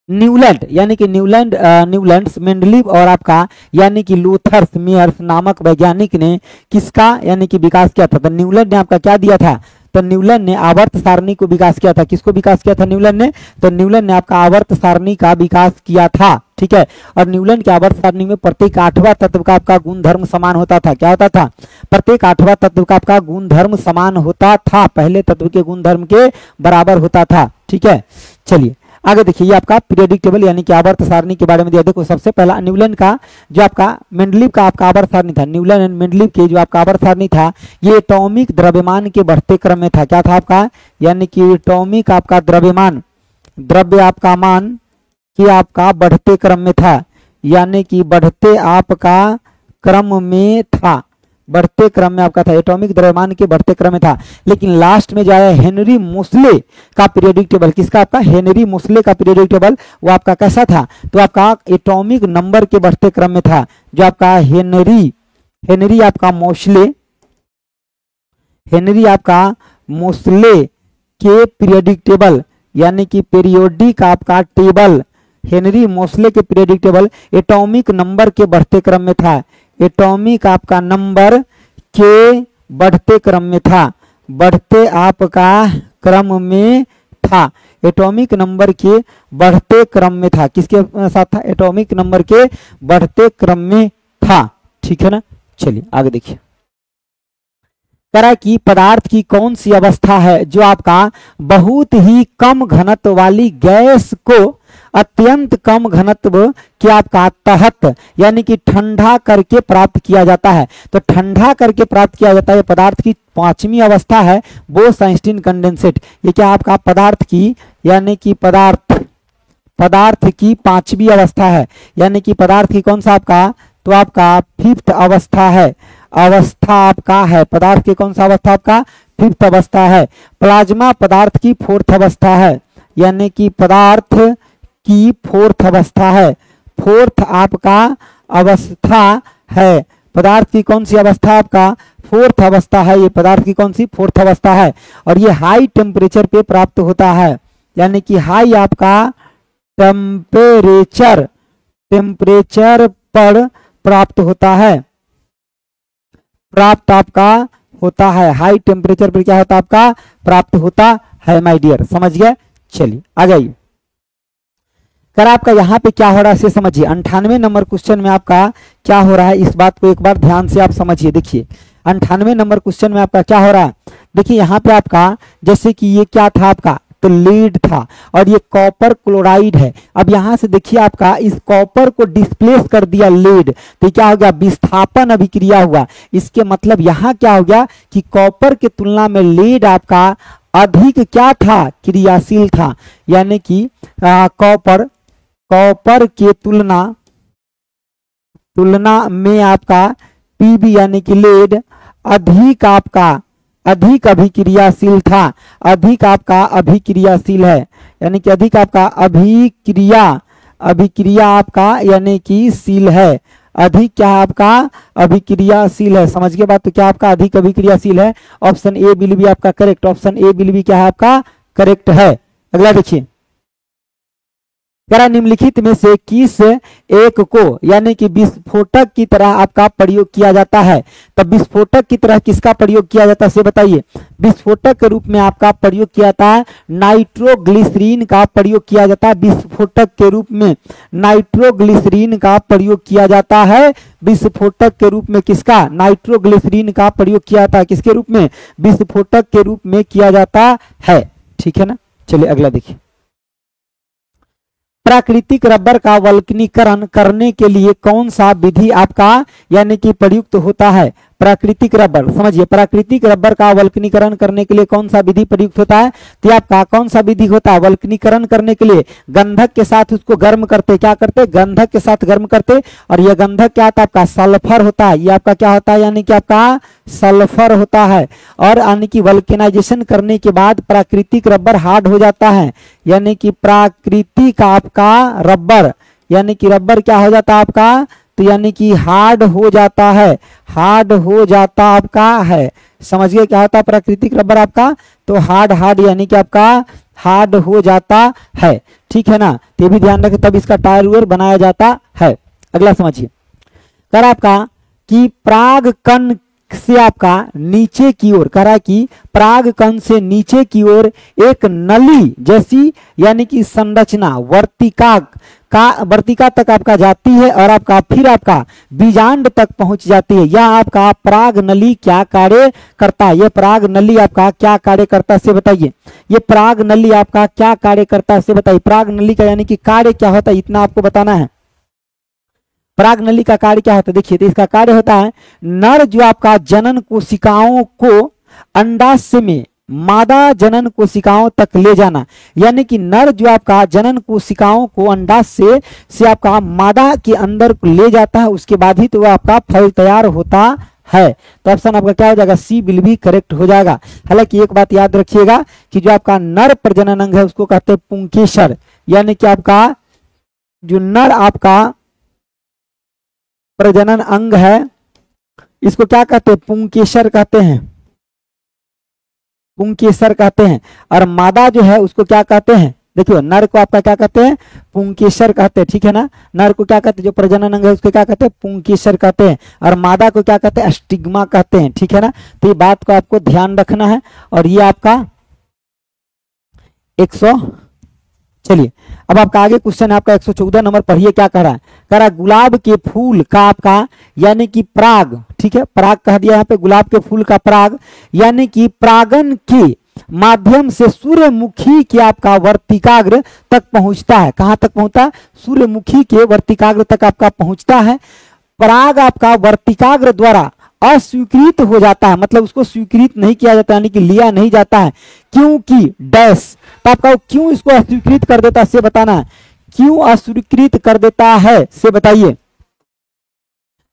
न्यूलैंड यानी कि न्यूलैंड्स मेंडलीव और आपका यानी कि लूथर्स मेयर्स नामक वैज्ञानिक ने किसका यानी कि विकास किया था, तो न्यूलैंड ने आपका क्या दिया था, तो न्यूलैंड ने आवर्त सारणी को विकास किया था। किसको विकास किया था न्यूलैंड ने, तो न्यूलैंड ने आपका आवर्त सारणी का विकास किया था। ठीक ठीक है। और न्यूलन के आवर्त सारणी में प्रत्येक 8वां तत्व का आपका गुणधर्म समान होता था। क्या होता था? प्रत्येक 8वां तत्व का आपका गुणधर्म समान होता था, पहले तत्व के गुणधर्म के बराबर होता था, ठीक है। चलिए आगे देखिए, ये आपका पीरियोडिक टेबल यानी कि आवर्त सारणी के बारे में दिया। देखो सबसे पहला न्यूलन का जो आपका मेंडलीव का आपका आवर्त सारणी था, न्यूलन एंड मेंडलीव के जो आपका आवर्त सारणी था, ये एटॉमिक द्रव्यमान के बढ़ते क्रम में था। क्या था आपका? यानी कि एटॉमिक आपका द्रव्यमान, द्रव्य आपका मान कि आपका बढ़ते क्रम में था, यानी कि बढ़ते आपका क्रम में था, बढ़ते क्रम में आपका था, एटॉमिक द्रव्यमान के बढ़ते क्रम में था। लेकिन लास्ट में जो है हेनरी मोसले का पीरियोडिक टेबल, किसका? आपका हेनरी मोसले का पीरियोडिक टेबल, वो आपका कैसा था? तो आपका एटॉमिक नंबर के बढ़ते क्रम में था। जो आपका हेनरी आपका मोसले, हेनरी आपका मोसले के पीरियोडिक टेबल यानी कि पीरियोडिक आपका टेबल, हेनरी मोसले के पीरियोडिक टेबल एटॉमिक नंबर के बढ़ते क्रम में था, एटॉमिक आपका नंबर के बढ़ते क्रम में था, बढ़ते आपका क्रम में था, एटॉमिक नंबर के बढ़ते क्रम में था। किसके साथ था? एटॉमिक नंबर के बढ़ते क्रम में था, ठीक है ना। चलिए आगे देखिए, कह रहा है कि पदार्थ की कौन सी अवस्था है जो आपका बहुत ही कम घनत्व वाली गैस को अत्यंत कम घनत्व के आपका तहत यानी कि ठंडा करके प्राप्त किया जाता है। तो ठंडा करके प्राप्त किया जाता है पदार्थ की 5वीं अवस्था है बोस-आइंस्टीन कंडेंसेट। ये क्या आपका पदार्थ की यानी कि पदार्थ की 5वीं अवस्था है, यानी कि पदार्थ की कौन सा आपका? तो आपका 5th अवस्था है, अवस्था आपका है पदार्थ की कौन सा अवस्था? आपका 5th अवस्था है। प्लाज्मा पदार्थ की 4th अवस्था है, यानी कि पदार्थ की 4th अवस्था है, 4th आपका अवस्था है। पदार्थ की कौन सी अवस्था? आपका 4th अवस्था है। ये पदार्थ की कौन सी? 4th अवस्था है। और ये हाई टेम्परेचर पे प्राप्त होता है, यानी कि हाई आपका टेम्परेचर पर प्राप्त होता है, प्राप्त आपका होता है, हाई टेम्परेचर पर क्या होता है? आपका प्राप्त होता है माय डियर, समझ गए। चलिए आ जाइए, कर आपका यहाँ पे क्या हो रहा है इसे समझिए। 98 नंबर क्वेश्चन में आपका क्या हो रहा है, इस बात को एक बार ध्यान से आप समझिए। देखिए 98 नंबर क्वेश्चन में आपका क्या हो रहा है, देखिए यहाँ पे आपका जैसे कि ये क्या था आपका? तो लीड था और ये कॉपर क्लोराइड है। अब यहाँ से देखिए आपका इस कॉपर को डिस्प्लेस कर दिया लीड, तो क्या हो गया? विस्थापन अभिक्रिया हुआ। इसके मतलब यहाँ क्या हो गया कि कॉपर के तुलना में लीड आपका अधिक क्या था? क्रियाशील था, यानी कि कॉपर के तुलना में आपका पीबी यानी कि लीड अधिक अभिक्रियाशील था, अधिक आपका अभिक्रियाशील है, यानी कि अधिक आपका अभिक्रिया आपका यानी कि शील है, अधिक क्या आपका? अभिक्रियाशील है। समझ गए बात? तो क्या आपका अधिक अभिक्रियाशील है? ऑप्शन ए विल बी आपका correct, option A will be क्या है आपका? करेक्ट है। अगला देखिए, निम्नलिखित में से किस एक को यानी कि विस्फोटक की तरह आपका प्रयोग किया जाता है? तब विस्फोटक की तरह किसका प्रयोग किया जाता है से बताइए। विस्फोटक के रूप में आपका प्रयोग किया जाता है नाइट्रोग्लिसरीन का प्रयोग किया जाता है। विस्फोटक के रूप में नाइट्रोग्लिसरीन का प्रयोग किया जाता है। विस्फोटक के रूप में किसका? नाइट्रोग्लिसरीन का प्रयोग किया जाता है। किसके रूप में? विस्फोटक के रूप में किया जाता है, ठीक है ना। चलिए अगला देखिए, प्राकृतिक रबर का वल्कनीकरण करने के लिए कौन सा विधि आपका यानी कि प्रयुक्त होता है? प्राकृतिक रबर, समझिए, प्राकृतिक रबर का वल्कनीकरण करने के लिए कौन सा विधि प्रयुक्त होता है? तो आपका कौन सा विधि होता है वल्कनीकरण करने के लिए? गंधक के साथ उसको गर्म करते, क्या करते? गंधक के साथ गर्म करते। और यह गंधक क्या होता है? आपका सल्फर होता है। ये आपका क्या होता है? यानी कि आपका सल्फर होता है। और यानी कि वल्केनाइजेशन करने के बाद प्राकृतिक रबर हार्ड हो जाता है, यानी कि प्राकृतिक आपका रबर यानी कि रबर क्या हो जाता है आपका? तो यानी कि हार्ड हो जाता है, हार्ड हो जाता आपका है। समझिए क्या होता है प्राकृतिक रबर आपका? तो हार्ड यानी कि आपका हार्ड हो जाता है, ठीक है ना। तो ये भी ध्यान रखें, तब इसका टायर वेयर बनाया जाता है। अगला समझिए, कर आपका कि पराग कण से आपका नीचे की ओर, कह रहा है कि पराग कण से नीचे की ओर एक नली जैसी यानी कि संरचना वर्तिका वर्तिका तक आपका जाती है और आपका फिर आपका बीजांड तक पहुंच जाती है। यह आपका पराग नली क्या कार्य करता है? ये पराग नली आपका क्या कार्य करता है से बताइए। ये पराग नली आपका क्या कार्य करता है से बताइए। पराग नली का यानी कि कार्य क्या होता है, इतना आपको बताना है। पराग नली का कार्य क्या होता है? देखिए, तो इसका कार्य होता है, नर जो आपका जनन कोशिकाओं को अंडाशय में मादा जनन कोशिकाओं तक ले जाना, यानी कि नर जो आपका जनन कोशिकाओं को अंडाशय से आपका मादा के अंदर ले जाता है, उसके बाद ही तो वो आपका फल तैयार होता है। तो ऑप्शन आपका क्या हो जाएगा? सी विल बी करेक्ट हो जाएगा। हालांकि एक बात याद रखिएगा कि जो आपका नर प्रजनन अंग है उसको कहते हैं पुंकेसर, यानी कि आपका जो नर आपका प्रजनन अंग है इसको क्या कहते हैं? पुंकेसर कहते हैं, पुंकेसर कहते हैं। और मादा जो है उसको क्या कहते हैं? देखियो, नर को आपका क्या कहते हैं? पुंकेसर कहते हैं, ठीक है ना। नर को क्या कहते हैं? जो प्रजनन अंग है उसको क्या कहते हैं? पुंकेसर कहते हैं। और मादा को क्या कहते हैं? स्टिग्मा कहते हैं, ठीक है ना। तो ये बात को आपको ध्यान रखना है। और ये आपका 100, चलिए अब आपका आगे क्वेश्चन है आपका 114 नंबर, पढ़िए क्या कह रहा है। कह रहा है गुलाब के फूल का आपका यानी कि पराग, ठीक है, पराग कह दिया यहाँ पे, गुलाब के फूल का पराग यानी कि परागन के माध्यम से सूर्यमुखी के आपका वर्तिकाग्र तक पहुंचता है। कहां तक पहुंचता है? सूर्यमुखी के वर्तिकाग्र तक आपका पहुंचता है। पराग आपका वर्तिकाग्र द्वारा अस्वीकृत हो जाता है, मतलब उसको स्वीकृत नहीं किया जाता, यानी कि लिया नहीं जाता है, क्योंकि डैश। तो आपका क्यों इसको अस्वीकृत कर देता है से बताना है। क्यों अस्वीकृत कर देता है से बताइए।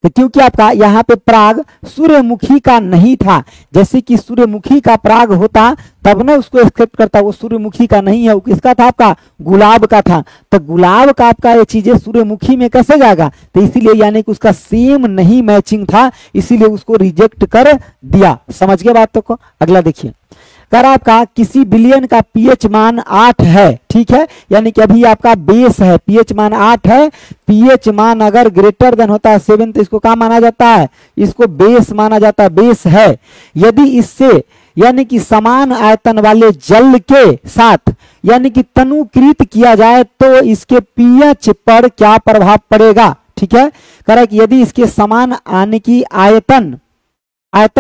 तो क्योंकि आपका यहाँ पे पराग सूर्यमुखी का नहीं था। जैसे कि सूर्यमुखी का पराग होता तब ना उसको एक्सेप्ट करता, वो सूर्यमुखी का नहीं है, वो किसका था? आपका गुलाब का था। तो गुलाब का आपका ये चीजें सूर्यमुखी में कैसे जाएगा? तो इसीलिए यानी कि उसका सेम नहीं मैचिंग था, इसीलिए उसको रिजेक्ट कर दिया। समझ गए बातों को? अगला देखिए, कर आपका किसी बिलियन का पीएच मान 8 है, ठीक है, यानी कि अभी आपका बेस है, पीएच मान 8 है। पीएच मान अगर ग्रेटर देन होता है 7 तो इसको क्या माना जाता है? इसको बेस माना जाता है, बेस है। यदि इससे यानी कि समान आयतन वाले जल के साथ यानी कि तनुकृत किया जाए तो इसके पीएच पर क्या प्रभाव पड़ेगा? ठीक है, कह रहा है कि यदि इसके समान यानी कि आयतन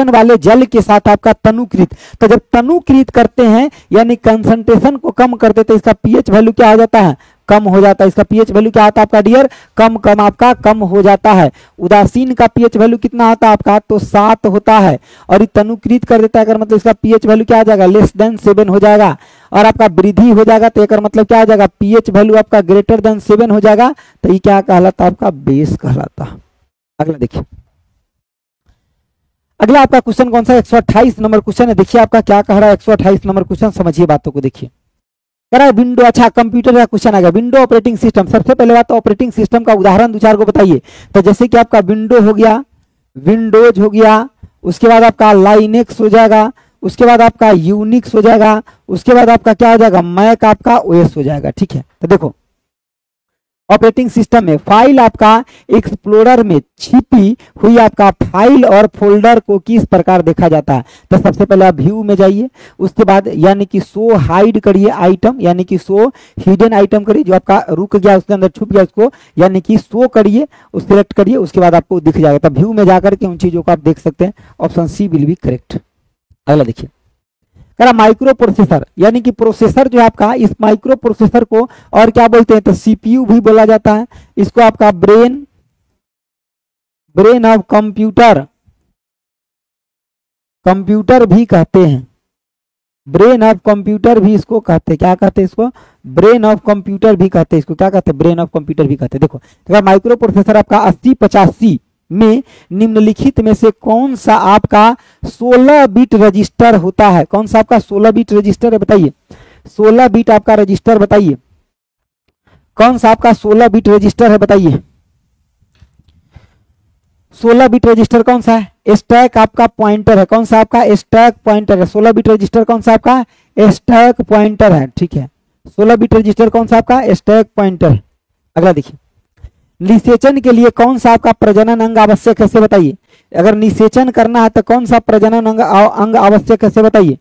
वाले जल के साथ आपका तनुकृत, तो जब तनुकृत करते हैं यानी कंसंट्रेशन को कम कर देते, इसका पीएच वैल्यू क्या हो जाता है? कम हो जाता है। इसका पीएच वैल्यू क्या आता है आपका डियर? कम आपका कम हो जाता है। उदासीन का पीएच वैल्यू कितना होता है आपका? तो 7 होता है। और ये तनुकृत कर देता है अगर, मतलब इसका पीएच वैल्यू क्या आ जाएगा? लेस देन 7 हो जाएगा। और आपका वृद्धि हो जाएगा तो एक मतलब क्या आ जाएगा? पीएच वैल्यू आपका ग्रेटर देन 7 हो जाएगा। तो ये क्या कहलाता है? आपका बेस कहलाता। अगला देखिए, अगला आपका क्वेश्चन कौन सा? 128 नंबर क्वेश्चन है। देखिए आपका क्या कह रहा है 128 नंबर क्वेश्चन, समझिए बातों को। देखिए कह रहा है विंडो, अच्छा कंप्यूटर का क्वेश्चन आ गया। विंडो ऑपरेटिंग सिस्टम, सबसे पहले बात तो ऑपरेटिंग सिस्टम का उदाहरण 2-4 को बताइए। तो जैसे कि आपका विंडो हो गया, विंडोज हो गया, उसके बाद आपका लाइनेक्स हो जाएगा, उसके बाद आपका यूनिक्स हो जाएगा, उसके बाद आपका क्या हो जाएगा? मैक आपका ओएस हो जाएगा। ठीक है, तो देखो ऑपरेटिंग सिस्टम में फाइल आपका एक्सप्लोरर में छिपी हुई आपका फाइल और फोल्डर को किस प्रकार देखा जाता है? तो सबसे पहले आप व्यू में जाइए, उसके बाद यानी कि शो हाइड करिए आइटम, यानी कि शो हिडन आइटम करिए, जो आपका रुक गया उसके अंदर छुप गया उसको यानी कि शो करिए, उस सिलेक्ट करिए, उसके बाद आपको दिख जाएगा। तो व्यू में जाकर के उन चीजों को आप देख सकते हैं। Option C will be correct. अगला देखिए, माइक्रो प्रोसेसर, यानी कि प्रोसेसर जो आपका, इस माइक्रो प्रोसेसर को और क्या बोलते हैं? तो सीपीयू भी बोला जाता है। इसको आपका ब्रेन ऑफ कंप्यूटर भी कहते हैं। ब्रेन ऑफ कंप्यूटर भी इसको कहते हैं। क्या कहते हैं इसको? ब्रेन ऑफ कंप्यूटर भी कहते हैं। इसको क्या कहते हैं? ब्रेन ऑफ कंप्यूटर भी कहते हैं। देखो माइक्रो प्रोसेसर आपका 8085 में निम्नलिखित में से कौन सा आपका 16 बिट रजिस्टर होता है? कौन सा आपका 16 बिट रजिस्टर है? बताइए, 16 बिट आपका रजिस्टर बताइए, कौन सा आपका 16 बिट रजिस्टर है? बताइए 16 बिट रजिस्टर कौन सा है? स्टैक आपका पॉइंटर है। कौन सा आपका? स्टैक पॉइंटर है। 16 बिट रजिस्टर कौन सा आपका? स्टैक पॉइंटर है। ठीक है, 16 बिट रजिस्टर कौन सा आपका? Stack pointer. अगला देखिए, निषेचन के लिए कौन सा आपका प्रजनन अंग आवश्यक है? से बताइए। अगर निषेचन करना है तो कौन सा प्रजनन अंग आवश्यक है? से बताइए।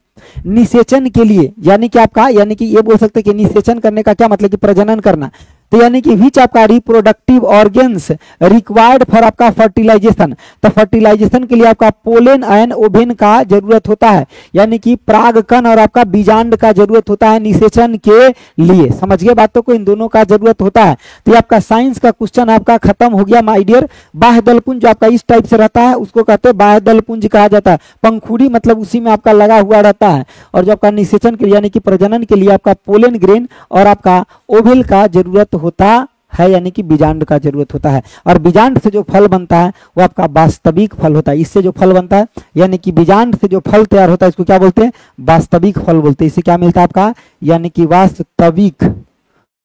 निषेचन के लिए यानी कि आपका, यानी कि ये बोल सकते हैं कि निषेचन करने का क्या मतलब? कि प्रजनन करना। तो यानी कि विच आपका रिप्रोडक्टिव ऑर्गेन्स रिक्वायर्ड फॉर आपका फर्टिलाइजेशन, तो फर्टिलाइजेशन के लिए आपका पोलेन एंड ओवेन का जरूरत होता है, यानी कि परागकण और आपका बीजांड का जरूरत होता है निषेचन के लिए। समझ गए बातों को, इन दोनों का जरूरत होता है। तो ये आपका साइंस का क्वेश्चन आपका खत्म हो गया माय डियर। बाह्य दलपुंज जो आपका इस टाइप से रहता है उसको कहते हैं बाह्य दलपुंज कहा जाता है। पंखुड़ी मतलब उसी में आपका लगा हुआ रहता है, और जो आपका निषेचन के लिए यानी कि प्रजनन के लिए आपका पोलेन ग्रेन और आपका ओवेल का जरूरत होता है, यानी कि बीजांड का जरूरत होता है। और बीजांड से जो फल बनता है वो आपका वास्तविक फल होता है। इससे जो फल बनता है यानी कि बीजांड से जो फल तैयार होता है इसको क्या बोलते हैं? वास्तविक फल बोलते हैं। इससे क्या मिलता है आपका? यानी कि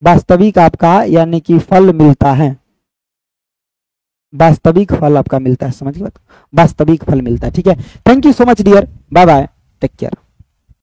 वास्तविक आपका यानी कि फल मिलता है, वास्तविक फल आपका मिलता है। समझ गए बात? वास्तविक फल मिलता है। ठीक है, thank you so much dear, bye bye, take care.